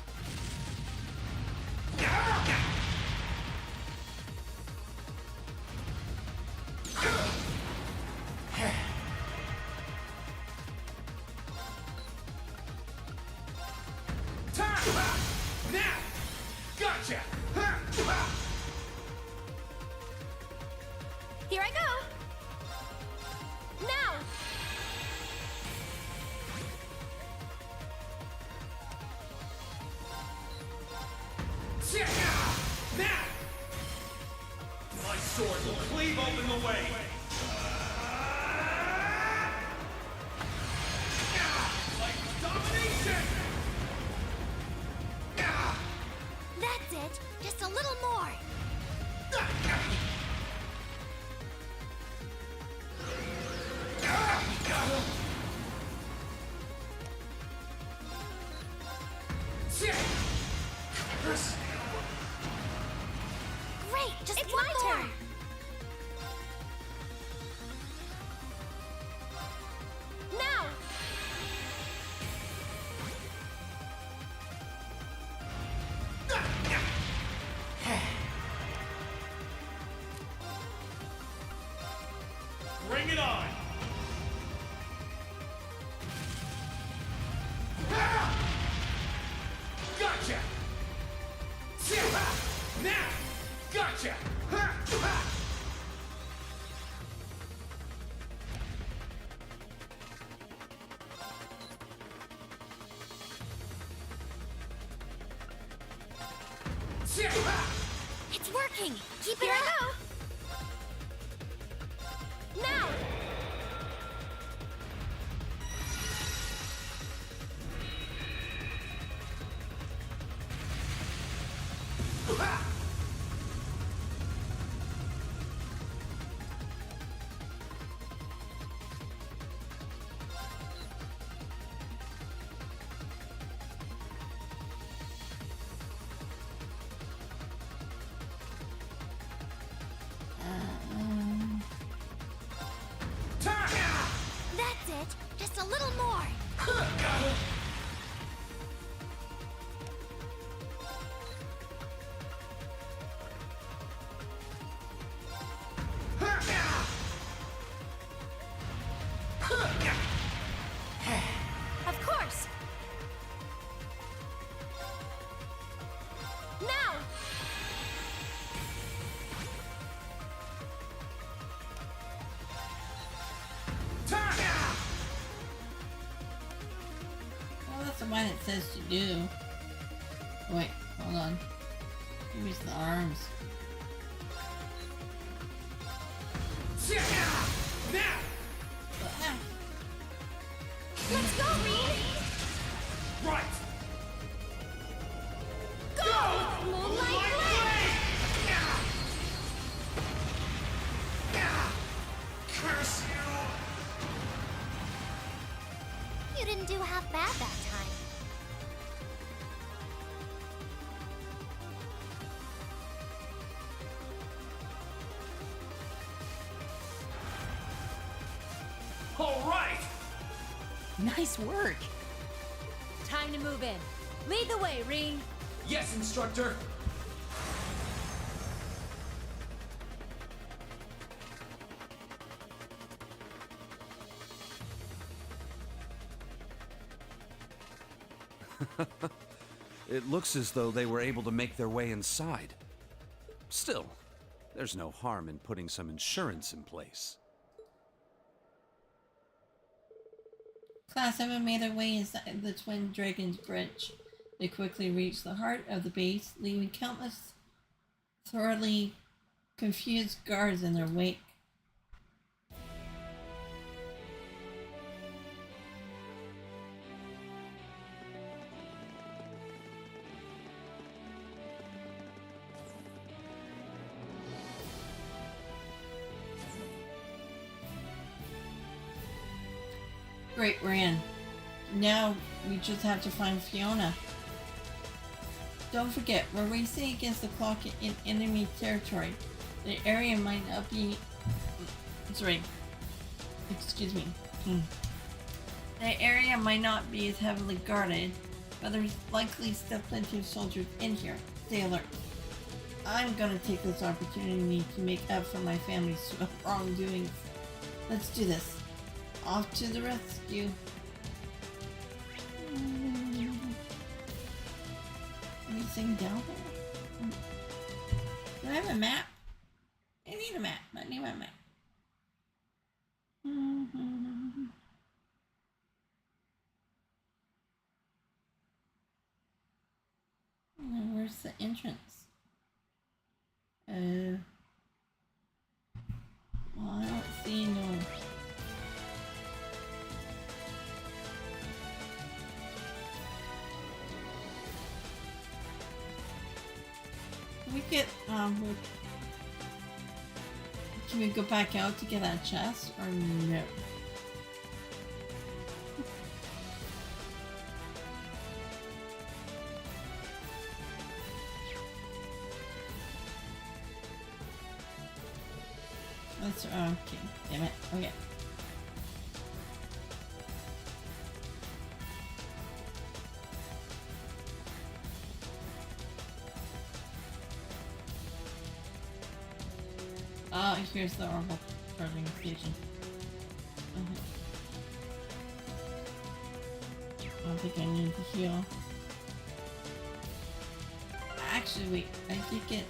Now! Gotcha! Here I go! Now! Now! My sword will cleave open the way! Like domination! That's it. Just a little more. Great. Just It's one my more. turn. Now! Bring it on! Gotcha! Now! Gotcha! It's working. Keep it Here I up. go! Now! That's it. Just a little more. what it says to do. Wait, hold on. Use the arms. Now! Let's go, Rean! Right! Go! Moonlight Blade! Curse you! You didn't do half bad that time. All right! Nice work. Time to move in. Lead the way, Rean. Yes, instructor! It looks as though they were able to make their way inside. Still, there's no harm in putting some insurance in place. Class 7 made their way inside the Twin Dragons Bridge. They quickly reached the heart of the base, leaving countless thoroughly confused guards in their wake. Great, Rean. Now we just have to find Fiona. Don't forget, we're racing against the clock in enemy territory. The area might not be... Sorry. Excuse me. The area might not be as heavily guarded, but there's likely still plenty of soldiers in here. Stay alert. I'm gonna take this opportunity to make up for my family's wrongdoings. Let's do this. Off to the rescue. Anything down there? Do I have a map? I need a map. I need my map. Where's the entrance? Well, I don't see no. We get can we go back out to get that chest or no? That's okay. Damn it. Okay. Here's the Ouroboros charging station. I don't think I need to heal. Actually, wait. I did get...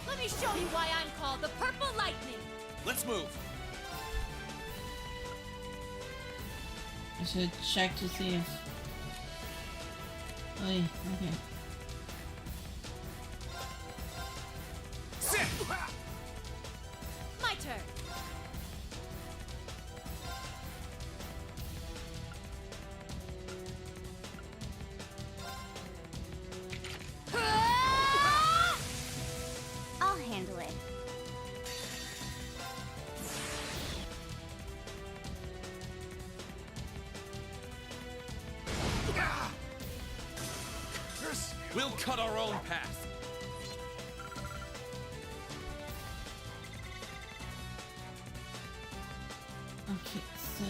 Let me show you why I'm called the Purple Lightning. Let's move. I should check to see if... Oh, yeah, okay. My turn. I'll handle it. We'll cut our own path. Okay, so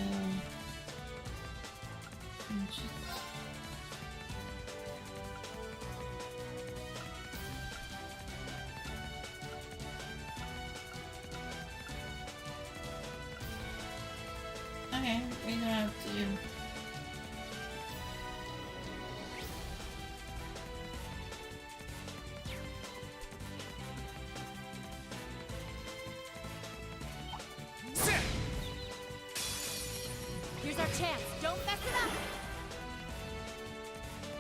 okay, we don't have to. Here's our chance. Don't mess it up.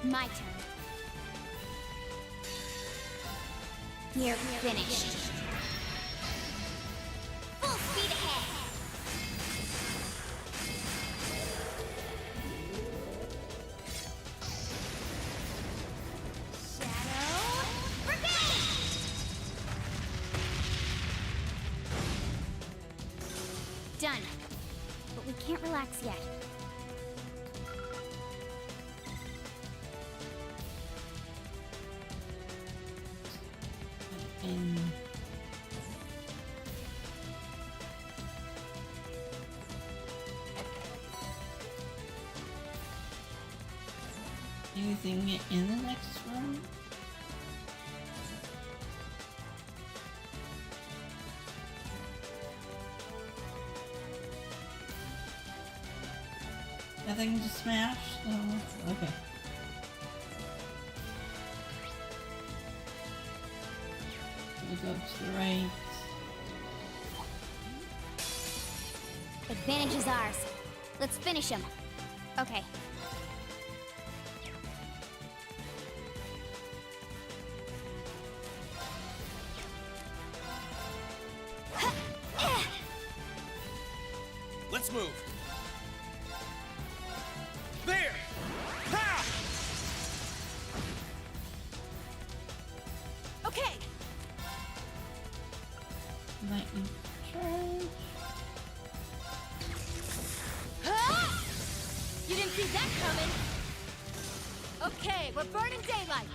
My turn. You're finished. Full speed ahead. Shadow Brigade! Done. But we can't relax yet. And anything in the next room? Nothing to smash? No. Okay. We'll go to the right. Advantage is ours. Let's finish him. Okay. Let's move. There! Ha! Okay. Lightning charge. Huh? You didn't see that coming. Okay, we're burning daylight.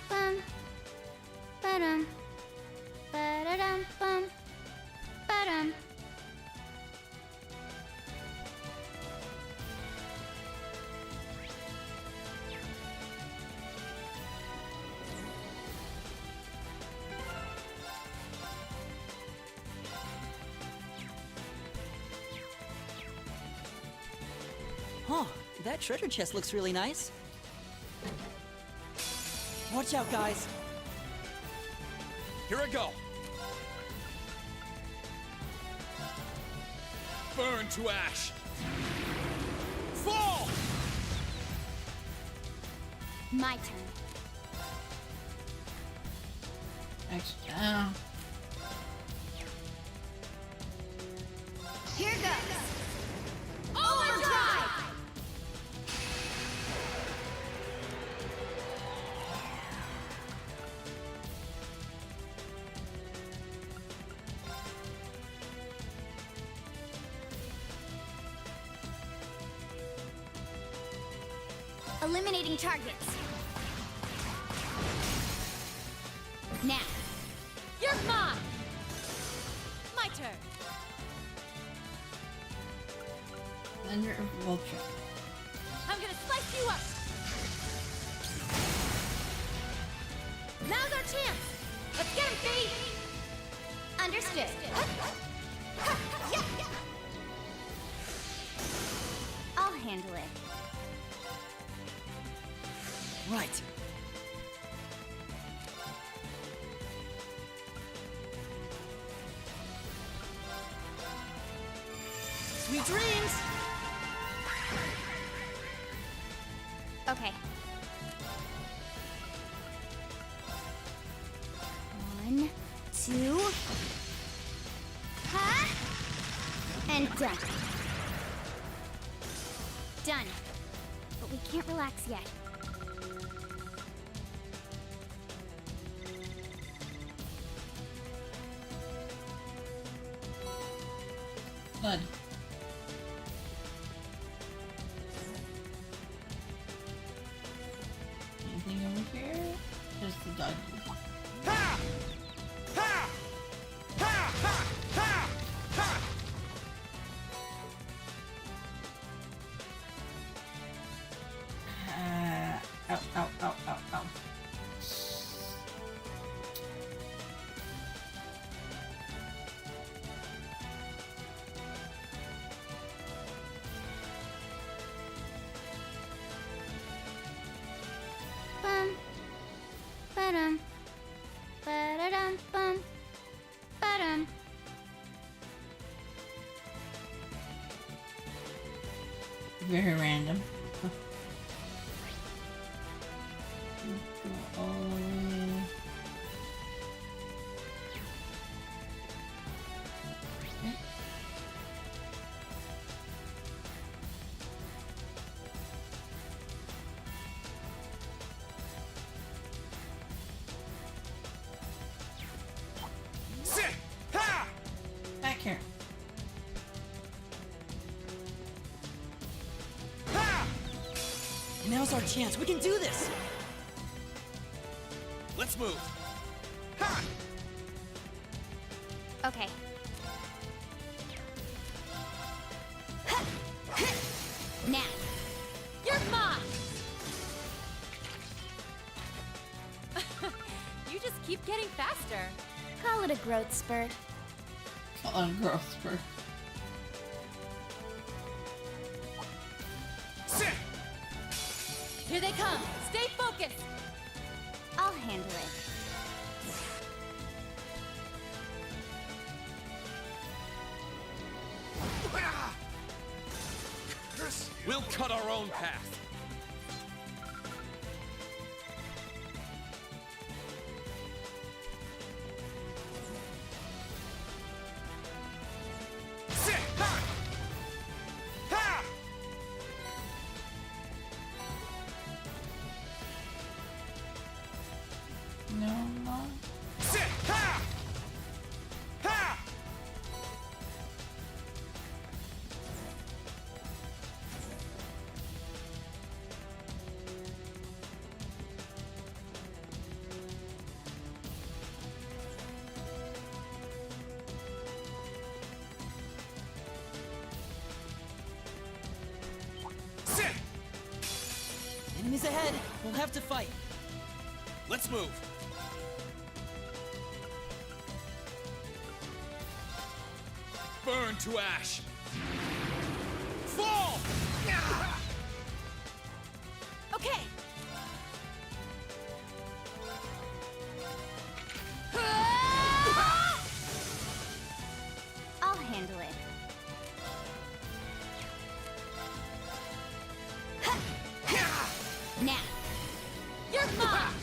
Bum. Ba-dum. Ba-da-dum bum. Ba-dum. Huh, that treasure chest looks really nice. Watch out, guys. Here I go. Burn to ash. Fall! My turn. Actually, Here goes. Overdrive! Eliminating targets. Now. You're mine! My turn. Thunder of Vulture. I'm gonna slice you up! Now's our chance! Let's get him, Fee! Understood. I'll handle it. Right. Sweet dreams! Okay. 1, 2. Ha! And done. Done. But we can't relax yet. Good. Anything over here? Just the dungeon. Ha! Ha! Ha! Ha! Ha! Ha! Ow, ow, ow, ow, ow. Bum. Ba-dum. Ba-da-dum bum. Ba-dum. Very random. Go all the way. Okay. Sit! Ha! Back here. Ha! Now's our chance. We can do this. Let's move. Ha! Okay. Now. You're mine! You just keep getting faster. Call it a growth spurt. Call it a growth spurt. Sit! Here they come. Stay focused. I'll handle it. We'll cut our own path. Sit! Ha! Ha! No, no. Sit! Ha! Ha! Sit! Enemies ahead. We'll have to fight. Let's move. Burn to ash. Fall! Okay. I'll handle it. Now. You're mine!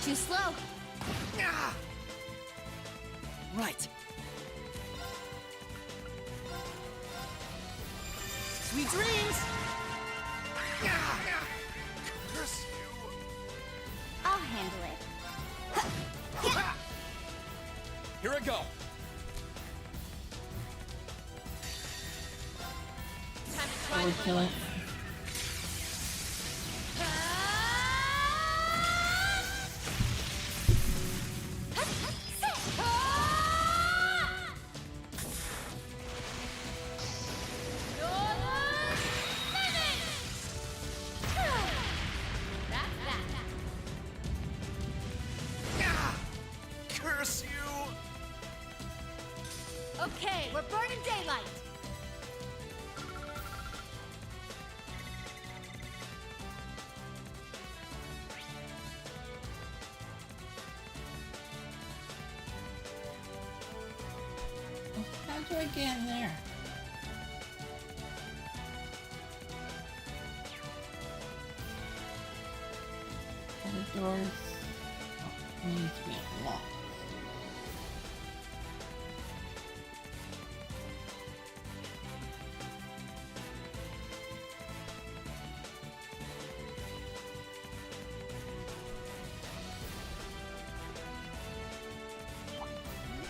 Too slow. Right. Sweet dreams! Curse you! I'll handle it. Here I go. Time to try Forward kill it. Curse you! Okay, we're burning daylight. How do I get in there? The doors. needs to be unlocked.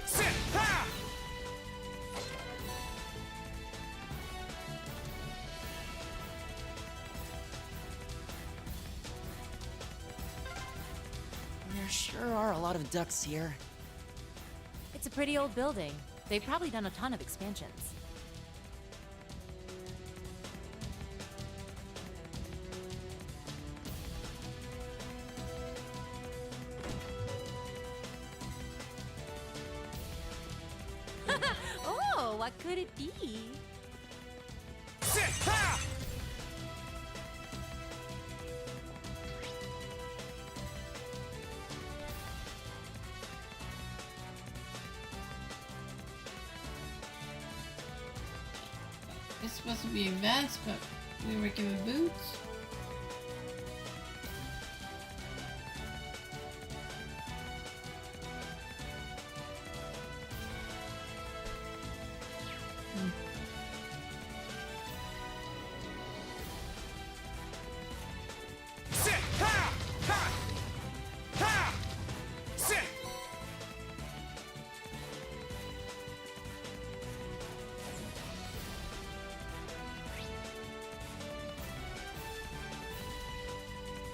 Sit! Ha! There sure are a lot of ducks here. It's a pretty old building. They've probably done a ton of expansions. Oh, what could it be? Sit! Ha! It's supposed to be a vest, but we were given boots. Sit! Ha! Ha! Ha! Sit!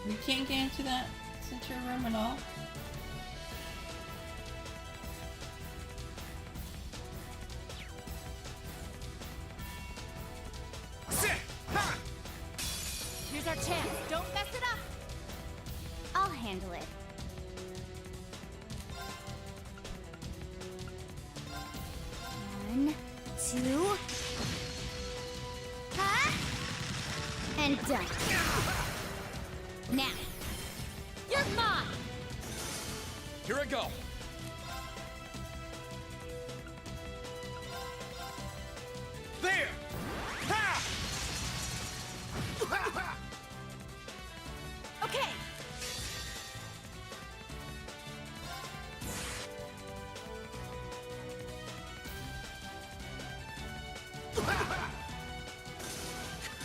We can't get into that center room at all. Sit! Ha! Here's our chance. Don't mess it up. I'll handle it. One, two. Ha! And done. Now. You're mine. Here I go. There! Ha! Okay.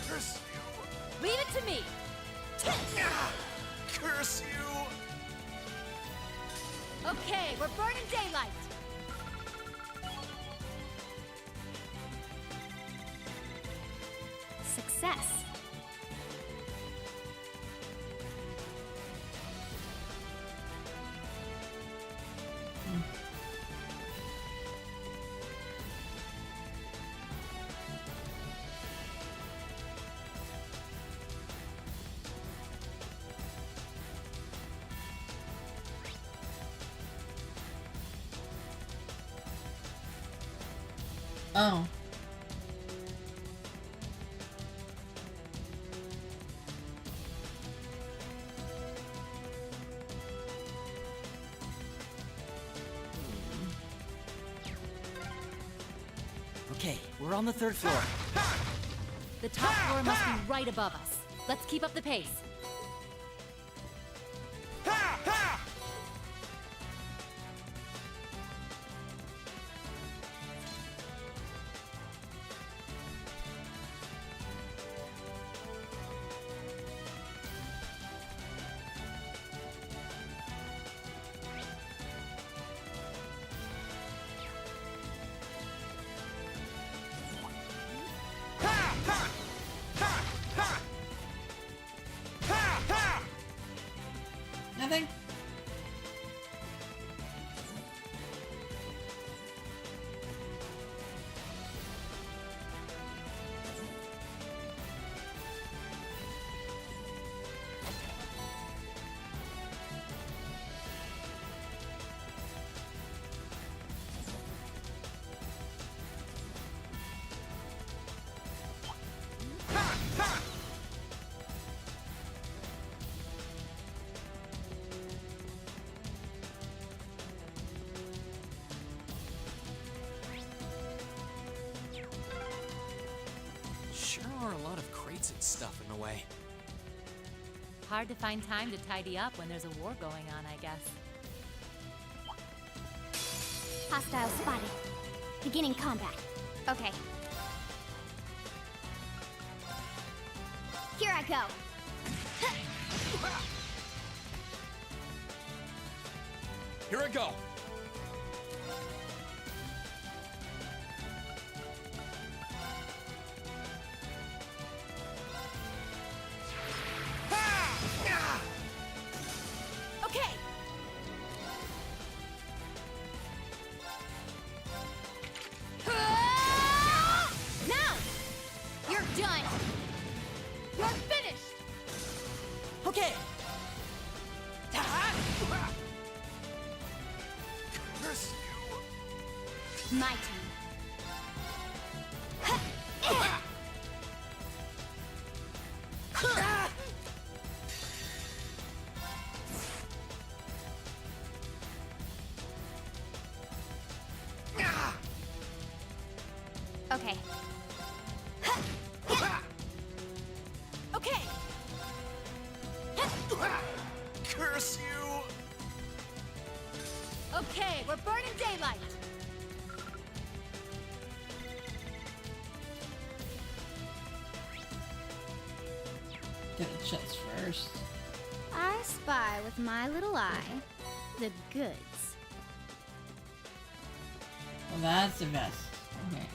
Curse you! Leave it to me. Curse you! Okay, we're burning daylight. Success. Oh. Okay, we're on the 3rd floor. The top floor must be right above us. Let's keep up the pace. Ha! Ha! Ha! Ha! Ha! Ha! Ha! Ha! Nothing. Ha! Ha! Sure are a lot of crates and stuff in the way. Hard to find time to tidy up when there's a war going on, I guess. Hostile spotted. Beginning combat. Okay. Here I go. Here I go. Okay. Now! You're done! You're finished! Okay. Curse My turn. Okay. Okay! Curse you! Okay, we're burning daylight! Get the chest first. I spy with my little eye the goods. Well, that's the best. Okay.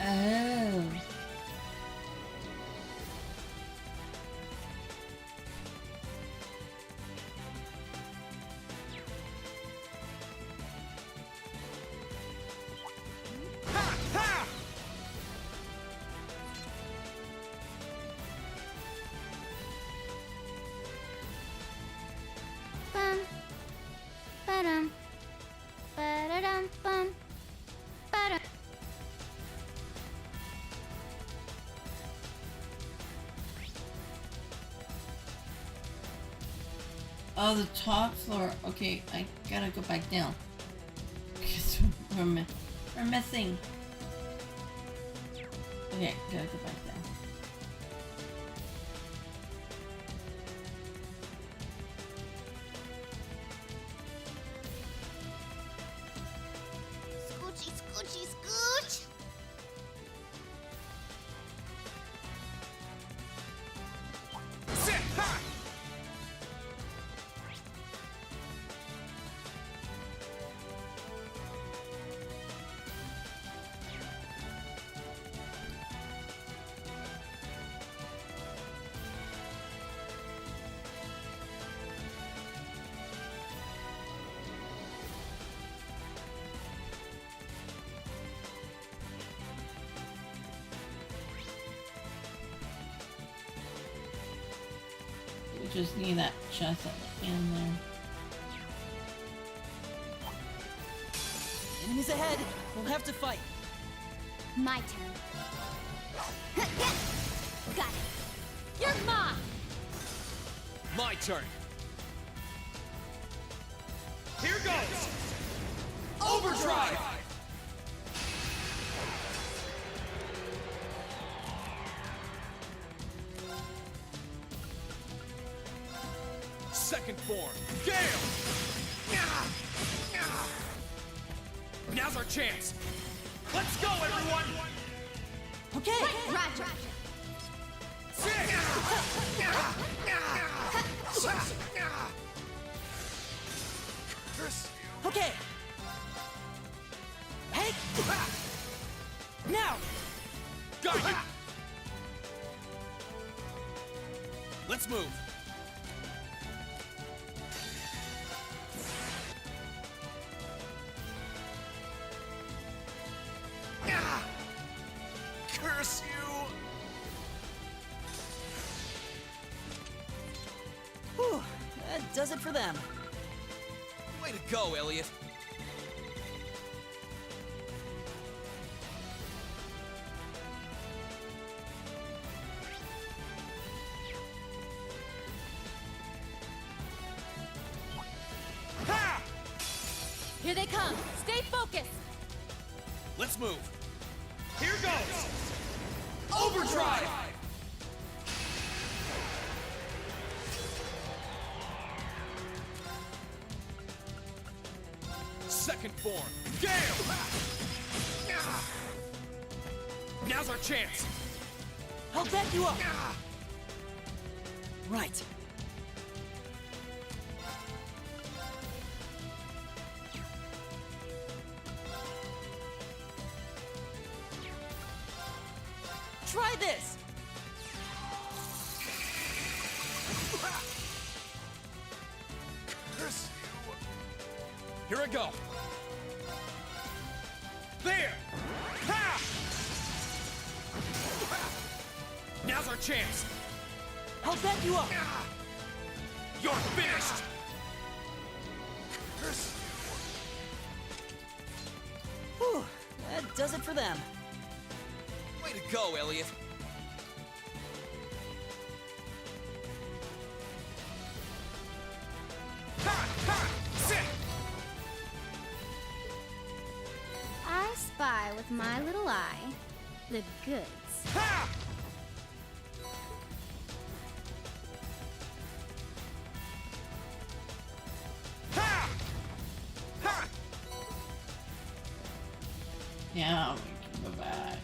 Oh. Bum. Ba-dum. Ba-da-dum bum. Ba-dum. Oh, the top floor. Okay, I gotta go back down. Because we're missing. Okay, gotta go back down. Scoochy, scoochy, scooch. Sit! Ha! We just need that chest at the end there. Enemies ahead. We'll have to fight. My turn. Got it. You're mine! My turn. Here goes! Overdrive! Second form. Gale! Now's our chance! Let's go, everyone! Okay. Roger. Curse Okay. Hey. Now. Got you! Let's move. Curse you! Whew. That does it for them. Way to go, Elliot. Here they come! Stay focused! Let's move. Here goes! Overdrive! Second form. Gale! Now's our chance. I'll back you up. Right. Try this. Curse you. Here I go. There! Ha! Now's our chance. I'll back you up. You're finished! Curse Whew, that does it for them. Way to go, Elliot. Ha! Ha! Sit! I spy with my little eye the goods. Ha! Ha! Ha! Yeah, we can go back.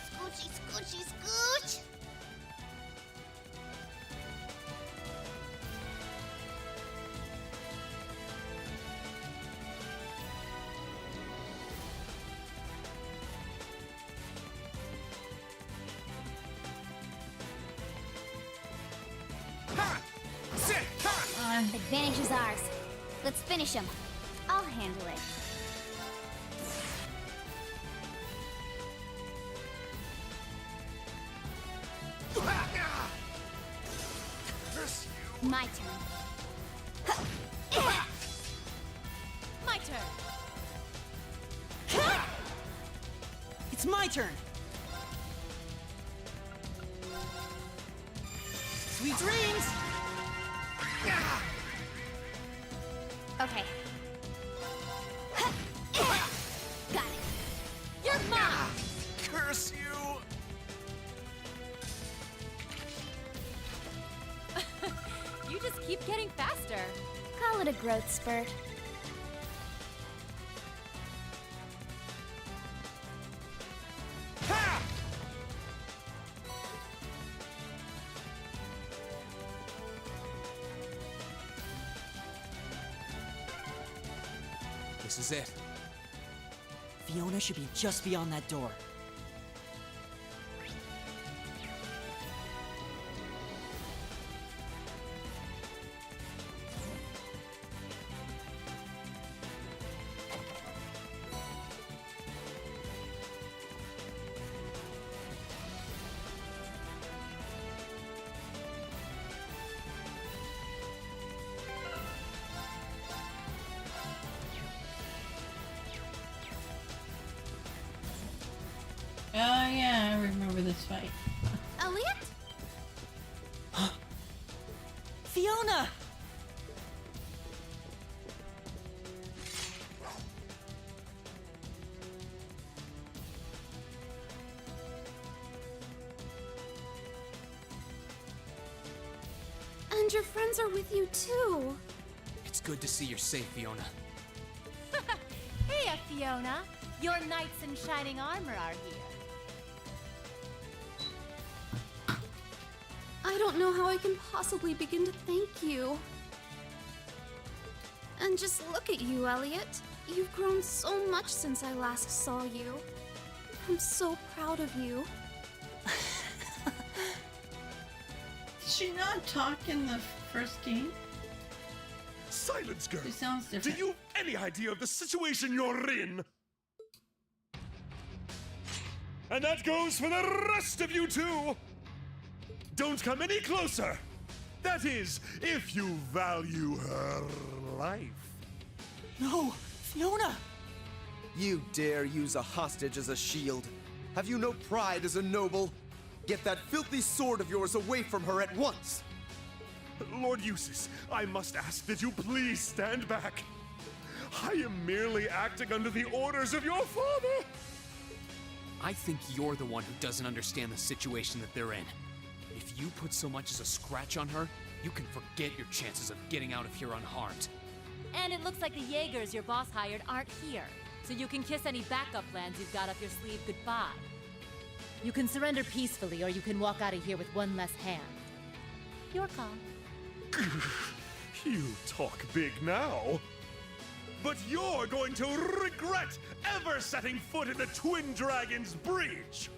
Scoochy, scoochy, scooch! Ha! Sit! Ha! Advantage is ours. Let's finish him. I'll handle it. Curse you! My turn. My turn. It's my turn. Sweet dreams. Okay. Got it. You're mine. Curse you! You just keep getting faster. Call it a growth spurt. Ha! This is it. Fiona should be just beyond that door. Oh yeah, I remember this fight. Elliot? Fiona! And your friends are with you too. It's good to see you're safe, Fiona. Hey, Fiona. Your knights in shining armor are here. I don't know how I can possibly begin to thank you. And just look at you, Elliot. You've grown so much since I last saw you. I'm so proud of you. Did she not talk in the first game? Silence, girl. She sounds Do different. you have any idea of the situation you're in? And that goes for the rest of you too. Don't come any closer. That is, if you value her life. No, Fiona! You dare use a hostage as a shield? Have you no pride as a noble? Get that filthy sword of yours away from her at once! Lord Eustace, I must ask that you please stand back. I am merely acting under the orders of your father. I think you're the one who doesn't understand the situation that they're in. If you put so much as a scratch on her, you can forget your chances of getting out of here unharmed. And it looks like the Jaegers your boss hired aren't here, so you can kiss any backup plans you've got up your sleeve goodbye. You can surrender peacefully, or you can walk out of here with one less hand. Your call. You talk big now. But you're going to regret ever setting foot in the Twin Dragons Breach!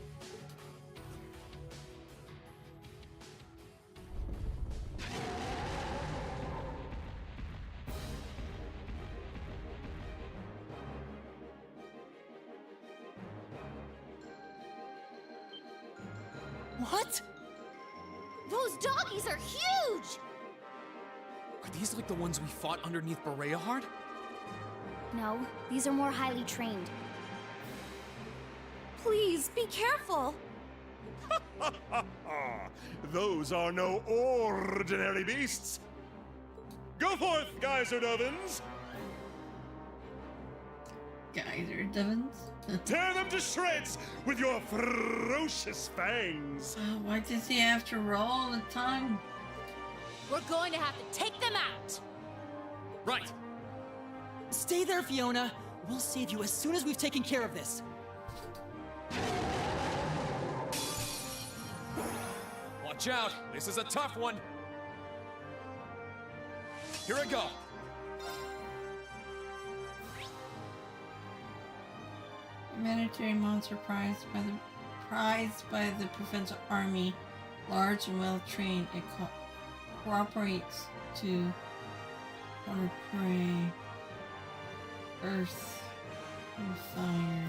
What? Those doggies are huge! Are these like the ones we fought underneath Bereahard? No, these are more highly trained. Please, be careful! Those are no ordinary beasts! Go forth, Geyser Dovens! Geyser Devons? Tear them to shreds with your ferocious fangs! Why does he have to roll all the time? We're going to have to take them out! Right! Stay there, Fiona. We'll save you as soon as we've taken care of this. Watch out! This is a tough one! Here I go! Humanitarian monster prized by the provincial army, large and well trained. It cooperates to counter prey, earth, and fire.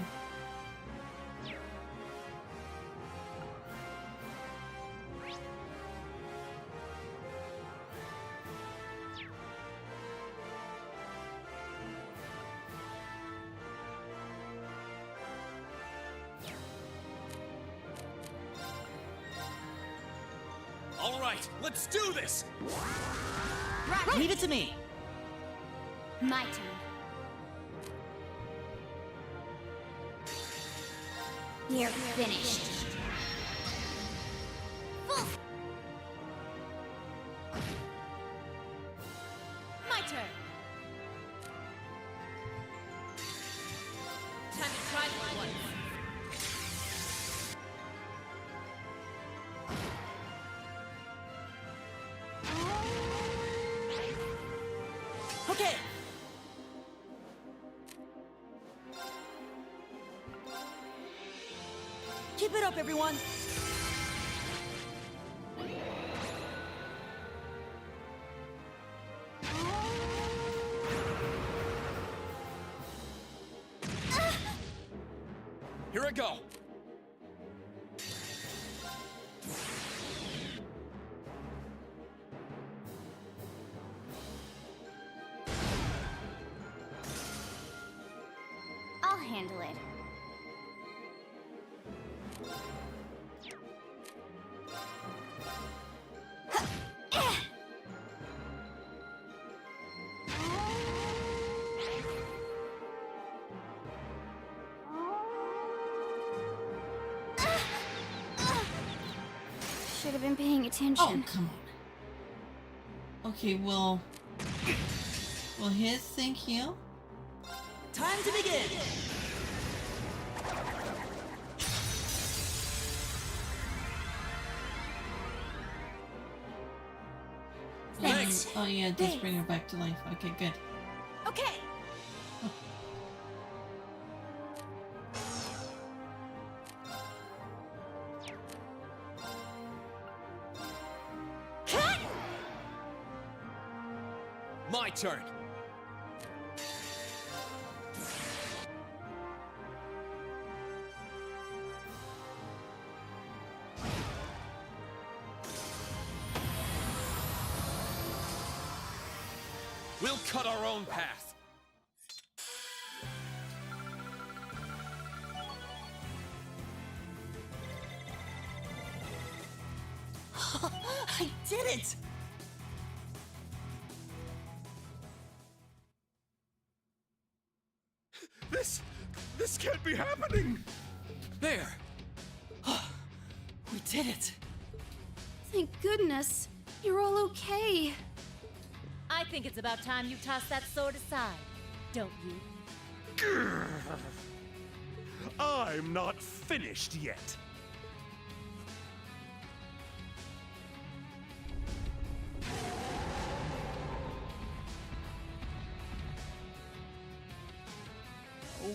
All right, let's do this! Leave it to me. My turn. You're finished. My turn! Time to try for once. Okay. Keep it up, everyone. Here I go! I'll handle it. Should have been paying attention. Oh, come on. Okay, will his thing heal? Time to begin. Thanks! Oh yeah, it does bring her back to life. Okay, good. Okay! My turn. We'll cut our own path. I did it! This can't be happening! There! We did it! Thank goodness. You're all okay. I think it's about time you toss that sword aside, don't you? I'm not finished yet.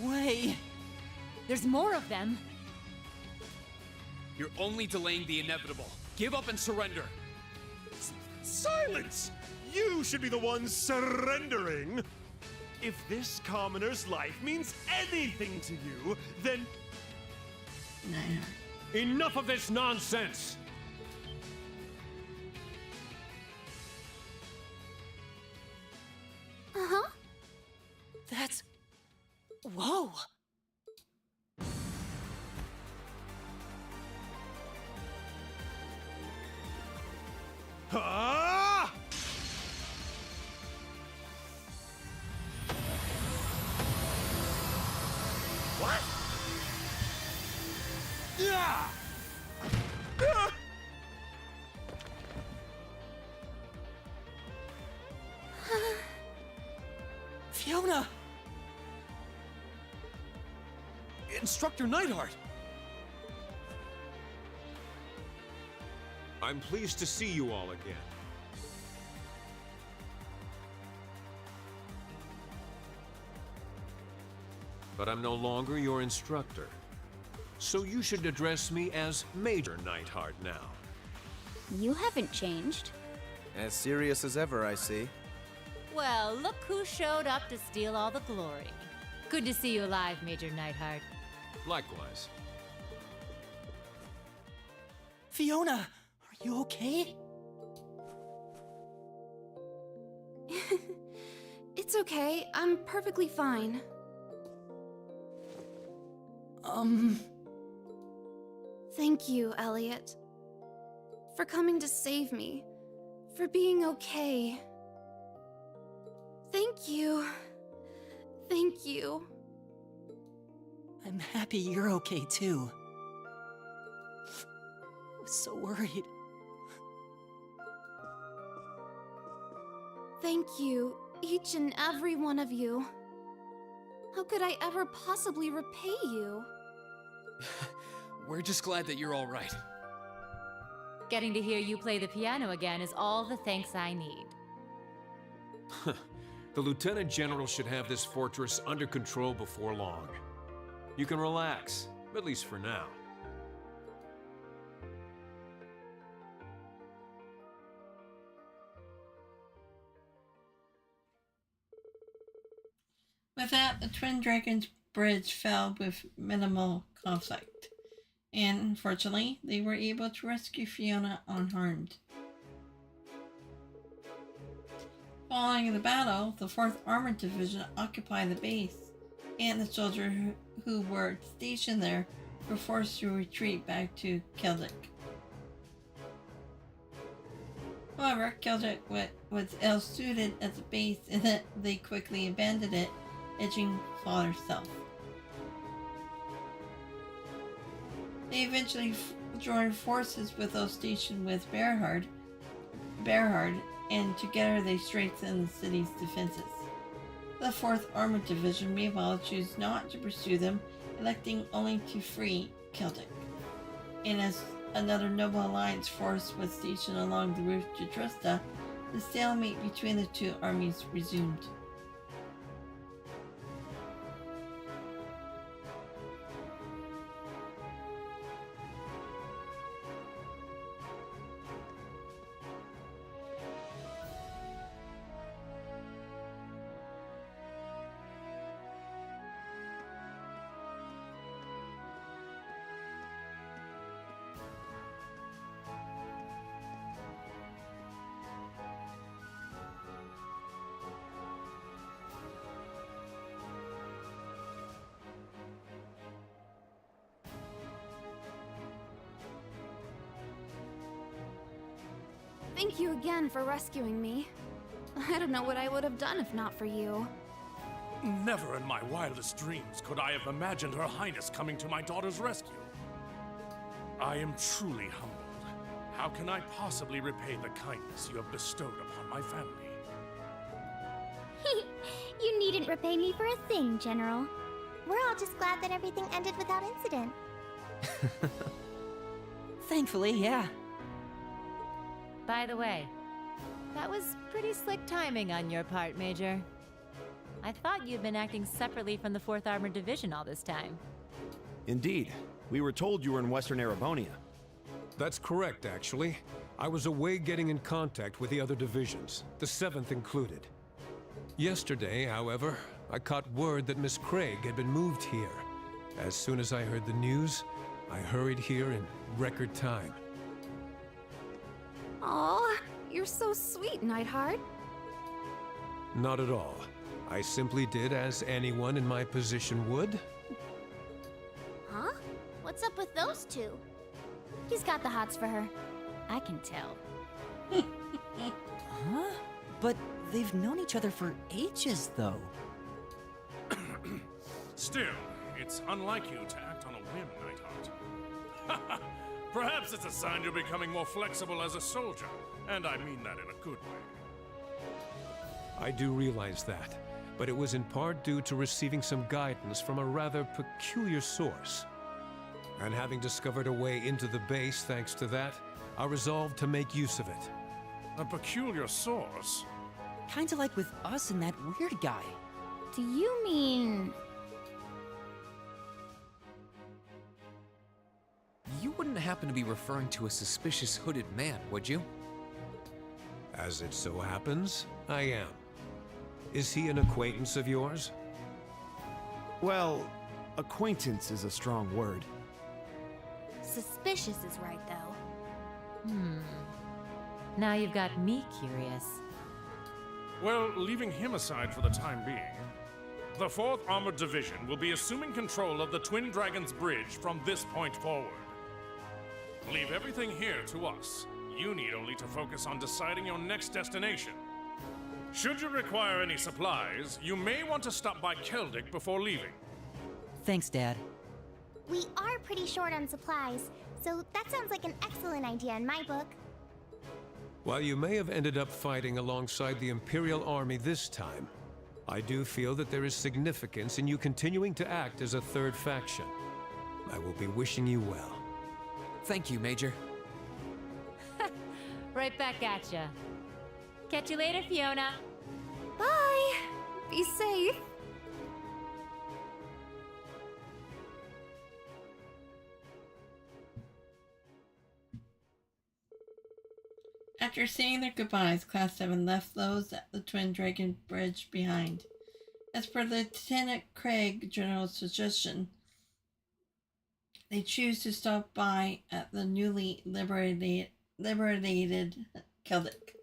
Way. There's more of them. You're only delaying the inevitable. Give up and surrender. Silence! You should be the one surrendering. If this commoner's life means anything to you, then... Enough of this nonsense! Uh-huh. That's... Whoa! Ah! What? Yeah! Ah! Fiona! Instructor Neidhart! I'm pleased to see you all again. But I'm no longer your instructor. So you should address me as Major Neidhart now. You haven't changed. As serious as ever, I see. Well, look who showed up to steal all the glory. Good to see you alive, Major Neidhart. Likewise. Fiona, are you okay? It's okay. I'm perfectly fine. Thank you, Elliot. For coming to save me. For being okay. Thank you. Thank you. I'm happy you're okay too. I was so worried. Thank you, each and every one of you. How could I ever possibly repay you? We're just glad that you're all right. Getting to hear you play the piano again is all the thanks I need. The Lieutenant General should have this fortress under control before long. You can relax, at least for now. With that, the Twin Dragons Bridge fell with minimal conflict, and unfortunately, they were able to rescue Fiona unharmed. Following the battle, the 4th Armored Division occupied the base, and the soldiers who were stationed there were forced to retreat back to Keldek. However, Keldek was ill-suited as a base in that they quickly abandoned it, edging farther south. They eventually joined forces with those stationed with Berhard, and together they strengthened the city's defenses. The 4th Armored Division meanwhile chose not to pursue them, electing only to free Keldek. And as another Noble Alliance force was stationed along the route to Trista, the stalemate between the two armies resumed. Thank you again for rescuing me. I don't know what I would have done if not for you. Never in my wildest dreams could I have imagined Her Highness coming to my daughter's rescue. I am truly humbled. How can I possibly repay the kindness you have bestowed upon my family? You needn't repay me for a thing, General. We're all just glad that everything ended without incident. Thankfully, yeah. By the way, that was pretty slick timing on your part, Major. I thought you'd been acting separately from the 4th Armored Division all this time. Indeed. We were told you were in Western Erebonia. That's correct, actually. I was away getting in contact with the other divisions, the 7th included. Yesterday, however, I caught word that Miss Craig had been moved here. As soon as I heard the news, I hurried here in record time. Aw, you're so sweet, Nightheart. Not at all. I simply did as anyone in my position would. Huh? What's up with those two? He's got the hots for her. I can tell. Huh? But they've known each other for ages, though. Still, it's unlike you to act on a whim, Nightheart. Perhaps it's a sign you're becoming more flexible as a soldier, and I mean that in a good way. I do realize that, but it was in part due to receiving some guidance from a rather peculiar source. And having discovered a way into the base thanks to that, I resolved to make use of it. A peculiar source? Kinda like with us and that weird guy. Do you mean... You wouldn't happen to be referring to a suspicious hooded man, would you? As it so happens, I am. Is he an acquaintance of yours? Well, acquaintance is a strong word. Suspicious is right, though. Now you've got me curious. Well, leaving him aside for the time being, the 4th Armored Division will be assuming control of the Twin Dragons Bridge from this point forward. Leave everything here to us. You need only to focus on deciding your next destination. Should you require any supplies, you may want to stop by Keldic before leaving. Thanks, Dad. We are pretty short on supplies, so that sounds like an excellent idea in my book. While you may have ended up fighting alongside the Imperial Army this time, I do feel that there is significance in you continuing to act as a third faction. I will be wishing you well. Thank you, Major. Right back at ya. Catch you later, Fiona. Bye! Be safe. After saying their goodbyes, Class 7 left those at the Twin Dragon Bridge behind. As per Lieutenant Craig General's suggestion, they choose to stop by at the newly liberated Keldic.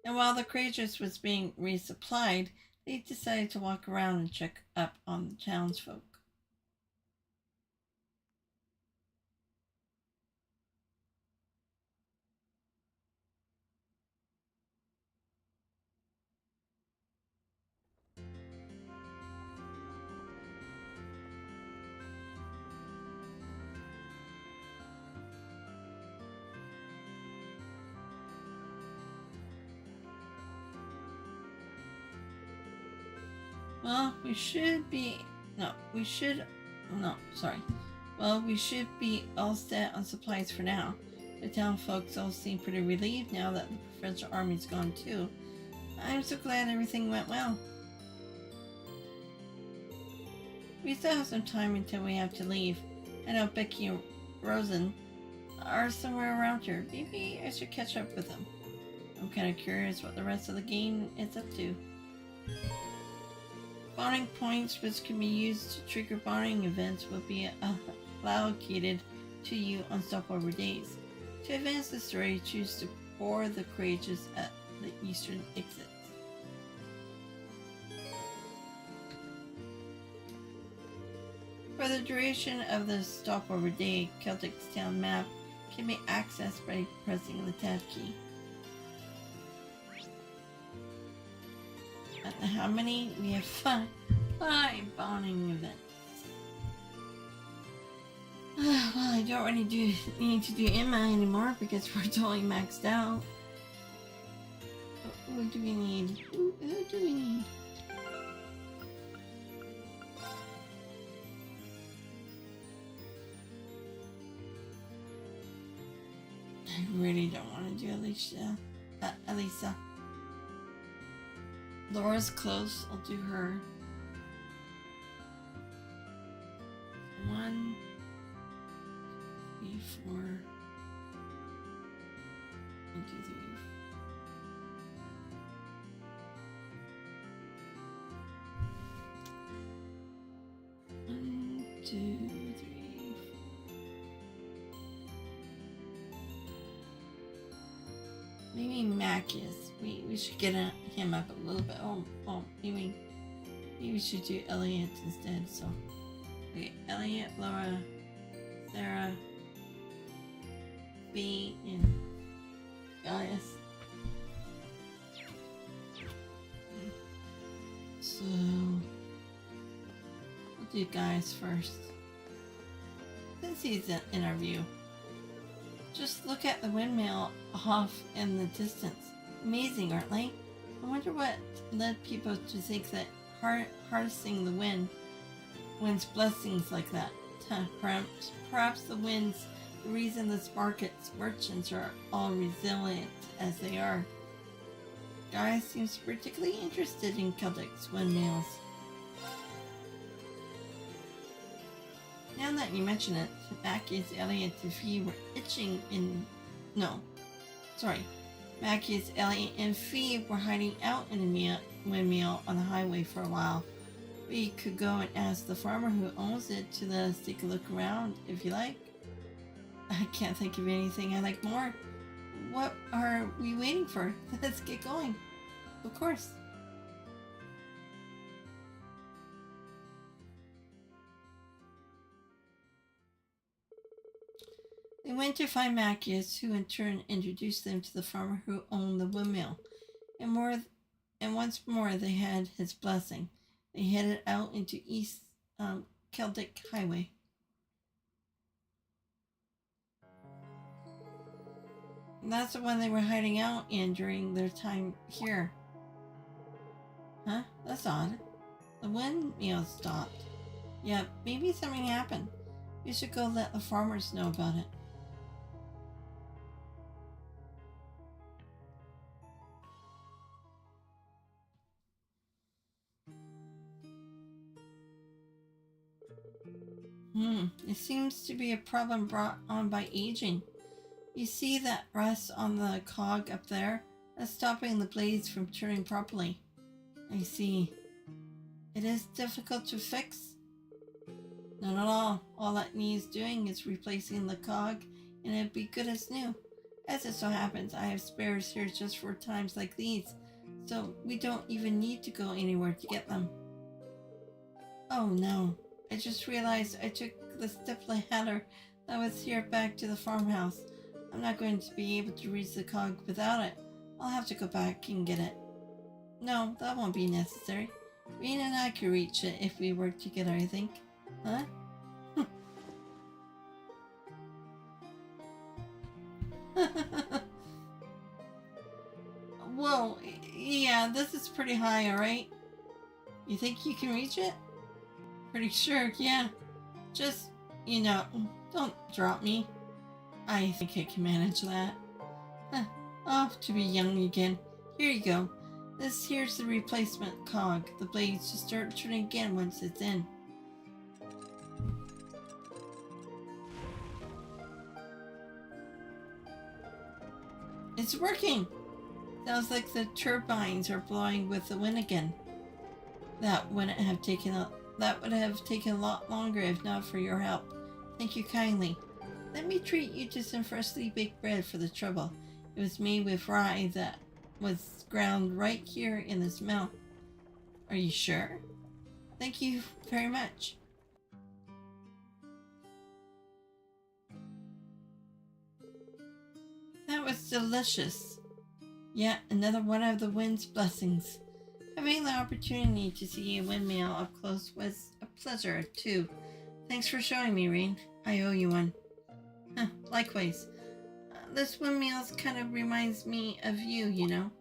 And while the Kratos was being resupplied, they decided to walk around and check up on the townsfolk. Well, we should be all set on supplies for now. The town folks all seem pretty relieved now that the provincial army's gone too. I'm so glad everything went well. We still have some time until we have to leave. I know Becky and Rosen are somewhere around here. Maybe I should catch up with them. I'm kind of curious what the rest of the game is up to. Bonding points which can be used to trigger bonding events will be allocated to you on stopover days. To advance the story, choose to board the Courageous at the eastern exits. For the duration of the stopover day, Celtic's town map can be accessed by pressing the tab key. How many? We have five bonding events. Well, I don't really need to do Emma anymore because we're totally maxed out. Who do we need? Who do we need? I really don't want to do Alicia. Elisa. Laura's close. I'll do her. 1, 3, 4. 1, 2, 3. 1, 2, 3. Maybe Macius. We should get him up a little bit. Maybe we should do Elliot instead. So, okay, Elliot, Laura, Sarah, B, and Gaius. So, we'll do Gaius first. Since he's in our view. Just look at the windmill off in the distance. Amazing, aren't they? I wonder what led people to think that harnessing the wind's blessings like that. Perhaps the wind's the reason this market's merchants are all resilient as they are. Guy seems particularly interested in Celtic's windmills. Now that you mention it, Macius, Elliot, and Fee were itching in... No. Sorry. Macius, Elliot, and Fee were hiding out in a windmill on the highway for a while. We could go and ask the farmer who owns it to let us take a look around, if you like. I can't think of anything I like more. What are we waiting for? Let's get going. Of course. They went to find Macius, who in turn introduced them to the farmer who owned the windmill. And once more they had his blessing. They headed out into East Celtic Highway. And that's the one they were hiding out in during their time here. Huh? That's odd. The windmill stopped. Yeah, maybe something happened. We should go let the farmers know about it. It seems to be a problem brought on by aging. You see that rust on the cog up there? That's stopping the blades from turning properly. I see. It is difficult to fix? Not at all. All that needs doing is replacing the cog and it'd be good as new. As it so happens, I have spares here just for times like these, so we don't even need to go anywhere to get them. Oh no. I just realized I took the stippling ladder that was here back to the farmhouse. I'm not going to be able to reach the cog without it. I'll have to go back and get it. No, that won't be necessary. Rean and I could reach it if we work together, I think. Huh? Whoa, yeah, this is pretty high, alright? You think you can reach it? Pretty sure, yeah. Just, don't drop me. I think I can manage that. Off to be young again. Here you go. This here's the replacement cog. The blades just start turning again once it's in. It's working! Sounds like the turbines are blowing with the wind again. That would have taken a lot longer if not for your help. Thank you kindly. Let me treat you to some freshly baked bread for the trouble. It was made with rye that was ground right here in this mill. Are you sure? Thank you very much. That was delicious. Yet another one of the wind's blessings. I Having the opportunity to see a windmill up close was a pleasure, too. Thanks for showing me, Rean. I owe you one. Likewise. This windmill kind of reminds me of you, you know.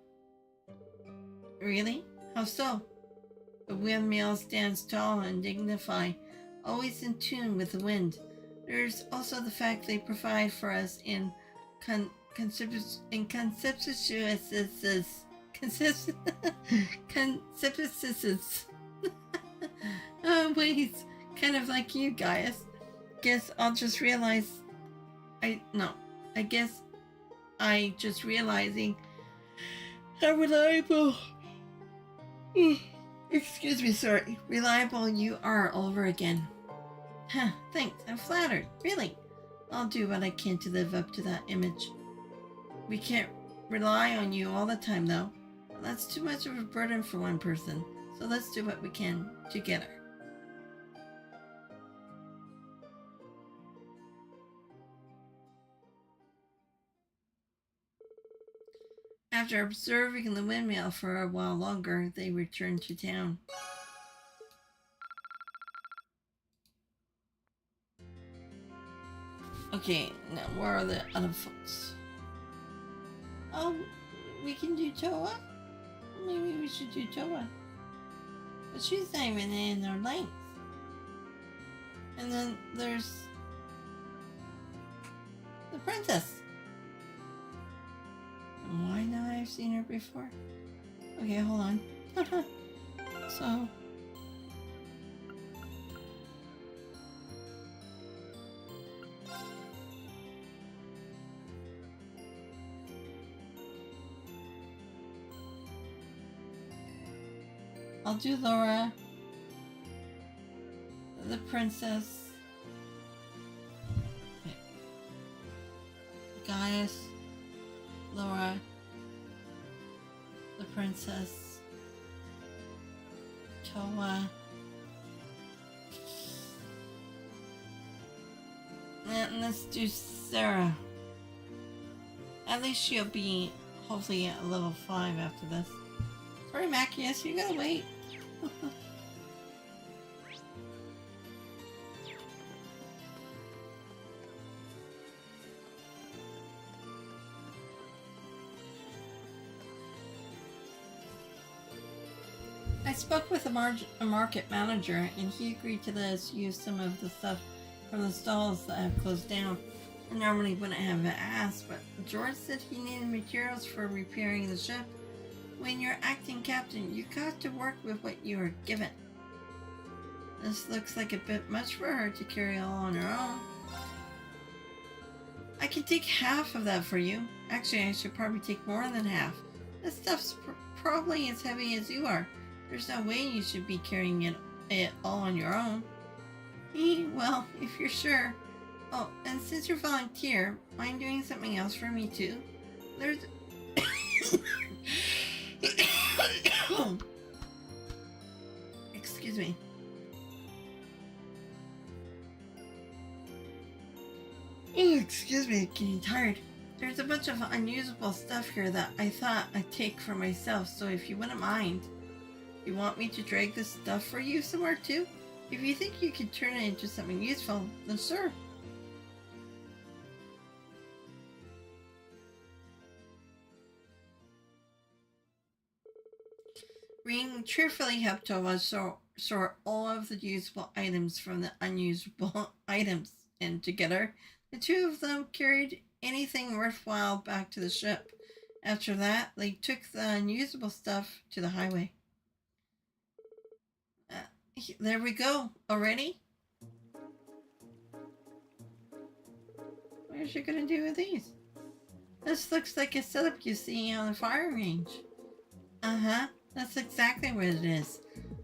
Really? How so? The windmill stands tall and dignified, always in tune with the wind. There's also the fact they provide for us in ways, kind of like you guys. I guess I just realizing how reliable, reliable you are all over again. Thanks, I'm flattered, really. I'll do what I can to live up to that image. We can't rely on you all the time, though. That's too much of a burden for one person, so let's do what we can together. After observing the windmill for a while longer, they returned to town. Okay, now where are the other folks? Oh, we can do Toa? Maybe we should do Toa. But she's not even in our length. And then there's the princess. Why not? I've seen her before. Okay, hold on. So... I'll do Laura, the princess, okay. Gaius, Laura, the princess, Toa, and let's do Sarah. At least she'll be hopefully at level 5 after this. Sorry, Macius, you gotta wait. I spoke with a market manager, and he agreed to let us use some of the stuff from the stalls that have closed down. I normally wouldn't have asked, but George said he needed materials for repairing the ship. When you're acting captain, you got to work with what you are given. This looks like a bit much for her to carry all on her own. I can take half of that for you. Actually, I should probably take more than half. This stuff's probably as heavy as you are. There's no way you should be carrying it all on your own. Well, if you're sure. Oh, and since you're volunteer, mind doing something else for me too? There's... Excuse me. Excuse me, getting tired. There's a bunch of unusable stuff here that I thought I'd take for myself, so if you wouldn't mind. You want me to drag this stuff for you somewhere too? If you think you could turn it into something useful, then sure. Rean cheerfully helped Toval sort all of the usable items from the unusable items, and together, the two of them carried anything worthwhile back to the ship. After that, they took the unusable stuff to the highway. There we go. Already? What is she gonna do with these? This looks like a setup you see on a firing range. Uh-huh. That's exactly what it is.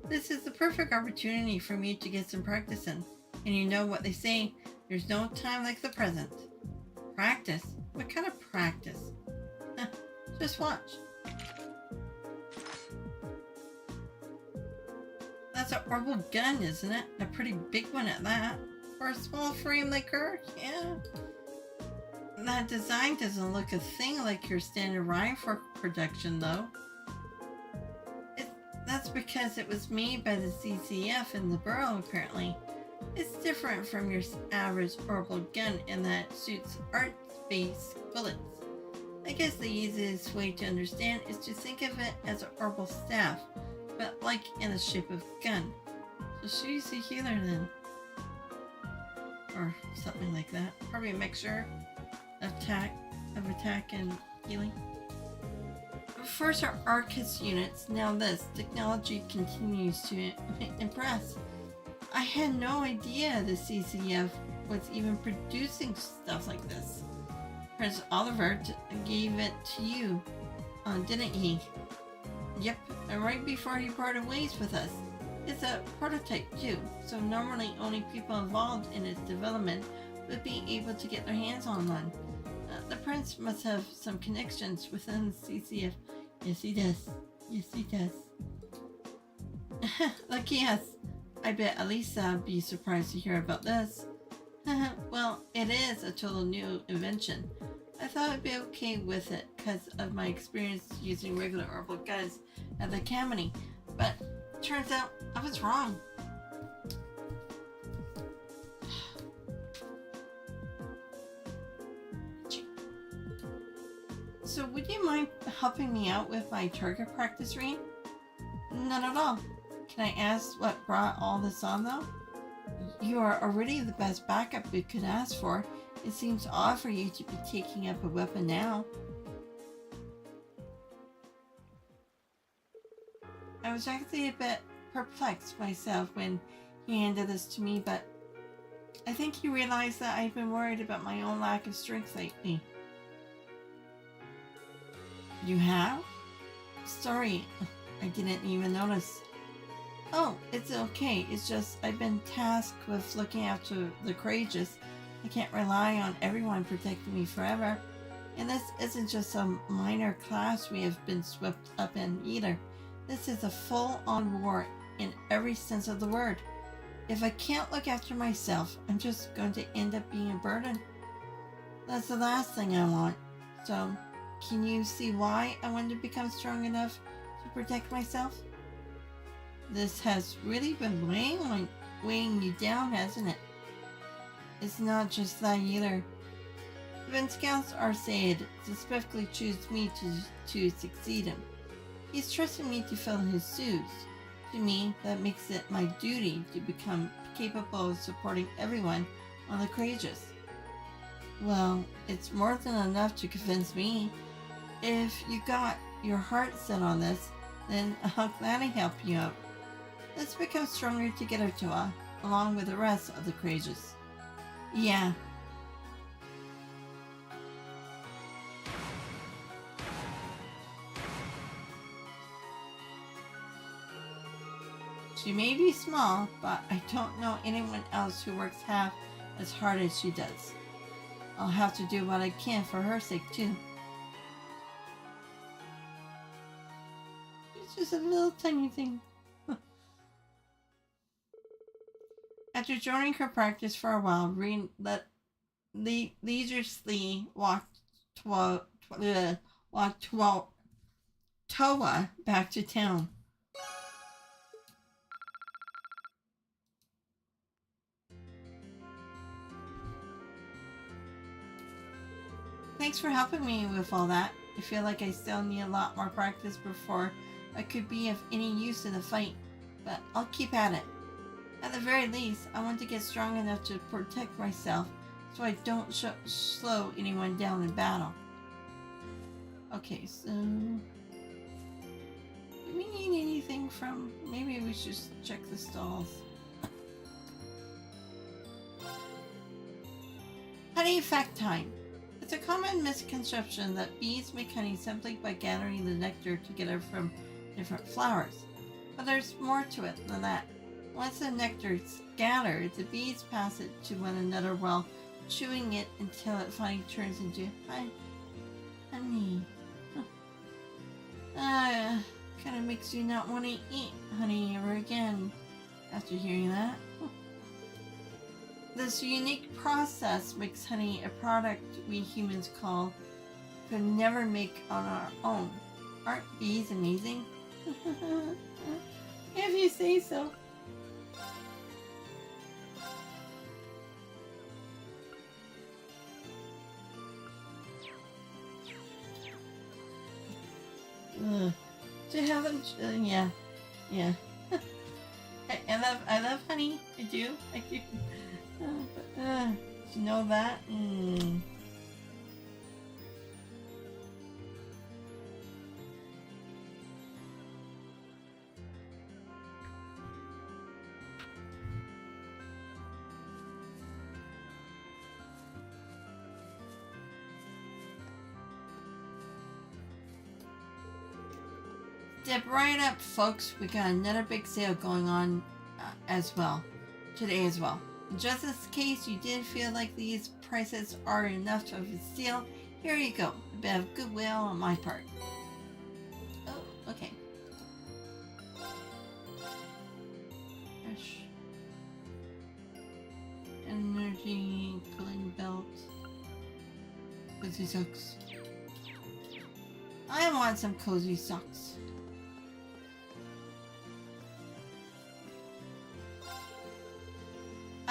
This is the perfect opportunity for me to get some practice in. And you know what they say, there's no time like the present. Practice? What kind of practice? Just watch. That's an orbital gun, isn't it? A pretty big one at that. For a small frame like her, yeah. That design doesn't look a thing like your standard rifle production, though. That's because it was made by the CCF in the borough, apparently. It's different from your average orbital gun in that it shoots art-based bullets. I guess the easiest way to understand is to think of it as an orbital staff, but like in the shape of a gun. So she's a healer then. Or something like that. Probably a mixture of attack and healing. First are Arcus units, now this. Technology continues to impress. I had no idea the CCF was even producing stuff like this. Prince Oliver gave it to you, didn't he? Yep, and right before he parted ways with us. It's a prototype too, so normally only people involved in its development would be able to get their hands on one. The prince must have some connections within the CCF. Yes, he does. Yes, he does. Lucky us. I bet Elisa would be surprised to hear about this. Well, it is a total new invention. I thought I'd be okay with it because of my experience using regular orbital guns at the Academy, but turns out I was wrong. So would you mind helping me out with my target practice, Rean? Not at all. Can I ask what brought all this on though? You are already the best backup we could ask for. It seems odd for you to be taking up a weapon now. I was actually a bit perplexed myself when he handed this to me, but I think he realized that I've been worried about my own lack of strength lately. You have? Sorry, I didn't even notice. Oh, it's okay. It's just I've been tasked with looking after the courageous. I can't rely on everyone protecting me forever. And this isn't just some minor class we have been swept up in either. This is a full-on war in every sense of the word. If I can't look after myself, I'm just going to end up being a burden. That's the last thing I want. So, can you see why I want to become strong enough to protect myself? This has really been weighing you down, hasn't it? It's not just that either. When scouts are said to specifically choose me to succeed him, he's trusting me to fill his shoes. To me, that makes it my duty to become capable of supporting everyone on the courageous. Well, it's more than enough to convince me. If you got your heart set on this, then I'll gladly help you out. Let's become stronger together, Toa, along with the rest of the courageous. Yeah. She may be small, but I don't know anyone else who works half as hard as she does. I'll have to do what I can for her sake, too. It's just a little tiny thing. After joining her practice for a while, Rean leisurely walked Toa back to town. Thanks for helping me with all that. I feel like I still need a lot more practice before I could be of any use in the fight, but I'll keep at it. At the very least, I want to get strong enough to protect myself so I don't slow anyone down in battle. Okay, so... do we need anything from... maybe we should check the stalls. Honey effect time. It's a common misconception that bees make honey simply by gathering the nectar together from different flowers. But there's more to it than that. Once the nectar is gathered, the bees pass it to one another while chewing it until it finally turns into honey. Kind of makes you not want to eat honey ever again after hearing that. This unique process makes honey a product we humans could never make on our own. Aren't bees amazing? If you say so. To have them, yeah. I love honey. I do. You know that? Step right up, folks. We got another big sale going on today as well. Just in case you didn't feel like these prices are enough of a steal, here you go. A bit of goodwill on my part. Oh, okay. Fresh. Energy, cooling belt. Cozy socks. I want some cozy socks.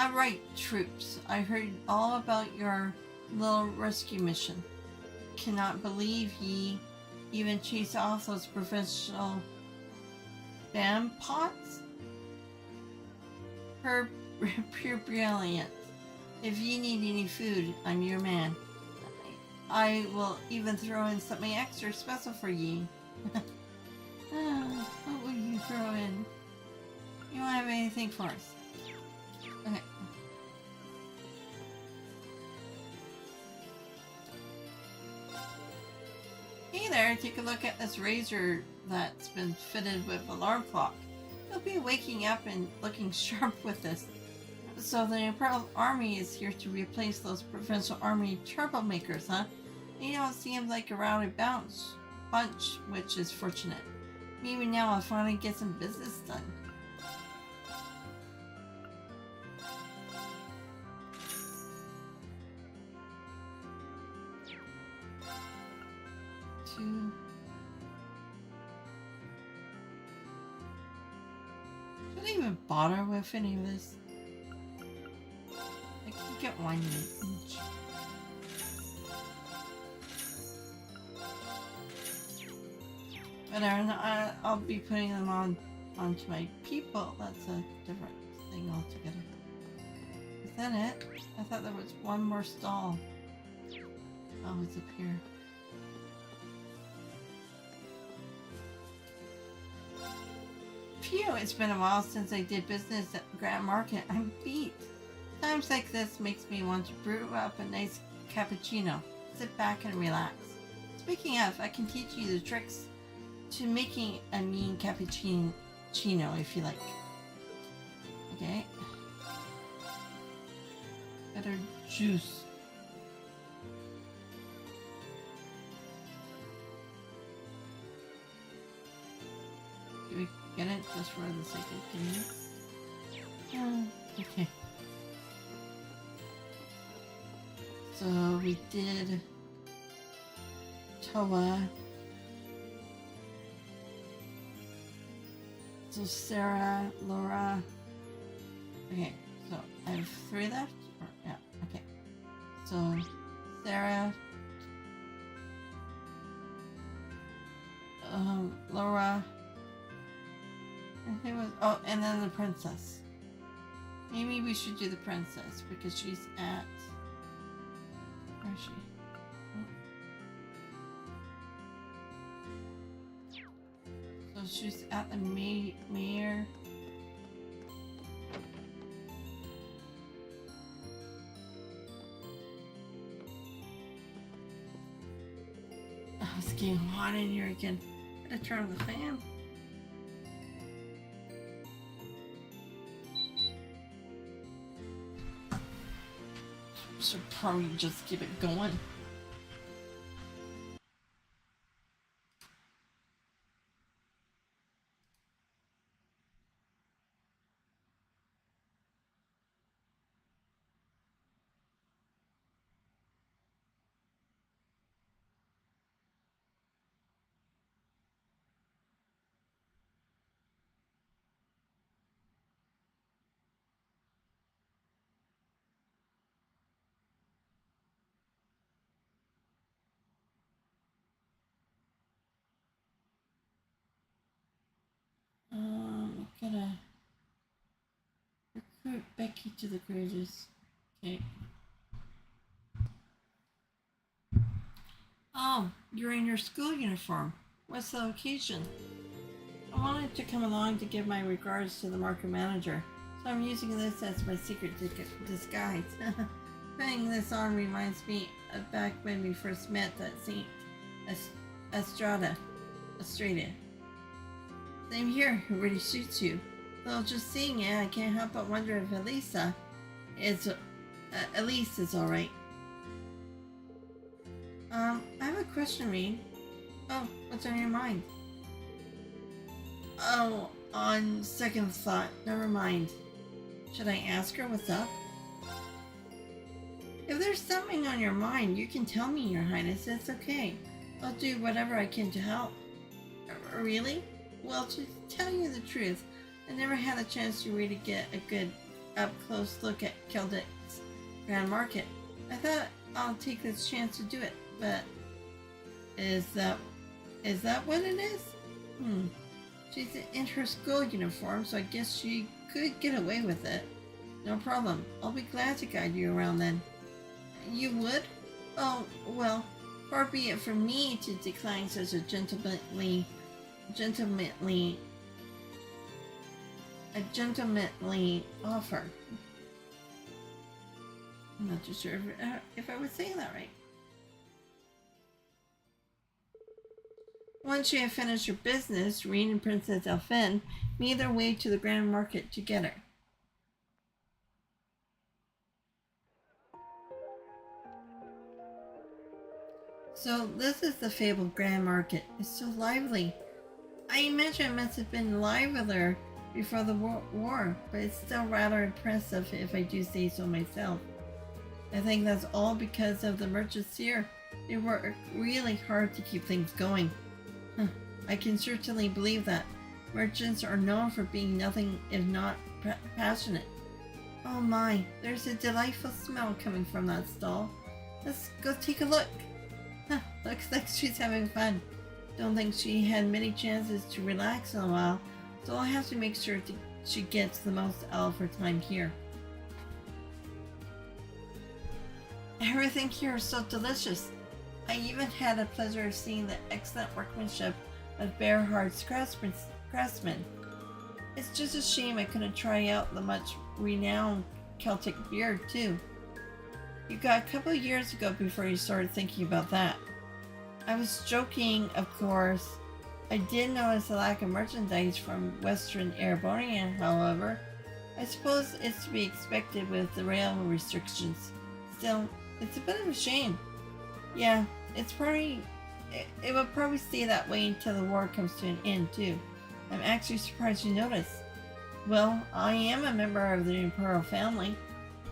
Alright, troops. I heard all about your little rescue mission. Cannot believe ye even chased off those professional vampots? Pure brilliant. If ye need any food, I'm your man. I will even throw in something extra special for ye. What will you throw in? You won't have anything for us. Okay. Hey there, take a look at this razor that's been fitted with alarm clock. You'll be waking up and looking sharp with this. So the Imperial Army is here to replace those Provincial Army troublemakers, huh? You don't seem like a rowdy bunch, which is fortunate. Maybe now I'll finally get some business done. Should I even bother with any of this? I can get one each. But I'll be putting them onto my people. That's a different thing altogether. Is that it? I thought there was one more stall. Oh, it's up here. Phew, it's been a while since I did business at Grand Market. I'm beat. Times like this makes me want to brew up a nice cappuccino. Sit back and relax. Speaking of, I can teach you the tricks to making a mean cappuccino if you like. Okay. Better juice. Do we get it just for the sake of convenience? Okay. So we did Toa. So Sarah, Laura. Okay, so I have 3 left? Yeah, okay. So Sarah, Laura. I think it was, oh, and then the princess. Maybe we should do the princess because she's at, where is she? So she's at the mayor. Oh, it's getting hot in here again. Gotta turn on the fan. Should probably just keep it going. Gotta recruit Becky to the cruises. Okay. Oh, you're in your school uniform. What's the occasion? I wanted to come along to give my regards to the market manager, so I'm using this as my secret disguise. Putting this on reminds me of back when we first met at St. Estrada. Same here, it really suits you. Though just seeing it, I can't help but wonder if Elise is alright. I have a question, Rean. Oh, what's on your mind? Oh, on second thought, never mind. Should I ask her what's up? If there's something on your mind, you can tell me, Your Highness. It's okay. I'll do whatever I can to help. Really? Well, to tell you the truth, I never had a chance to really get a good up-close look at Keldic's Grand Market. I thought I'll take this chance to do it, but is that what it is? She's in her school uniform, so I guess she could get away with it. No problem. I'll be glad to guide you around then. You would? Oh, well, far be it from me to decline such a gentlemanly offer. I'm not too sure if I was saying that right. Once you have finished your business, Rean and Princess Elfin made their way to the Grand Market together. So this is the fabled Grand Market. It's so lively. I imagine it must have been livelier before the war, but it's still rather impressive if I do say so myself. I think that's all because of the merchants here. They work really hard to keep things going. I can certainly believe that. Merchants are known for being nothing if not passionate. Oh my, there's a delightful smell coming from that stall. Let's go take a look. Looks like she's having fun. Don't think she had many chances to relax in a while, so I'll have to make sure she gets the most out of her time here. Everything here is so delicious. I even had the pleasure of seeing the excellent workmanship of Bearheart's craftsmen. It's just a shame I couldn't try out the much renowned Celtic beer too. You got a couple of years ago before you started thinking about that. I was joking, of course. I did notice a lack of merchandise from Western Erebonian, however. I suppose it's to be expected with the rail restrictions. Still, it's a bit of a shame. Yeah, it will probably stay that way until the war comes to an end too. I'm actually surprised you noticed. Well, I am a member of the Imperial family.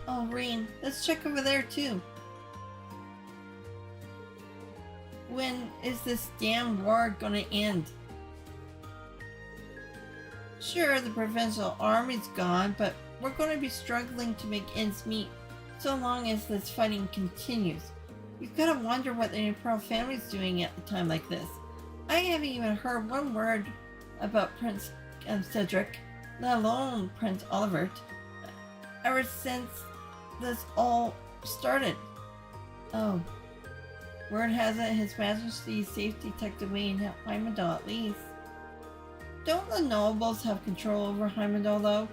Oh, Rean, let's check over there too. When is this damn war gonna end? Sure, the provincial army's gone, but we're gonna be struggling to make ends meet so long as this fighting continues. You've gotta wonder what the Imperial family's doing at a time like this. I haven't even heard one word about Prince Cedric, let alone Prince Olivert, ever since this all started. Oh. Word has it His Majesty's safety tucked away in Heimdall at least. Don't the nobles have control over Heimdall though?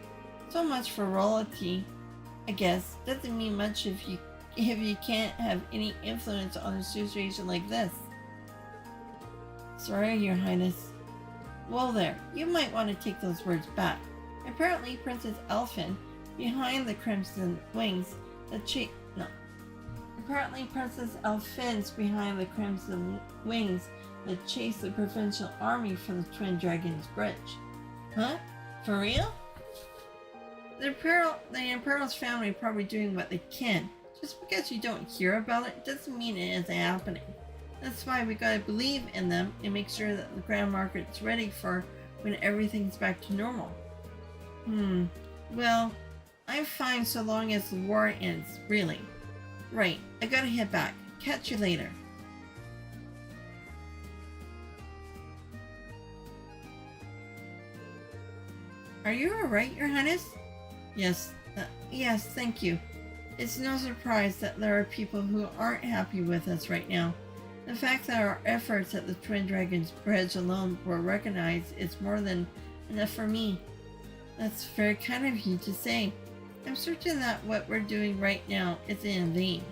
So much for royalty, I guess. Doesn't mean much if you can't have any influence on a situation like this. Sorry, Your Highness. Well there, you might want to take those words back. Apparently Princess Elfin, behind the Crimson Wings, Apparently Princess Elfin's behind the Crimson Wings that chased the provincial army from the Twin Dragons Bridge. Huh? For real? The Imperial's family are probably doing what they can. Just because you don't hear about it doesn't mean it isn't happening. That's why we gotta believe in them and make sure that the Grand Market's ready for when everything's back to normal. Well, I'm fine so long as the war ends, really. Right, I gotta head back. Catch you later. Are you alright, Your Highness? Yes, yes, thank you. It's no surprise that there are people who aren't happy with us right now. The fact that our efforts at the Twin Dragons Bridge alone were recognized is more than enough for me. That's very kind of you to say. I'm certain that what we're doing right now isn't in vain.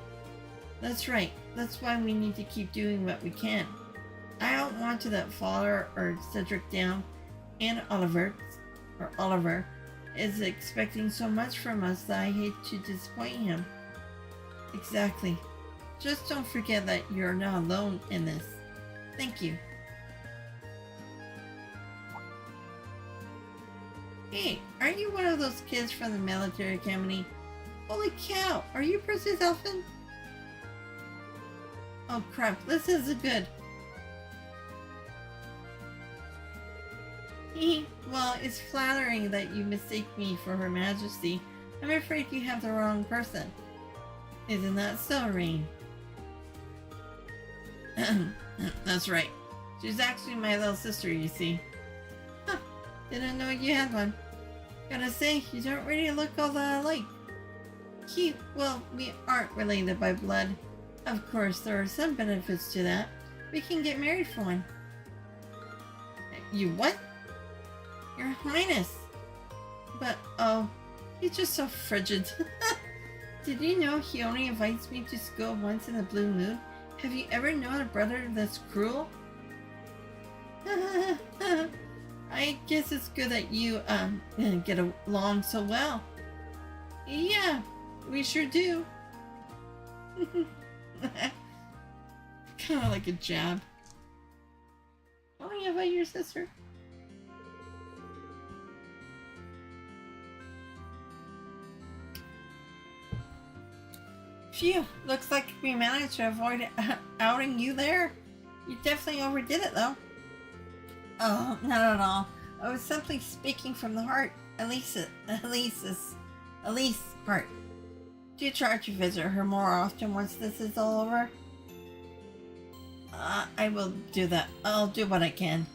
That's right. That's why we need to keep doing what we can. I don't want to let Father or Cedric down, and Oliver is expecting so much from us that I hate to disappoint him. Exactly. Just don't forget that you're not alone in this. Thank you. Hey, aren't you one of those kids from the Military Academy? Holy cow, are you Princess Elfin? Oh crap, this isn't good. Well, it's flattering that you mistake me for Her Majesty. I'm afraid you have the wrong person. Isn't that so, Rean? That's right. She's actually my little sister, you see. Huh, didn't know you had one. Gotta say, you don't really look all that alike. Well, we aren't related by blood. Of course, there are some benefits to that. We can get married for one. You what? Your Highness. But, oh, he's just so frigid. Did you know he only invites me to school once in a blue moon? Have you ever known a brother that's cruel? I guess it's good that you, get along so well. Yeah, we sure do. Kind of like a jab. Tell me about your sister. Phew, looks like we managed to avoid outing you there. You definitely overdid it though. Oh, not at all. I was simply speaking from the heart. Elise's heart. Do try to visit her more often once this is all over. I will do that. I'll do what I can.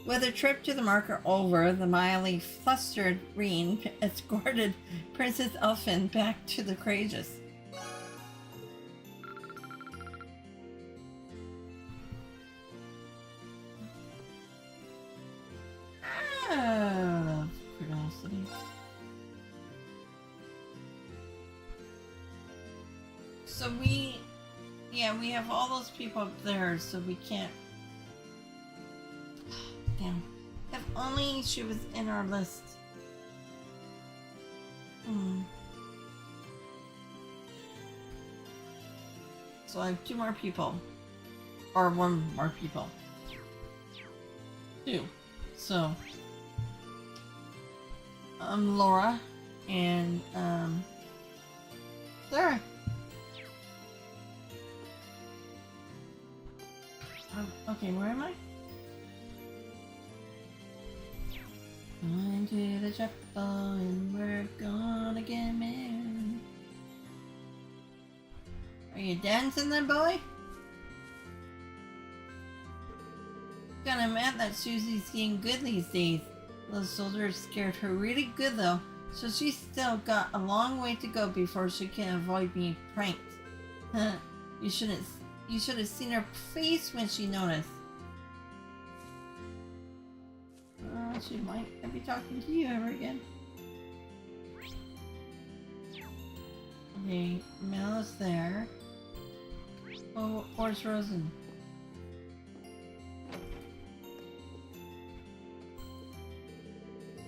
With a trip to the market over, the mildly flustered Rean escorted Princess Elfin back to the Courageous. Ah, curiosity. So we have all those people up there, so we can't. Damn. If only she was in our list. So I have 2 more people. Or 1 more people. 2. So Laura and Sarah. Okay, where am I? Going to the chapel and we're gonna get married. Are you dancing then, boy? Gotta admit that Susie's getting good these days. Those soldiers scared her really good though, so she's still got a long way to go before she can avoid being pranked. You should have seen her face when she noticed. She might be talking to you ever again. Okay, Mel's there. Oh, Thors Rosen.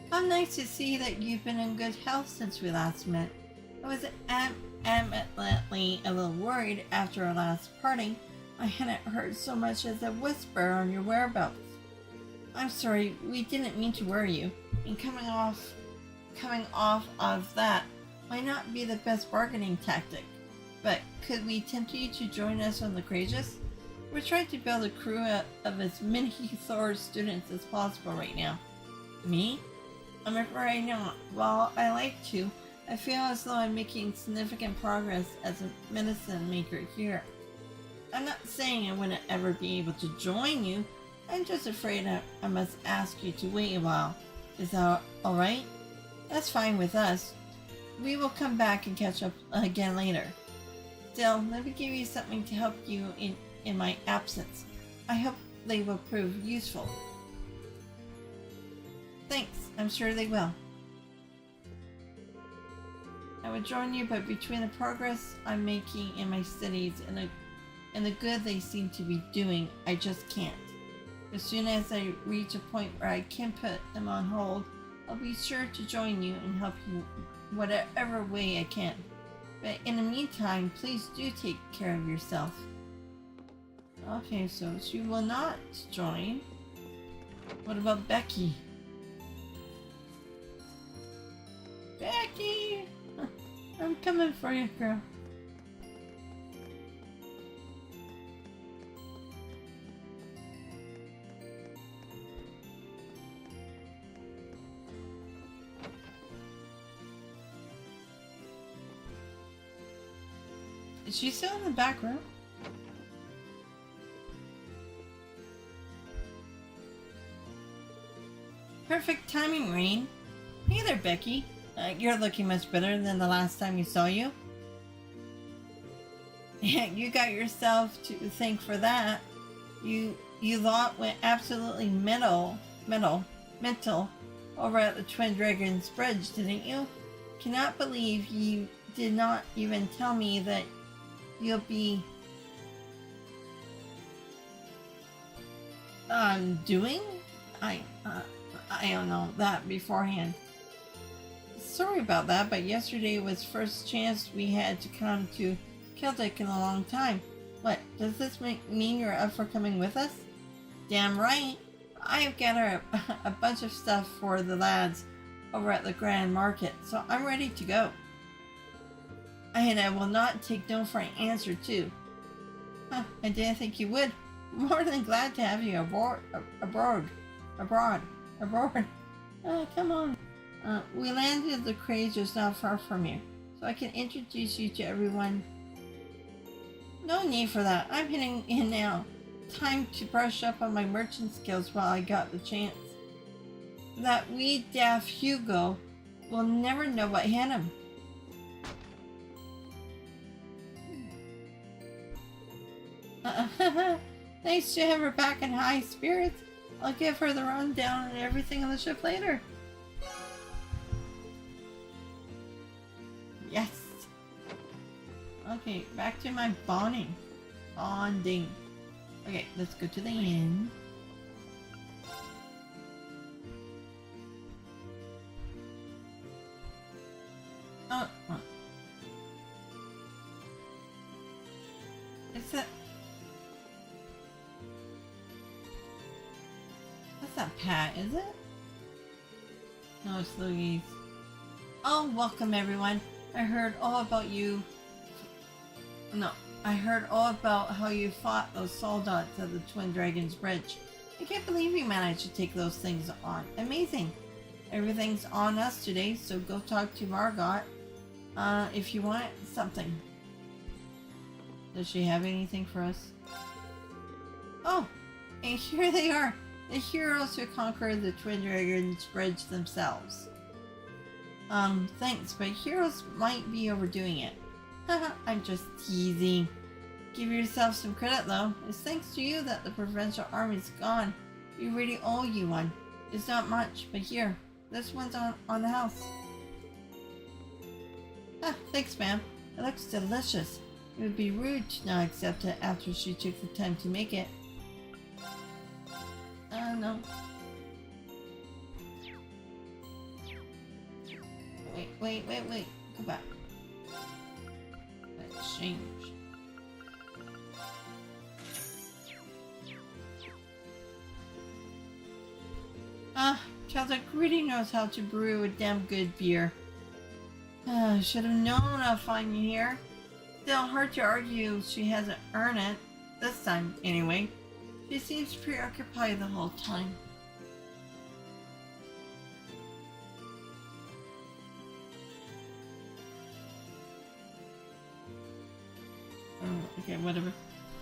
How nice to see that you've been in good health since we last met. I was admittedly a little worried after our last parting. I hadn't heard so much as a whisper on your whereabouts. I'm sorry, we didn't mean to worry you. And coming off of that might not be the best bargaining tactic. But could we tempt you to join us on the Courageous? We're trying to build a crew of as many Thors students as possible right now. Me? I'm afraid not. While I like to, I feel as though I'm making significant progress as a medicine maker here. I'm not saying I wouldn't ever be able to join you. I'm just afraid I must ask you to wait a while. Is that alright? That's fine with us. We will come back and catch up again later. Still, let me give you something to help you in my absence. I hope they will prove useful. Thanks, I'm sure they will. I would join you, but between the progress I'm making in my studies and the good they seem to be doing, I just can't. As soon as I reach a point where I can put them on hold, I'll be sure to join you and help you whatever way I can. But in the meantime, please do take care of yourself. Okay, so she will not join. What about Becky? Becky! I'm coming for you, girl. Is she still in the back room? Perfect timing, Rean. Hey there, Becky. You're looking much better than the last time we saw you. You got yourself to thank for that. You lot went absolutely mental over at the Twin Dragons Bridge, didn't you? Cannot believe you did not even tell me that you'll be doing? I don't know that beforehand. Sorry about that, but yesterday was first chance we had to come to Celtic in a long time. What, does this mean you're up for coming with us? Damn right. I've gathered a bunch of stuff for the lads over at the Grand Market, so I'm ready to go. And I will not take no for an answer too. Huh, I didn't think you would. More than glad to have you abroad. Come on. We landed at the Craze just not far from here, so I can introduce you to everyone. No need for that. I'm heading in now. Time to brush up on my merchant skills while I got the chance. That wee daft Hugo will never know what hit him. Nice to have her back in high spirits. I'll give her the rundown and everything on the ship later. Yes. Okay, back to my bonding. Okay, let's go to the inn. Oh. Is that... That's not Pat, is it? No, it's Louise. Oh, welcome everyone. I heard all about you. No, I heard all about how you fought those soldats at the Twin Dragons Bridge. I can't believe you managed to take those things on. Amazing. Everything's on us today, so go talk to Margot if you want something. Does she have anything for us? Oh, and here they are. The heroes who conquered the Twin Dragons Bridge themselves. Thanks, but heroes might be overdoing it. Haha, I'm just teasing. Give yourself some credit though. It's thanks to you that the provincial army's gone. We really owe you one. It's not much, but here. This one's on the house. Ah, thanks ma'am. It looks delicious. It would be rude to not accept it after she took the time to make it. No. Wait. Go back. Let's change. Celtic really knows how to brew a damn good beer. Should have known I'll find you here. Still hard to argue she hasn't earned it. This time, anyway. She seems preoccupied the whole time. Okay, whatever.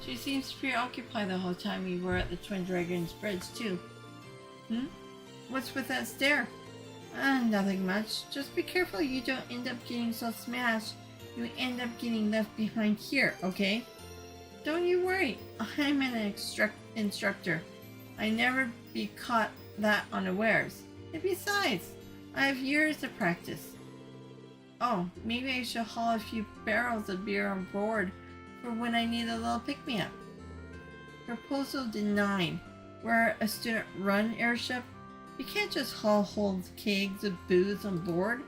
She seems preoccupied the whole time we were at the Twin Dragons Bridge, too. What's with that stare? Nothing much. Just be careful you don't end up getting so smashed you end up getting left behind here, okay? Don't you worry. I'm an instructor. I never be caught that unawares. And besides, I have years of practice. Oh, maybe I should haul a few barrels of beer on board for when I need a little pick-me-up. Proposal denied. We're a student-run airship. You can't just haul whole kegs of booze on board.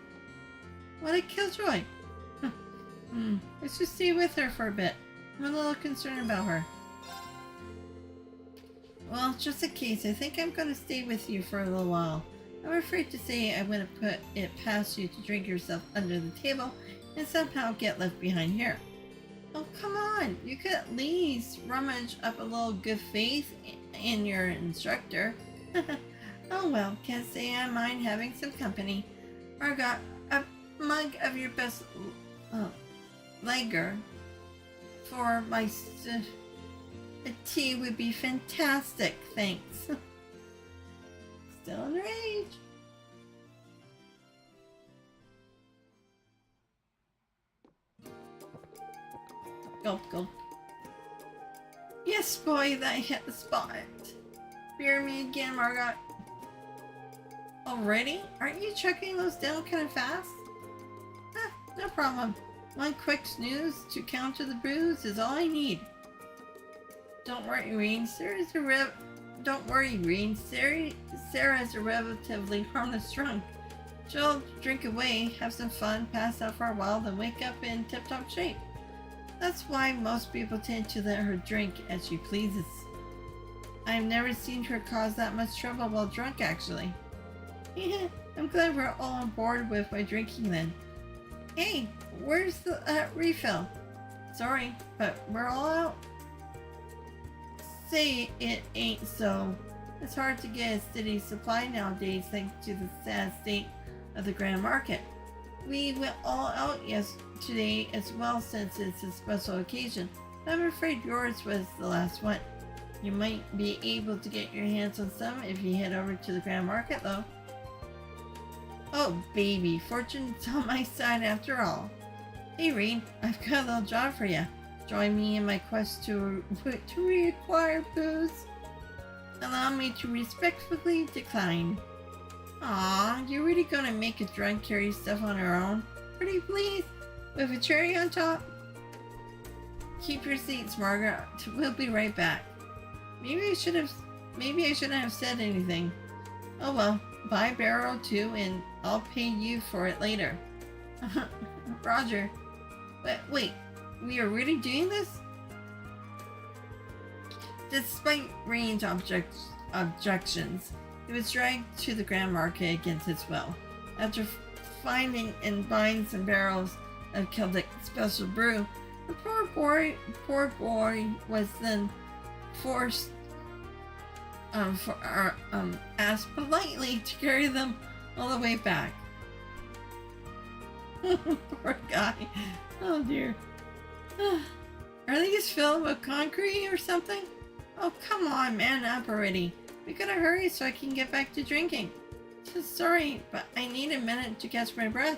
What a killjoy. Let's just stay with her for a bit. I'm a little concerned about her. Well, just in case, I think I'm going to stay with you for a little while. I'm afraid to say I wouldn't put it past you to drink yourself under the table and somehow get left behind here. Oh, come on. You could at least rummage up a little good faith in your instructor. Oh well, can't say I mind having some company. I got a mug of your best lager for my a tea would be fantastic, thanks. Still underage. Gulp, gulp. Yes, boy, that hit the spot. Beer me again, Margot. Already? Aren't you chucking those down kind of fast? No problem. One quick snooze to counter the booze is all I need. Don't worry, Rean. Sarah's a relatively harmless drunk. She'll drink away, have some fun, pass out for a while, then wake up in tip-top shape. That's why most people tend to let her drink as she pleases. I've never seen her cause that much trouble while drunk, actually. I'm glad we're all on board with my drinking then. Hey, where's the refill? Sorry, but we're all out. Say it ain't so. It's hard to get a steady supply nowadays thanks to the sad state of the Grand Market. We went all out yesterday as well since it's a special occasion, but I'm afraid yours was the last one. You might be able to get your hands on some if you head over to the Grand Market though. Oh baby, fortune's on my side after all. Hey Rean, I've got a little job for you. Join me in my quest to reacquire booze. Allow me to respectfully decline. Aw, you're really gonna make a drunk carry stuff on her own? Pretty please? With a cherry on top? Keep your seats, Margaret. We'll be right back. Maybe I shouldn't have said anything. Oh well, buy a barrel too and I'll pay you for it later. Roger. But wait, we are really doing this? Despite Rean's objections, he was dragged to the Grand Market against his will. After finding and buying some barrels of Celtic special brew, the poor boy was then asked politely to carry them all the way back. Poor guy. Oh dear. Are these filled with concrete or something? Oh come on, man up already. We gotta hurry so I can get back to drinking. So sorry, but I need a minute to catch my breath.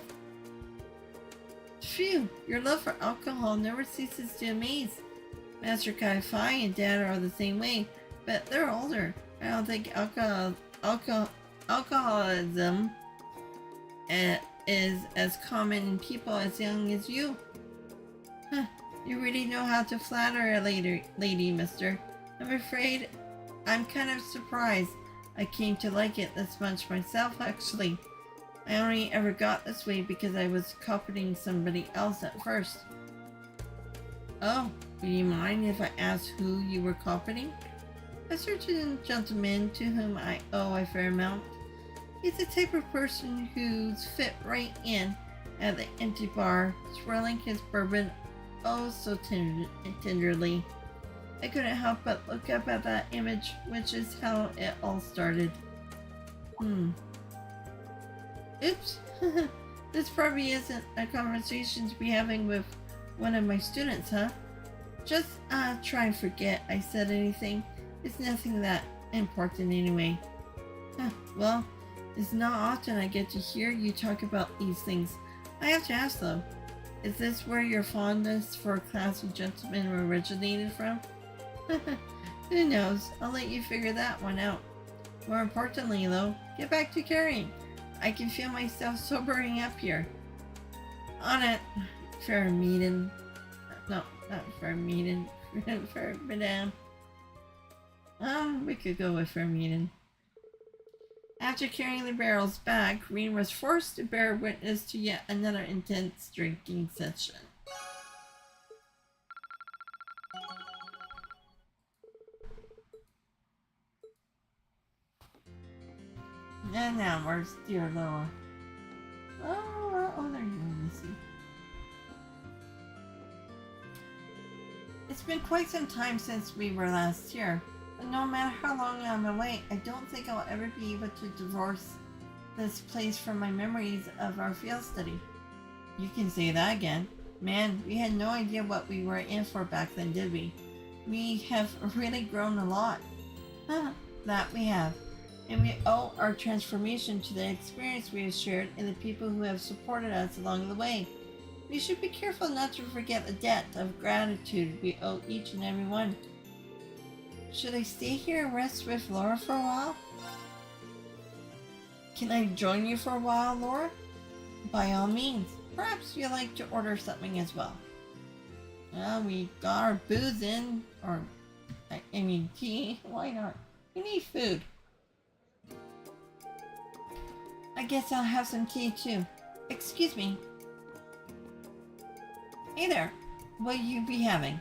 Phew, your love for alcohol never ceases to amaze. Master Kai-Fi and Dad are the same way, but they're older. I don't think alcoholism is as common in people as young as you. Huh, you really know how to flatter a lady, mister. I'm afraid I'm kind of surprised I came to like it this much myself, actually. I only ever got this way because I was copying somebody else at first. Oh, would you mind if I asked who you were copying? A certain gentleman to whom I owe a fair amount. He's the type of person who's fit right in at the empty bar, swirling his bourbon oh so tenderly. I couldn't help but look up at that image, which is how it all started. Oops. This probably isn't a conversation to be having with one of my students, huh? Just try and forget I said anything. It's nothing that important anyway. Well, it's not often I get to hear you talk about these things. I have to ask though, is this where your fondness for classy gentlemen originated from? Who knows? I'll let you figure that one out. More importantly though, get back to carrying. I can feel myself sobering up here. On it, fair maiden. No, not fair maiden. Fair madame. We could go with fair maiden. After carrying the barrels back, Rean was forced to bear witness to yet another intense drinking session. And now, where's dear Loa? Oh, there you are, Missy. It's been quite some time since we were last here. But no matter how long I'm away, I don't think I'll ever be able to divorce this place from my memories of our field study. You can say that again. Man, we had no idea what we were in for back then, did we? We have really grown a lot. That we have. And we owe our transformation to the experience we have shared and the people who have supported us along the way. We should be careful not to forget the debt of gratitude we owe each and every one. Should I stay here and rest with Laura for a while? Can I join you for a while, Laura? By all means. Perhaps you'd like to order something as well. We got our booze in, or I mean tea. Why not? We need food. I guess I'll have some tea too. Excuse me. Hey there. What will you be having?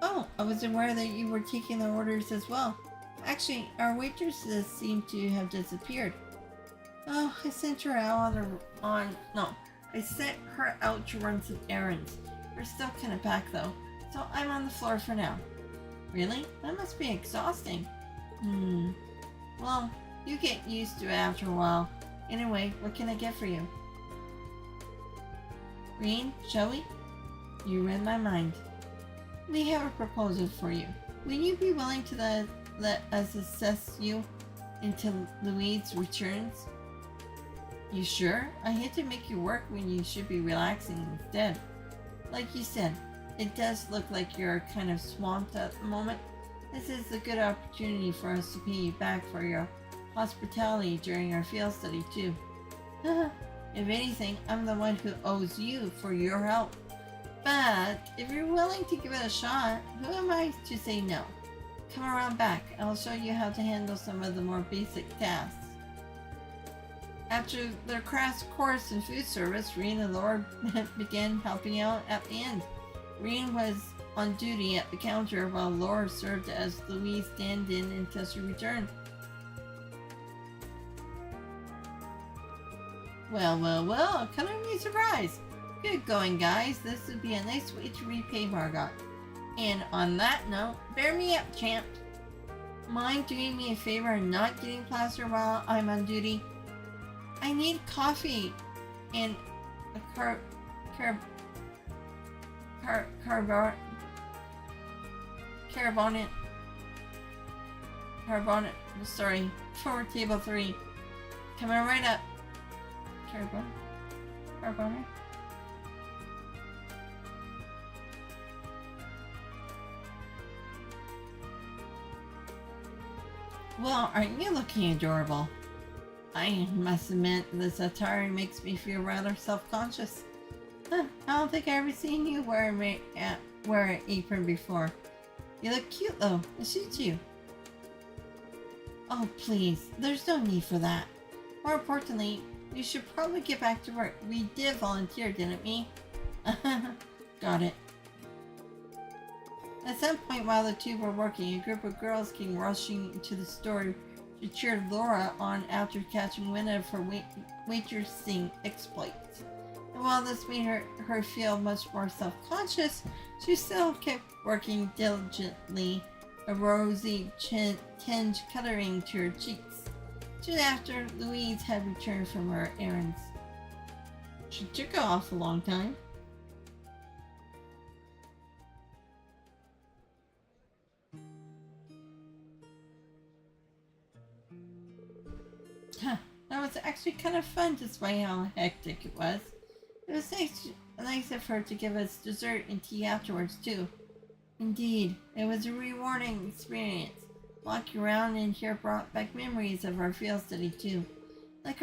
Oh, I was aware that you were taking the orders as well. Actually, our waitresses seem to have disappeared. Oh, I sent her out I sent her out to run some errands. We're still kind of packed though, so I'm on the floor for now. Really? That must be exhausting. Well, you get used to it after a while. Anyway, what can I get for you? Rean, shall we? You read my mind. We have a proposal for you. Will you be willing to let us assess you until Louise returns? You sure? I hate to make you work when you should be relaxing instead. Like you said, it does look like you're kind of swamped at the moment. This is a good opportunity for us to pay you back for your hospitality during our field study too. If anything, I'm the one who owes you for your help. But if you're willing to give it a shot, who am I to say no? Come around back. I'll show you how to handle some of the more basic tasks. After their crash course in food service, Rean and Laura began helping out at the end. Rean was on duty at the counter while Laura served as Louise' stand-in until she returned. Well, kind of a surprise. Good going, guys. This would be a nice way to repay Margot. And on that note, bear me up, champ. Mind doing me a favor and not getting plaster while I'm on duty? I need coffee and a carbonate, sorry, for table 3. Coming right up. Carbonate. Well, aren't you looking adorable? I must admit, this attire makes me feel rather self-conscious. I don't think I've ever seen you wear an apron before. You look cute though, it suits you. Oh please, there's no need for that. More importantly, you should probably get back to work. We did volunteer, didn't we? Got it. At some point while the two were working, a group of girls came rushing into the store to cheer Laura on after catching wind of her waitressing exploits. And while this made her feel much more self-conscious, she still kept working diligently, a rosy tinge coloring to her cheeks. Soon after, Louise had returned from her errands. She took off a long time. Huh, that was actually kind of fun despite how hectic it was. It was nice of her to give us dessert and tea afterwards, too. Indeed, it was a rewarding experience. Walking around in here brought back memories of our field study, too. Like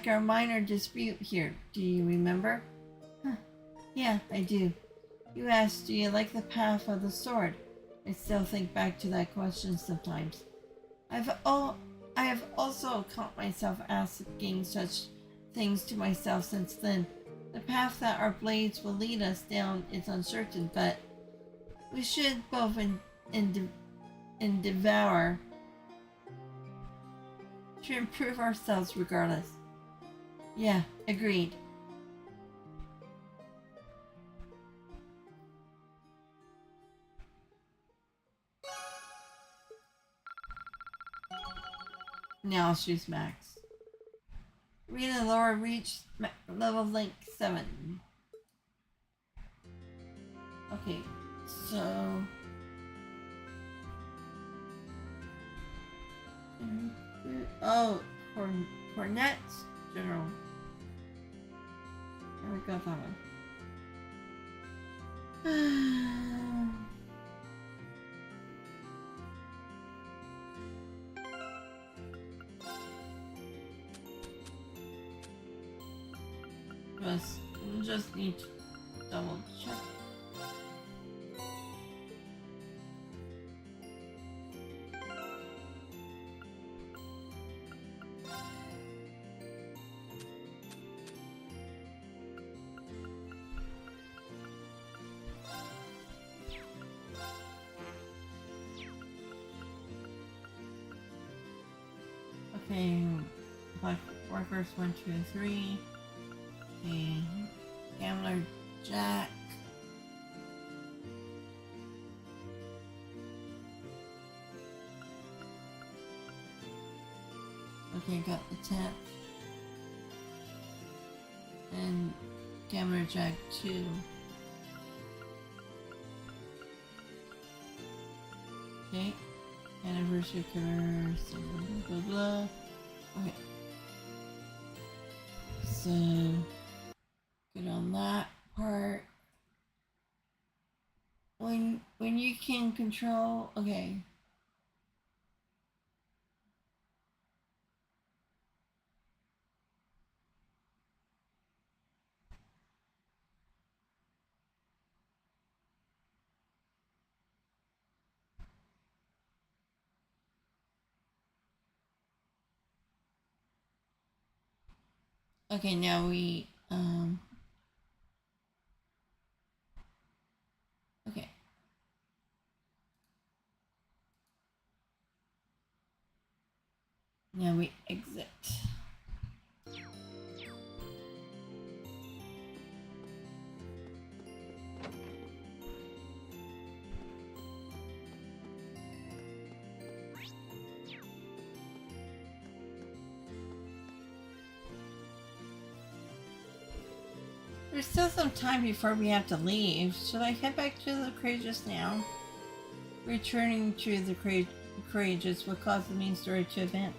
our minor dispute here. Do you remember? Huh. Yeah, I do. You asked, do you like the path of the sword? I still think back to that question sometimes. I have also caught myself asking such things to myself since then. The path that our blades will lead us down is uncertain, but we should both endeavor to improve ourselves regardless. Yeah, agreed. Now I'll choose max. Rean and Laura reached level link 7. Okay, so... Oh, for nets, general. There we go, that one. Just need to double check. Okay, black workers 1, 2, 3. Okay, gambler Jack. Okay, got the 10th. And gambler Jack 2. Okay, anniversary curse, blah blah blah. Okay, so good on that part. When you can control, okay. Okay, now we okay. Now we exit. There's still some time before we have to leave. Should I head back to the Courageous now? Returning to the Courageous will cause the main story to advance.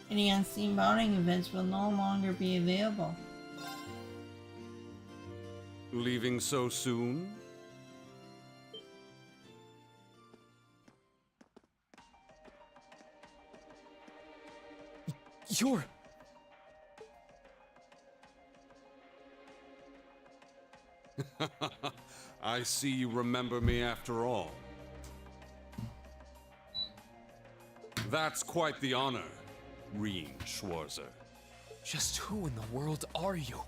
Any unseen bonding events will no longer be available. Leaving so soon? You're... I see you remember me after all. That's quite the honor, Rean Schwarzer. Just who in the world are you?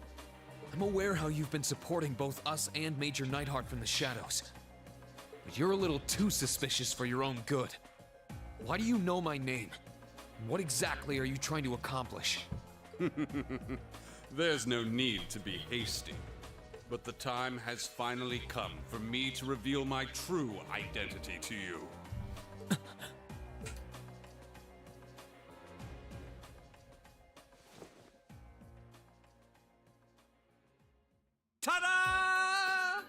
I'm aware how you've been supporting both us and Major Neidhart from the shadows. But you're a little too suspicious for your own good. Why do you know my name? What exactly are you trying to accomplish? There's no need to be hasty. But the time has finally come for me to reveal my true identity to you. Ta-da!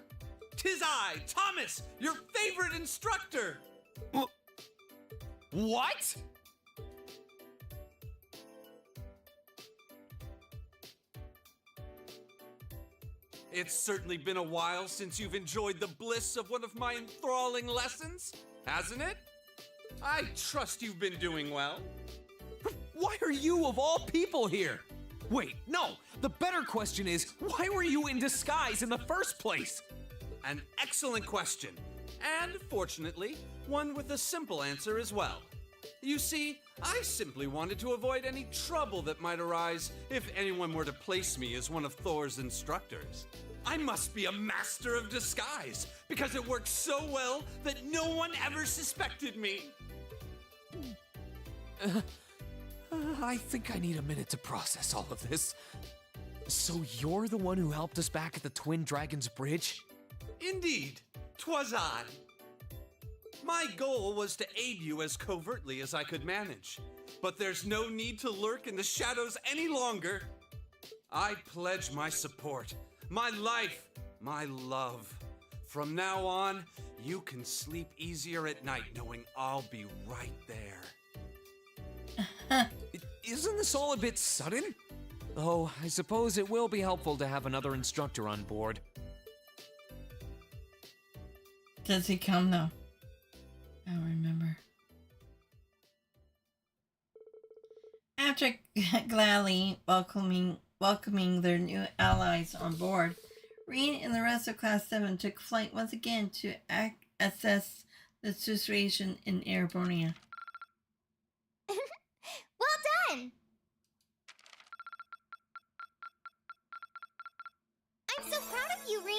'Tis I, Thomas, your favorite instructor! What? It's certainly been a while since you've enjoyed the bliss of one of my enthralling lessons, hasn't it? I trust you've been doing well. Why are you, of all people, here? Wait, no. The better question is, why were you in disguise in the first place? An excellent question. And, fortunately, one with a simple answer as well. You see, I simply wanted to avoid any trouble that might arise if anyone were to place me as one of Thor's instructors. I must be a master of disguise, because it works so well that no one ever suspected me. I think I need a minute to process all of this. So you're the one who helped us back at the Twin Dragons Bridge? Indeed, 'twas I. My goal was to aid you as covertly as I could manage, but there's no need to lurk in the shadows any longer. I pledge my support, my life, my love. From now on, you can sleep easier at night knowing I'll be right there. Isn't this all a bit sudden? Though, I suppose it will be helpful to have another instructor on board. Does he come though? I don't remember. After gladly welcoming their new allies on board, Rean and the rest of Class 7 took flight once again to assess the situation in Ouroboros. Well done! I'm so proud of you, Rean!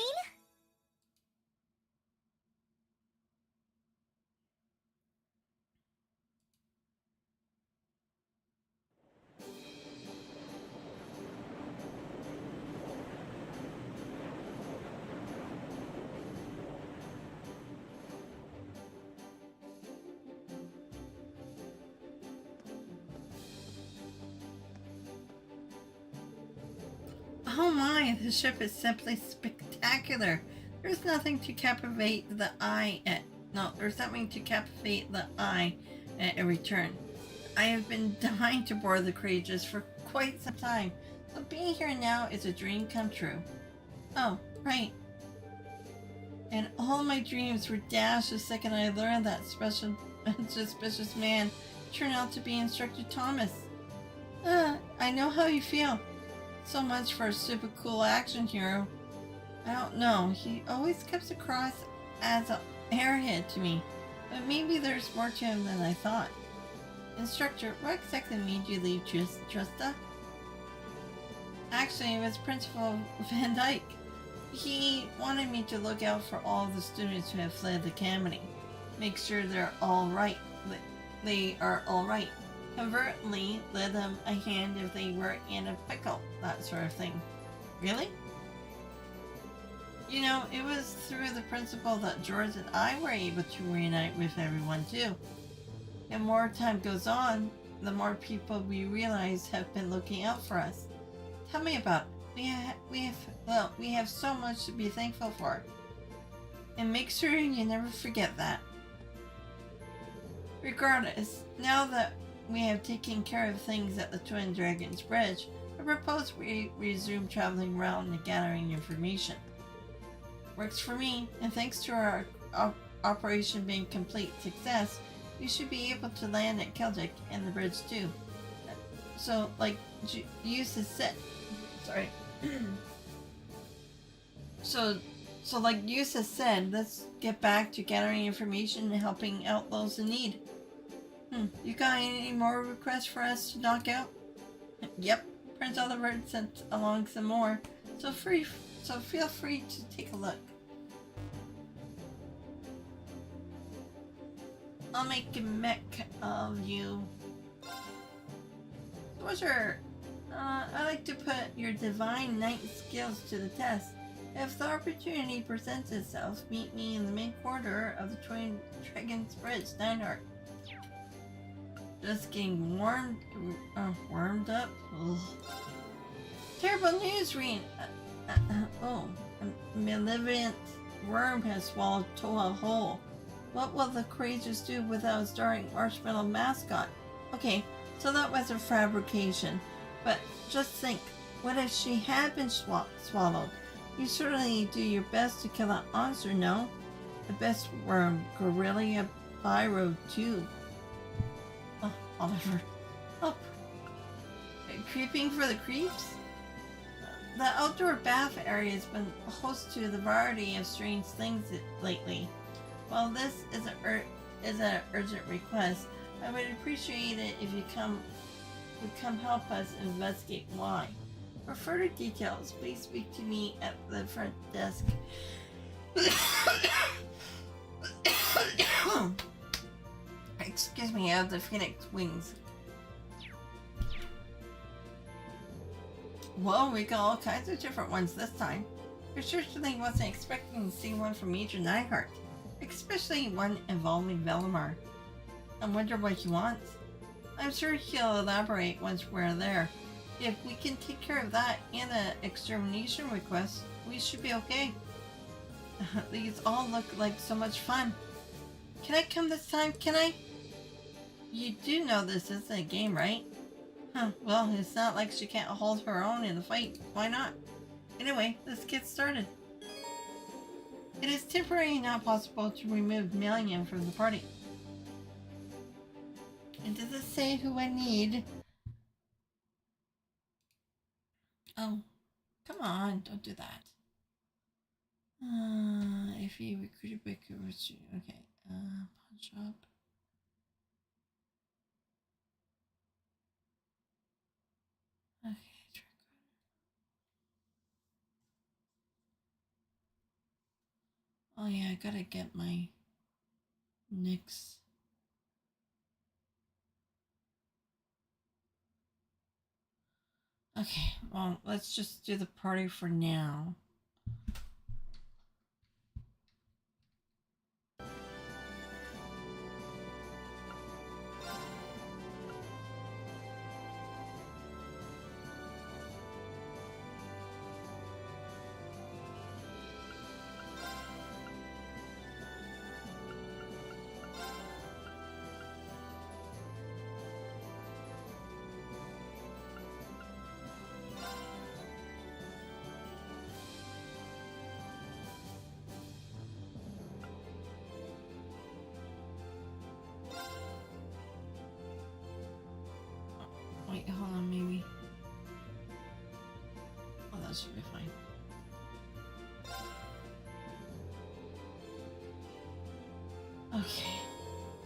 Oh my, the ship is simply spectacular. There's nothing to captivate the eye at every turn. I have been dying to board the Courageous for quite some time, so being here now is a dream come true. Oh, right. And all my dreams were dashed the second I learned that special and suspicious man turned out to be Instructor Thomas. I know how you feel. So much for a super cool action hero. I don't know, he always comes across as an airhead to me, but maybe there's more to him than I thought. Instructor, what exactly made you leave Trista? Actually, it was Principal Van Dyke. He wanted me to look out for all the students who have fled the academy. Make sure they're all right. They are all right. Covertly lend them a hand if they were in a pickle, that sort of thing. Really? You know, it was through the principal that George and I were able to reunite with everyone too. And more time goes on, the more people we realize have been looking out for us. Tell me about it. We have so much to be thankful for. And make sure you never forget that. Regardless, now that we have taken care of things at the Twin Dragons Bridge, I propose we resume traveling around and gathering information. Works for me, and thanks to our operation being complete success, we should be able to land at Celtic and the bridge too. So, like Yusuf said, sorry. So like Yusuf said, let's get back to gathering information and helping out those in need. You got any more requests for us to knock out? Yep, Prince Oliver sent along some more, so feel free to take a look. I'll make a mech of you. Schwarzer, I like to put your divine knight skills to the test. If the opportunity presents itself, meet me in the main corridor of the Twin Dragons Bridge, Steinhardt. Just getting warmed up. Ugh. Terrible news, Rean. A malevolent worm has swallowed Toval whole. What will the Courageous do without its darling marshmallow mascot? Okay, so that was a fabrication. But just think, what if she had been swallowed? You certainly do your best to kill that monster, no? The best were Gorilla Pyro too. Oh, Oliver. Oh. Creeping for the creeps? The outdoor bath area has been host to the variety of strange things lately. While this is an urgent request, I would appreciate it if you would come help us investigate why. For further details, please speak to me at the front desk. Excuse me, I have the phoenix wings. Whoa, we got all kinds of different ones this time. I certainly wasn't expecting to see one from Major Neidhart, especially one involving Valimar. I wonder what he wants. I'm sure he'll elaborate once we're there. If we can take care of that and the extermination request, we should be okay. These all look like so much fun. Can I come this time? Can I? You do know this isn't a game, right? Huh, well, it's not like she can't hold her own in a fight. Why not? Anyway, let's get started. It is temporarily not possible to remove Melian from the party. And does it say who I need? Oh, come on, don't do that. If you recruited by okay, pawn shop. Okay, track runner. Oh yeah, I gotta get my Nyx. Okay, well, let's just do the party for now. Wait, hold on, maybe. Oh, that should be fine. Okay.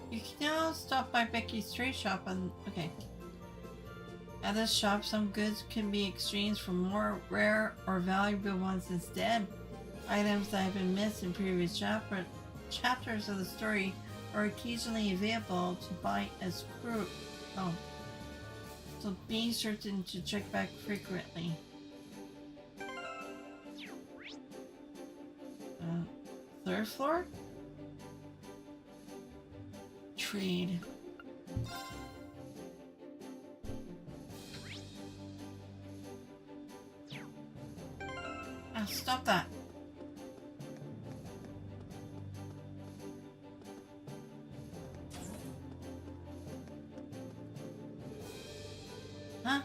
You can now stop by Becky's trade shop and okay. At this shop, some goods can be exchanged for more rare or valuable ones instead. Items that have been missed in previous chapters of the story are occasionally available to buy as crew. Oh. So be certain to check back frequently. Third floor? Trade. Ah, stop that. Huh?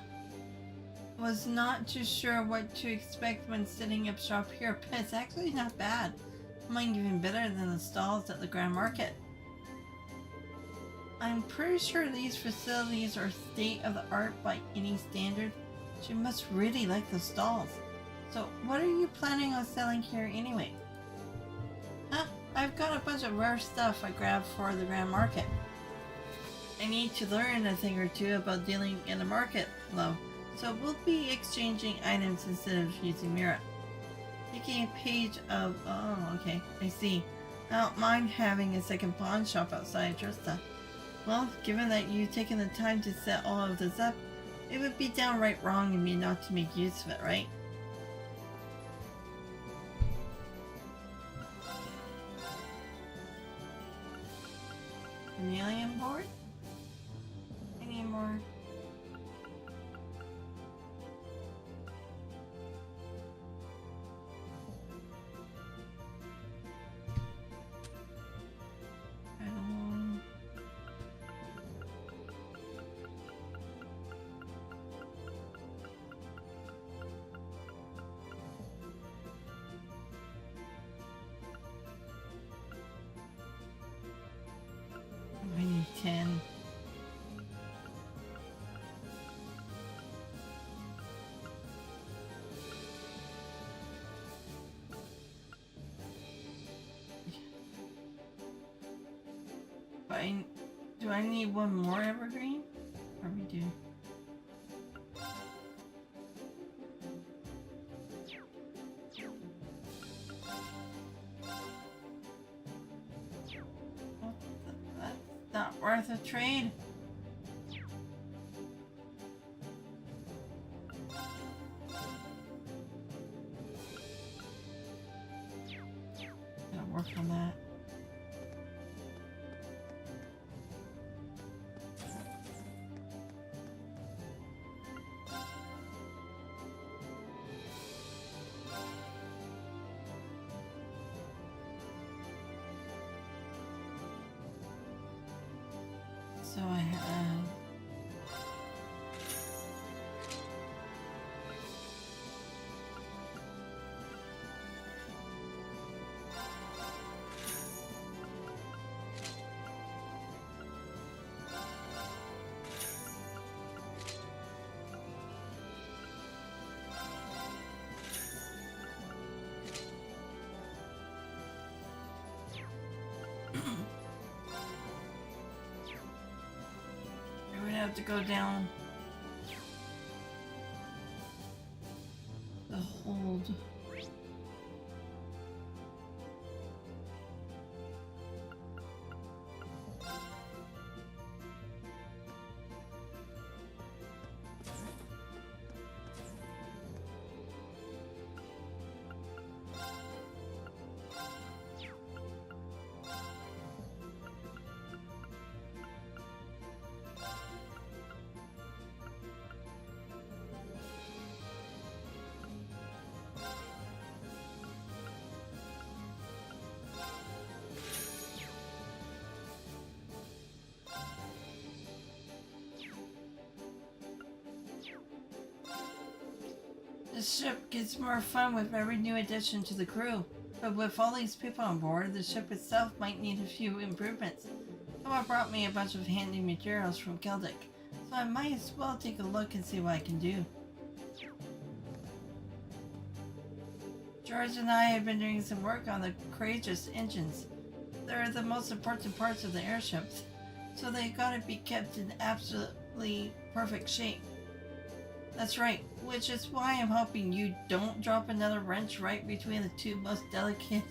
Was not too sure what to expect when setting up shop here, but it's actually not bad. Mine even better than the stalls at the Grand Market. I'm pretty sure these facilities are state of the art by any standard. She must really like the stalls. So what are you planning on selling here anyway? Huh? I've got a bunch of rare stuff I grabbed for the Grand Market. I need to learn a thing or two about dealing in the market, though. So we'll be exchanging items instead of using Mira. Taking a page of... oh, okay. I see. I don't mind having a second pawn shop outside Trista. Well, given that you've taken the time to set all of this up, it would be downright wrong of me not to make use of it, right? Chameleon board? Any more? do I need one more evergreen? Or we do? Well, that's not worth a trade. Gotta work on that. So I have I would have to go down the hold. The ship gets more fun with every new addition to the crew, but with all these people on board, the ship itself might need a few improvements. Someone brought me a bunch of handy materials from Celtic, so I might as well take a look and see what I can do. George and I have been doing some work on the courageous engines. They're the most important parts of the airships, so they gotta be kept in absolutely perfect shape. That's right, which is why I'm hoping you don't drop another wrench right between the two most delicate...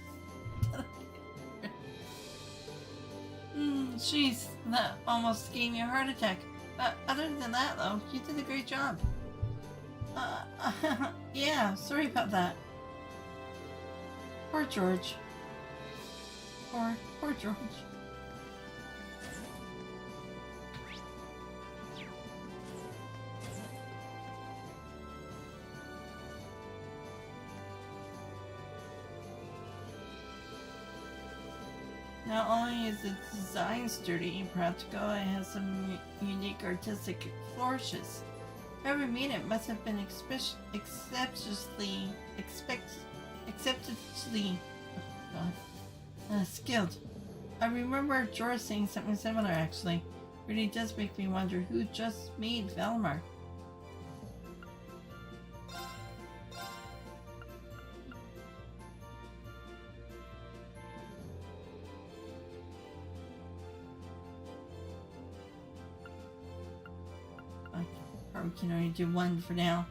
Jeez, that almost gave me a heart attack. But other than that though, you did a great job. Yeah, sorry about that. Poor George. Poor George. Not only is the design sturdy and practical, it has some unique artistic flourishes. Whoever made it must have been exceptionally skilled. I remember George saying something similar actually. It really does make me wonder who just made Valimar. We can only do one for now.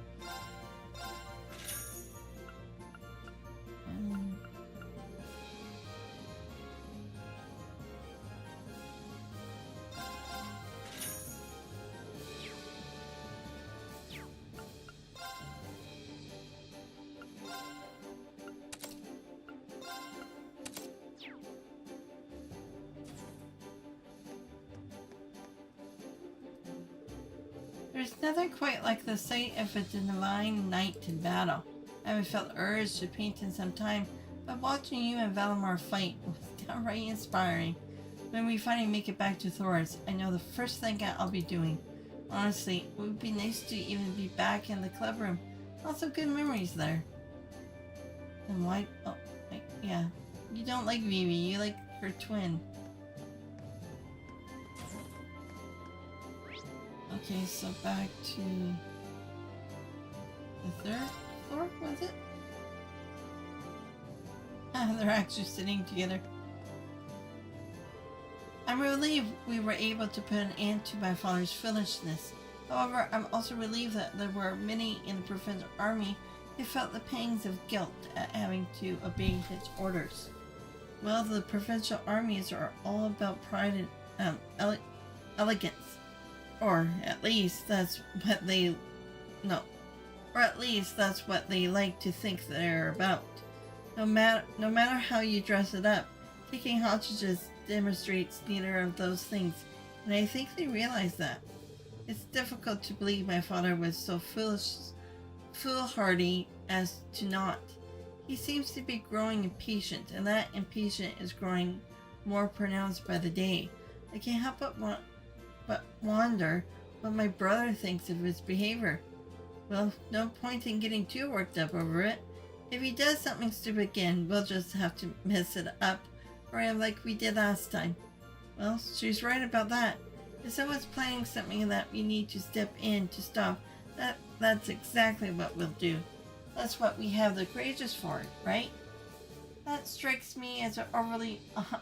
There's nothing quite like the sight of a divine knight in battle. I haven't felt urged to paint in some time, but watching you and Valimar fight was downright inspiring. When we finally make it back to Thors, I know the first thing I'll be doing. Honestly, it would be nice to even be back in the club room. Lots of good memories there. And why? Oh, wait, yeah. You don't like Vivi, you like her twin. Okay, so back to the third floor, was it? They're actually sitting together. I'm relieved we were able to put an end to my father's foolishness. However, I'm also relieved that there were many in the provincial army who felt the pangs of guilt at having to obey his orders. Well, the provincial armies are all about pride and elegance. Or at least that's what they like to think they're about. No matter how you dress it up, taking hostages demonstrates neither of those things, and I think they realize that. It's difficult to believe my father was so foolhardy as to not. He seems to be growing impatient, and that impatience is growing more pronounced by the day. I can't help but wonder what my brother thinks of his behavior. Well, no point in getting too worked up over it. If he does something stupid again, we'll just have to mess it up for him like we did last time. Well, she's right about that. If someone's planning something that we need to step in to stop, that's exactly what we'll do. That's what we have the courageous for, right? That strikes me as an overly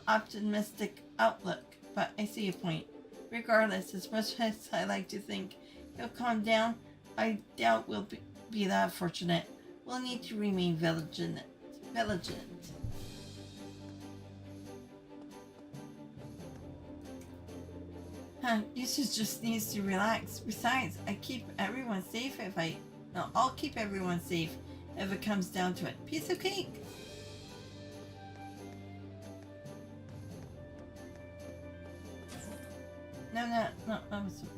optimistic outlook, but I see your point. Regardless, as much as I like to think he'll calm down, I doubt we'll be that fortunate. We'll need to remain vigilant. Eustace just needs to relax. Besides, I'll keep everyone safe if it comes down to it. Piece of cake! No, I'm sorry.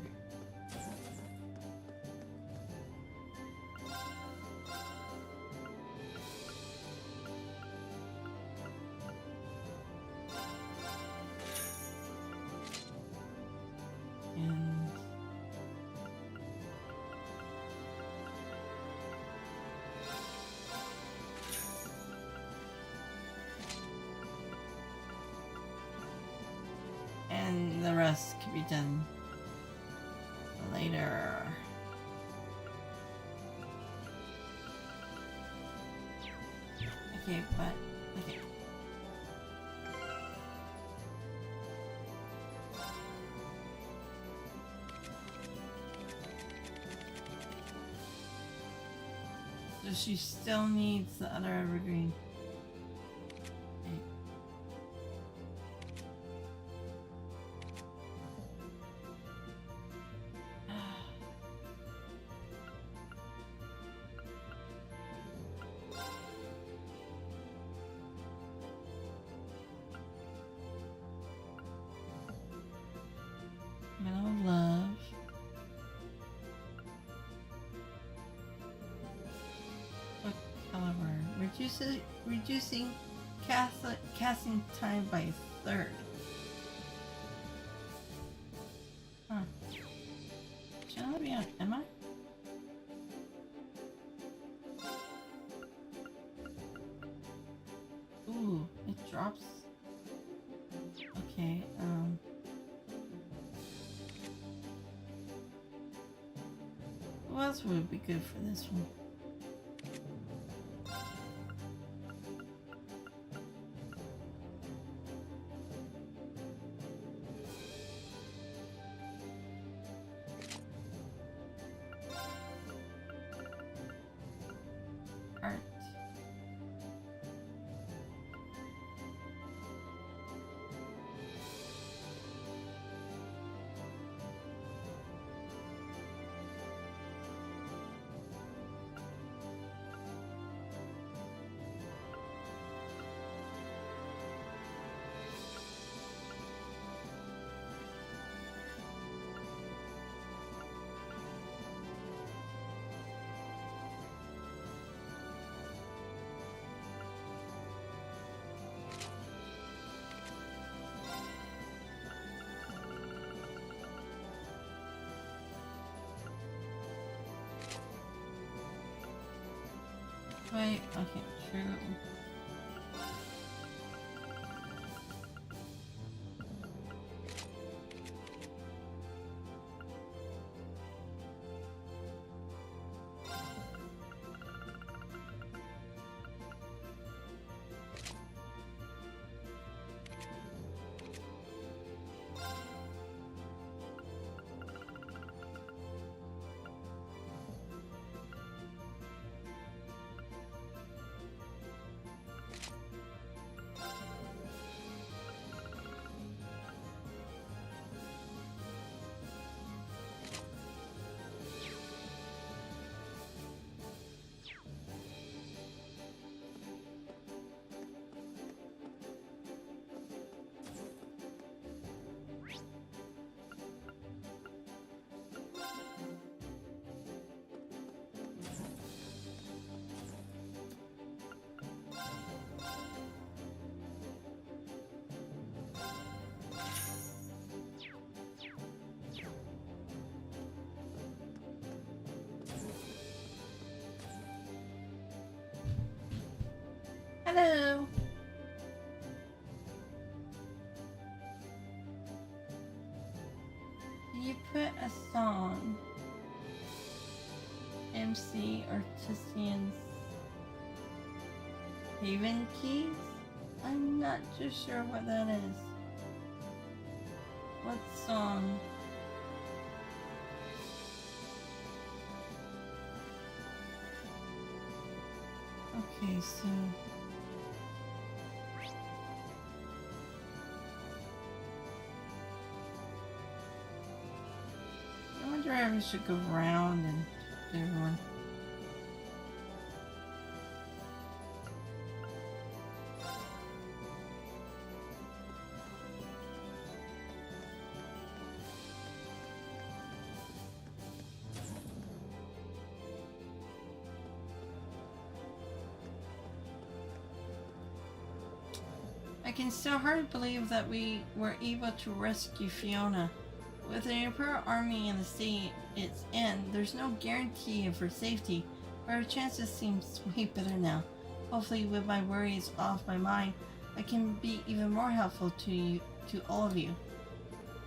And the rest can be done later. Okay, but okay. So she still needs the other evergreen. Reducing casting time by a third. Huh. Should I be on? Am I? Ooh, it drops. Okay, what else would be good for this one? Wait, okay, true. Hello. You put a song, MC Artisan's Haven Keys? I'm not too sure what that is. What song? Okay, so I wonder if we should go around and talk to everyone. I can still hardly believe that we were able to rescue Fiona. With the Imperial Army in the state it's in, there's no guarantee of her safety, but her chances seem way better now. Hopefully, with my worries off my mind, I can be even more helpful to you, to all of you.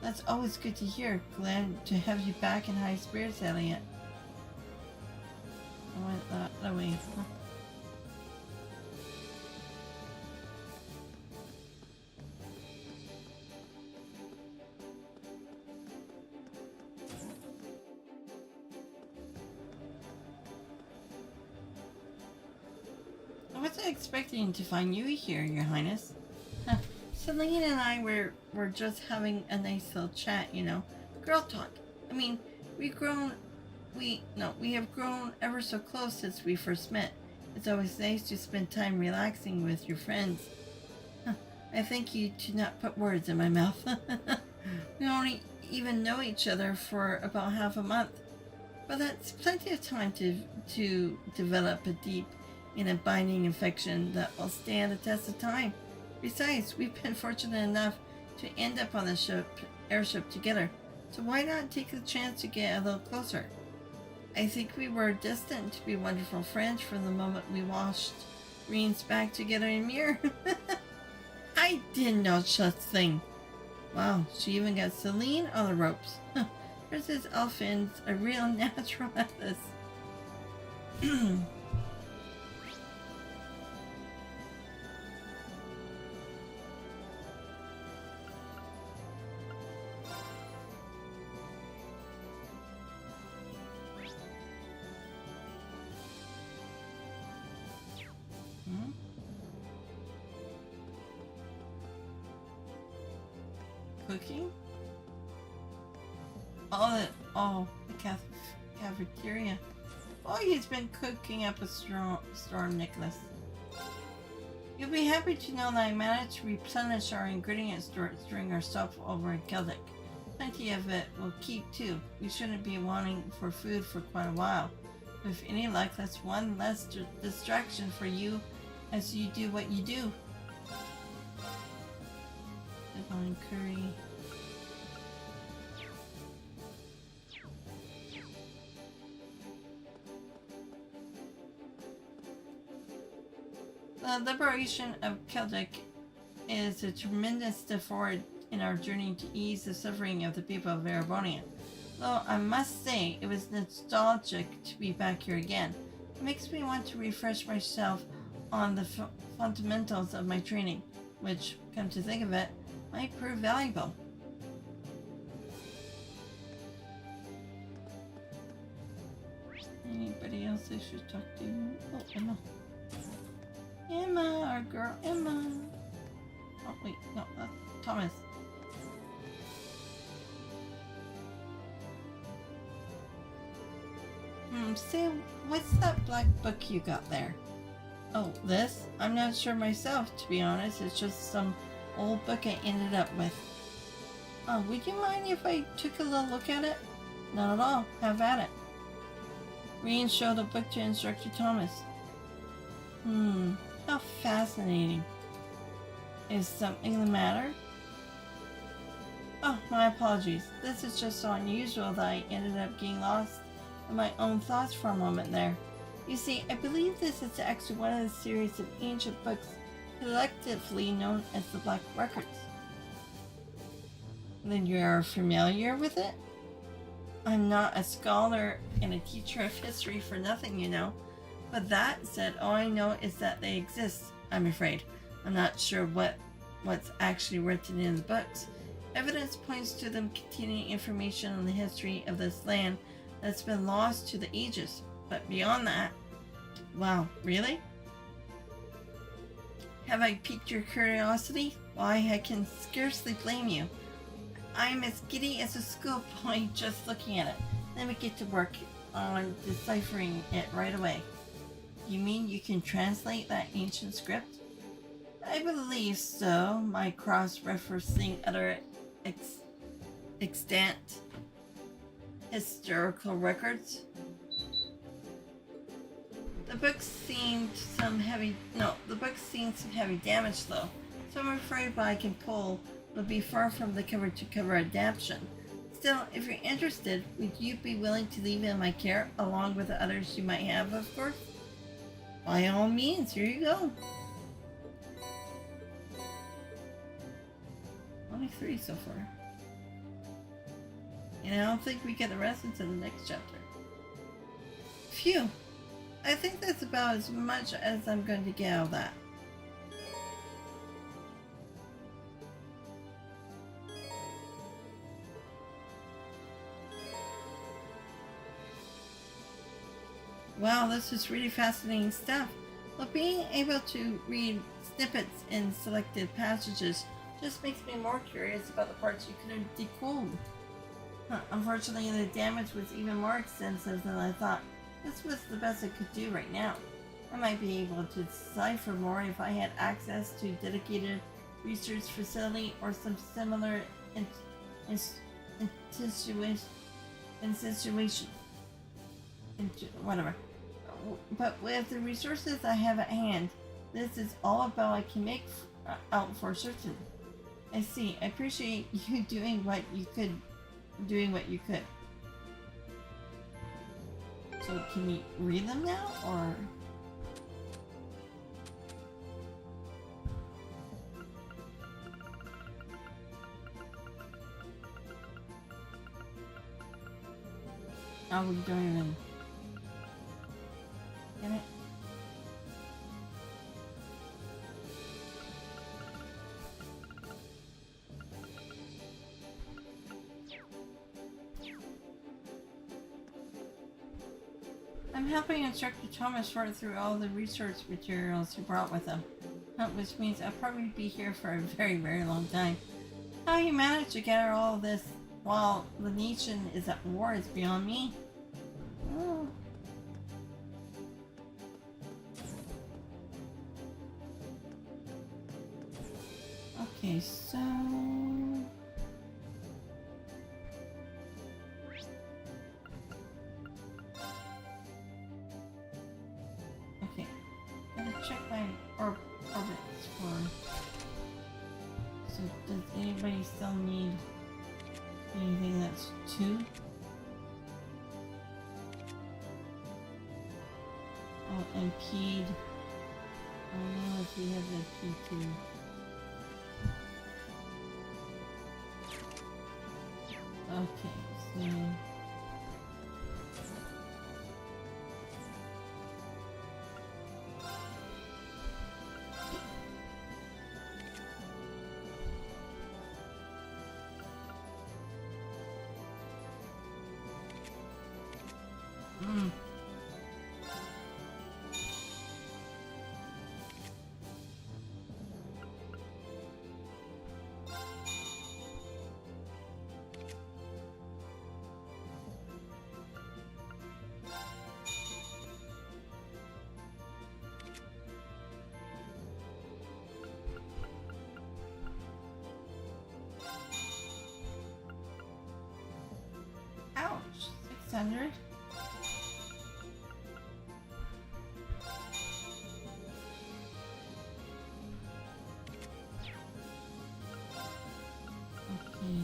That's always good to hear. Glad to have you back in high spirits, Elliot. I went that way. I wasn't expecting to find you here, Your Highness. Celine and I were just having a nice little chat, you know. Girl talk. I mean, we have grown ever so close since we first met. It's always nice to spend time relaxing with your friends. I thank you to not put words in my mouth. We only even know each other for about half a month. But that's plenty of time to develop a deep and a binding affection that will stand the test of time. Besides, we've been fortunate enough to end up on the airship together, so why not take the chance to get a little closer? I think we were destined to be wonderful friends from the moment we washed Rean's back together in Ymir. I did no such thing. Wow, she even got Celine on the ropes. Princess Elfin's a real natural at this. Cooking? The cafeteria. Oh, he's been cooking up a storm, Nicholas. You'll be happy to know that I managed to replenish our ingredient stores during our stop over in Celtic. Plenty of it will keep too. We shouldn't be wanting for food for quite a while. With any luck, that's one less distraction for you as you do what you do. Divine curry. The liberation of Celtic is a tremendous step forward in our journey to ease the suffering of the people of Ouroboros. Though I must say it was nostalgic to be back here again. It makes me want to refresh myself on the fundamentals of my training, which, come to think of it, might prove valuable. Anybody else I should talk to? Oh, Emma. Emma, our girl Emma. Oh wait, no, that's Thomas. Say, what's that black book you got there? Oh, this? I'm not sure myself, to be honest. It's just some old book I ended up with. Oh, would you mind if I took a little look at it? Not at all. Have at it. Rean showed the book to Instructor Thomas. How fascinating. Is something the matter? Oh, my apologies. This is just so unusual that I ended up getting lost in my own thoughts for a moment there. You see, I believe this is actually one of the series of ancient books collectively known as the Black Records. Then you're familiar with it? I'm not a scholar and a teacher of history for nothing, you know. But that said, all I know is that they exist, I'm afraid. I'm not sure what's actually written in the books. Evidence points to them containing information on the history of this land that's been lost to the ages. But beyond that, wow, really? Have I piqued your curiosity? Why, I can scarcely blame you. I'm as giddy as a schoolboy just looking at it. Let me get to work on deciphering it right away. You mean you can translate that ancient script? I believe so. My cross-referencing other extant historical records. The book seemed some heavy damage though, so I'm afraid what I can pull will be far from the cover-to-cover adaptation. Still, if you're interested, would you be willing to leave it in my care, along with the others you might have, of course? By all means, here you go. Only 3 so far. And I don't think we get the rest until the next chapter. Phew. I think that's about as much as I'm going to get out of that. Wow, this is really fascinating stuff. But being able to read snippets in selected passages just makes me more curious about the parts you couldn't decode. Unfortunately, the damage was even more extensive than I thought. This was the best I could do right now. I might be able to decipher more if I had access to dedicated research facility or some similar whatever. But with the resources I have at hand, this is all about I can make out for certain. I see. I appreciate you doing what you could. So can we read them now, or? Oh, we don't even get it. I'm helping Instructor Thomas sort through all the research materials he brought with him, which means I'll probably be here for a very, very long time. How he managed to gather all of this while the nation is at war is beyond me. Oh. Okay, so... Okay, I'm gonna check my orbits for... So does anybody still need anything that's 2? Oh, and P'd. I don't know if we have the P2. Okay, so... Ouch, 600. Okay.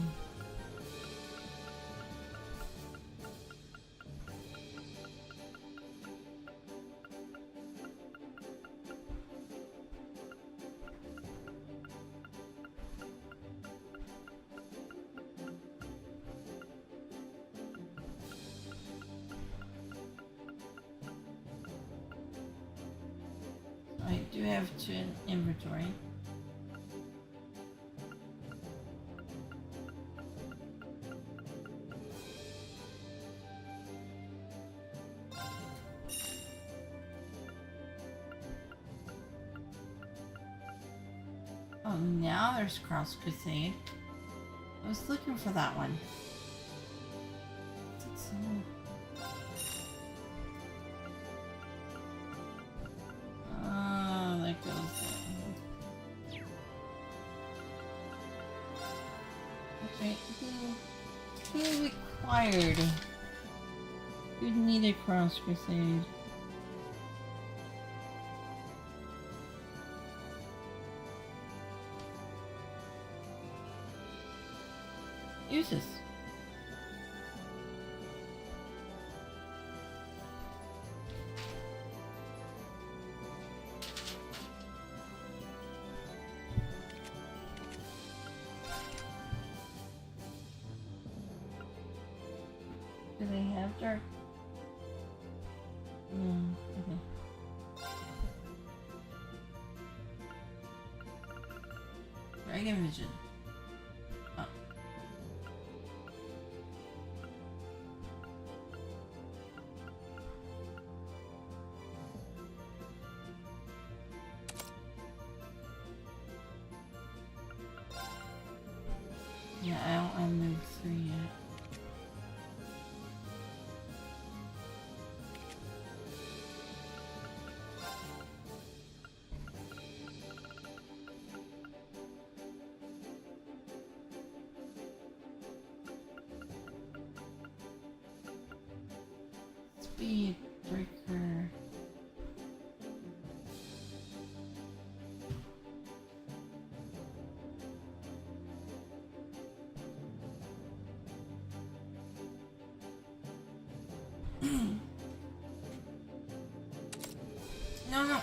I do have to an inventory. Oh, now there's Cross Crusade. I was looking for that one. Oh, that goes there. Okay, who required? Who needed Cross Crusade? Uses. Do they have dark? Okay. Dragon Vision. Oh. Yeah, I don't have move 3 yet. Speed breaker. No.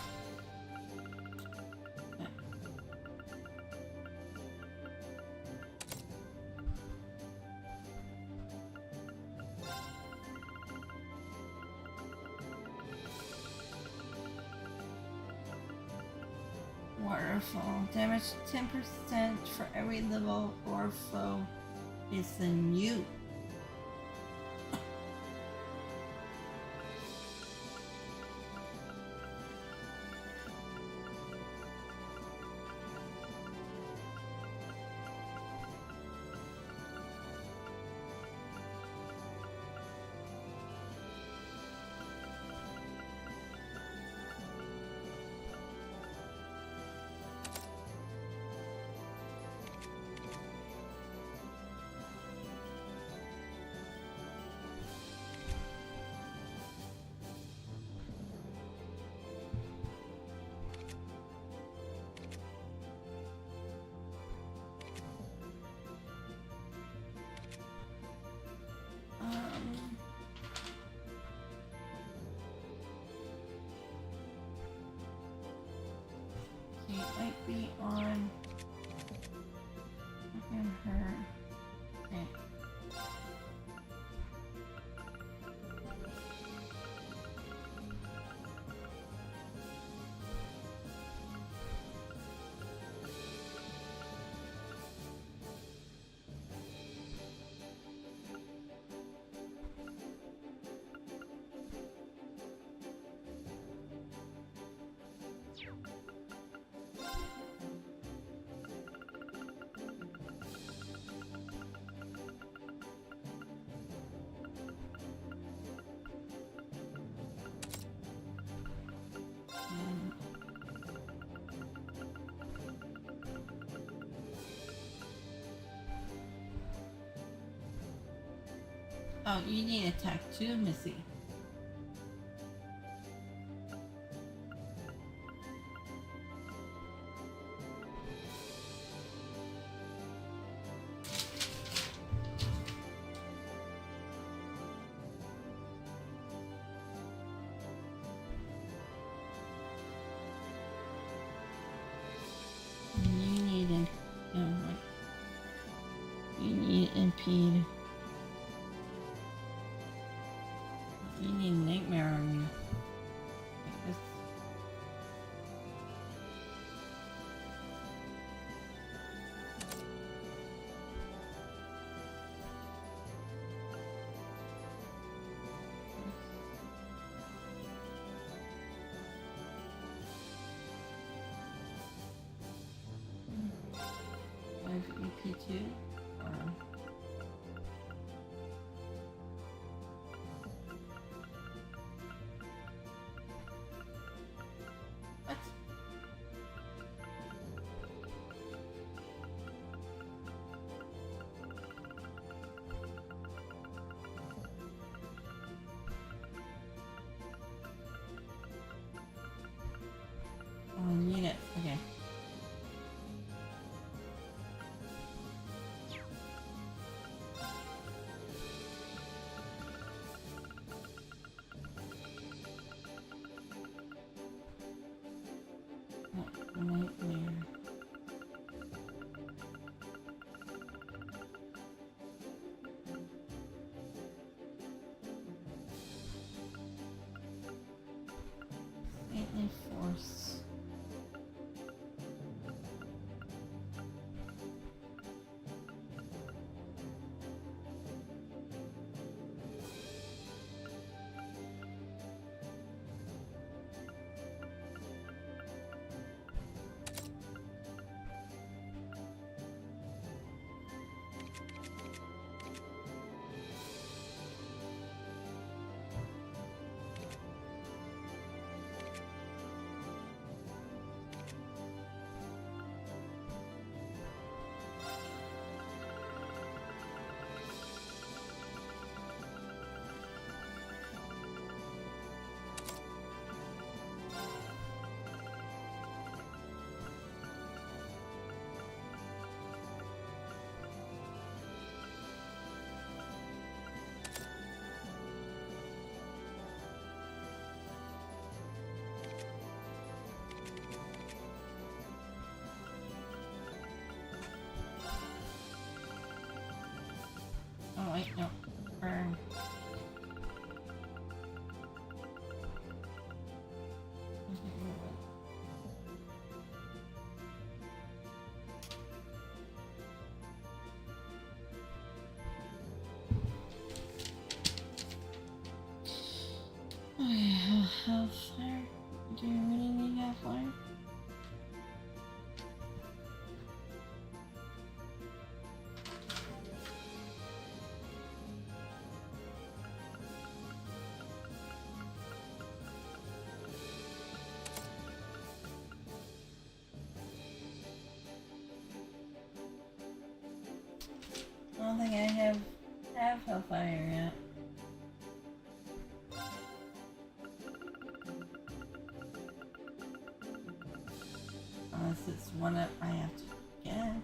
Waterfall. Damage 10% for every level or foe is than you. It might be on her. Okay. Oh, you need attack too, Missy. You need you need impede. You need nightmare on you. too? Or... What? Unit. Okay. Nightmare. Saintly force. Oh wait, no. Burn. Hellfire? Do you really need hellfire? I don't think I have hellfire yet. Unless it's one that I have to get.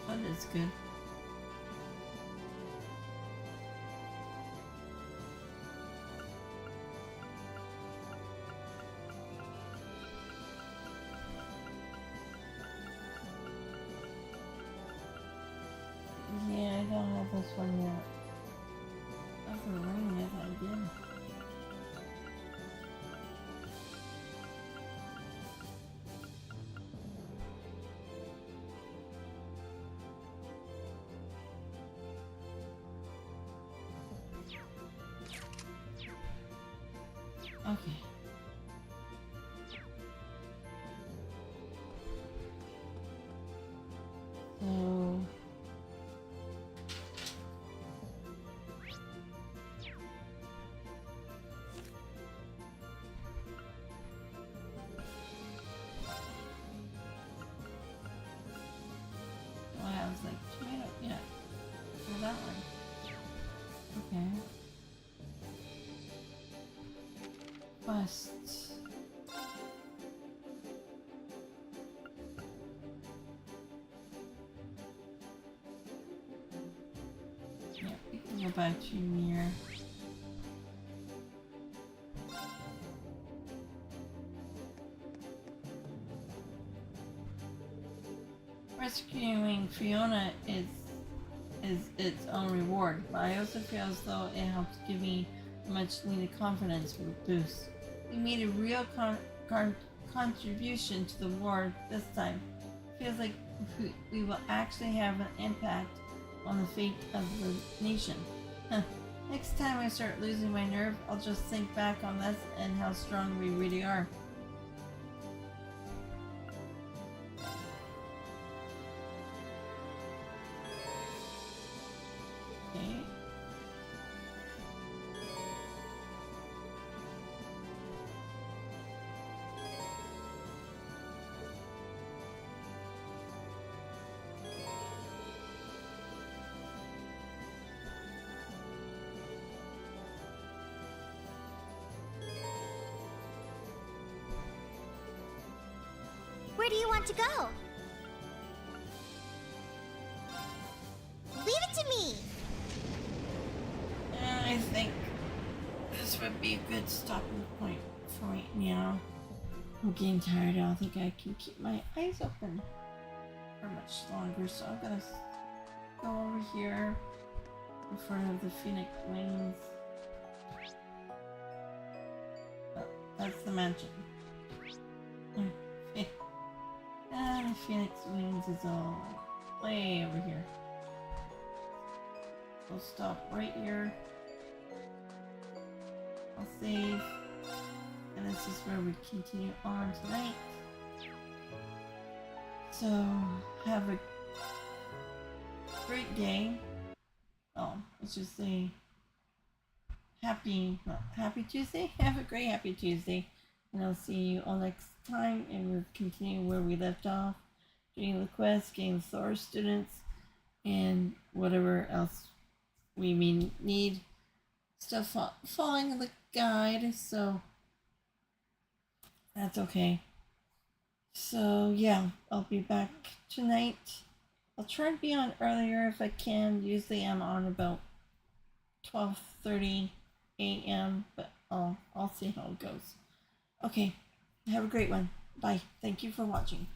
Blood is good. Yeah, I don't have this one yet. That's a ring if I did. Okay. So I was like, tomato, yeah. Or that one. Okay. Quest. Yeah, we can go back to Ymir. Rescuing Fiona is its own reward, but I also feel as though it helps give me a much needed confidence boost. We made a real contribution to the war this time. It feels like we will actually have an impact on the fate of the nation. Next time I start losing my nerve, I'll just think back on this and how strong we really are. Okay. Where do you want to go? Leave it to me! I think this would be a good stopping point for right now. I'm getting tired. I don't think I can keep my eyes open for much longer, so I'm gonna go over here in front of the Phoenix Wings. Oh, that's the mansion. And the Phoenix Wings is all way over here. We'll stop right here. I'll save. And this is where we continue on tonight. So, have a great day. Oh, let's just say happy Tuesday. Have a great happy Tuesday. And I'll see you all next time, and we'll continue where we left off. Getting the quest, getting Thors students, and whatever else we may need. Stuff following the guide, so that's okay. So yeah, I'll be back tonight. I'll try to be on earlier if I can. Usually I'm on about 12:30 a.m., but I'll see how it goes. Okay, have a great one. Bye. Thank you for watching.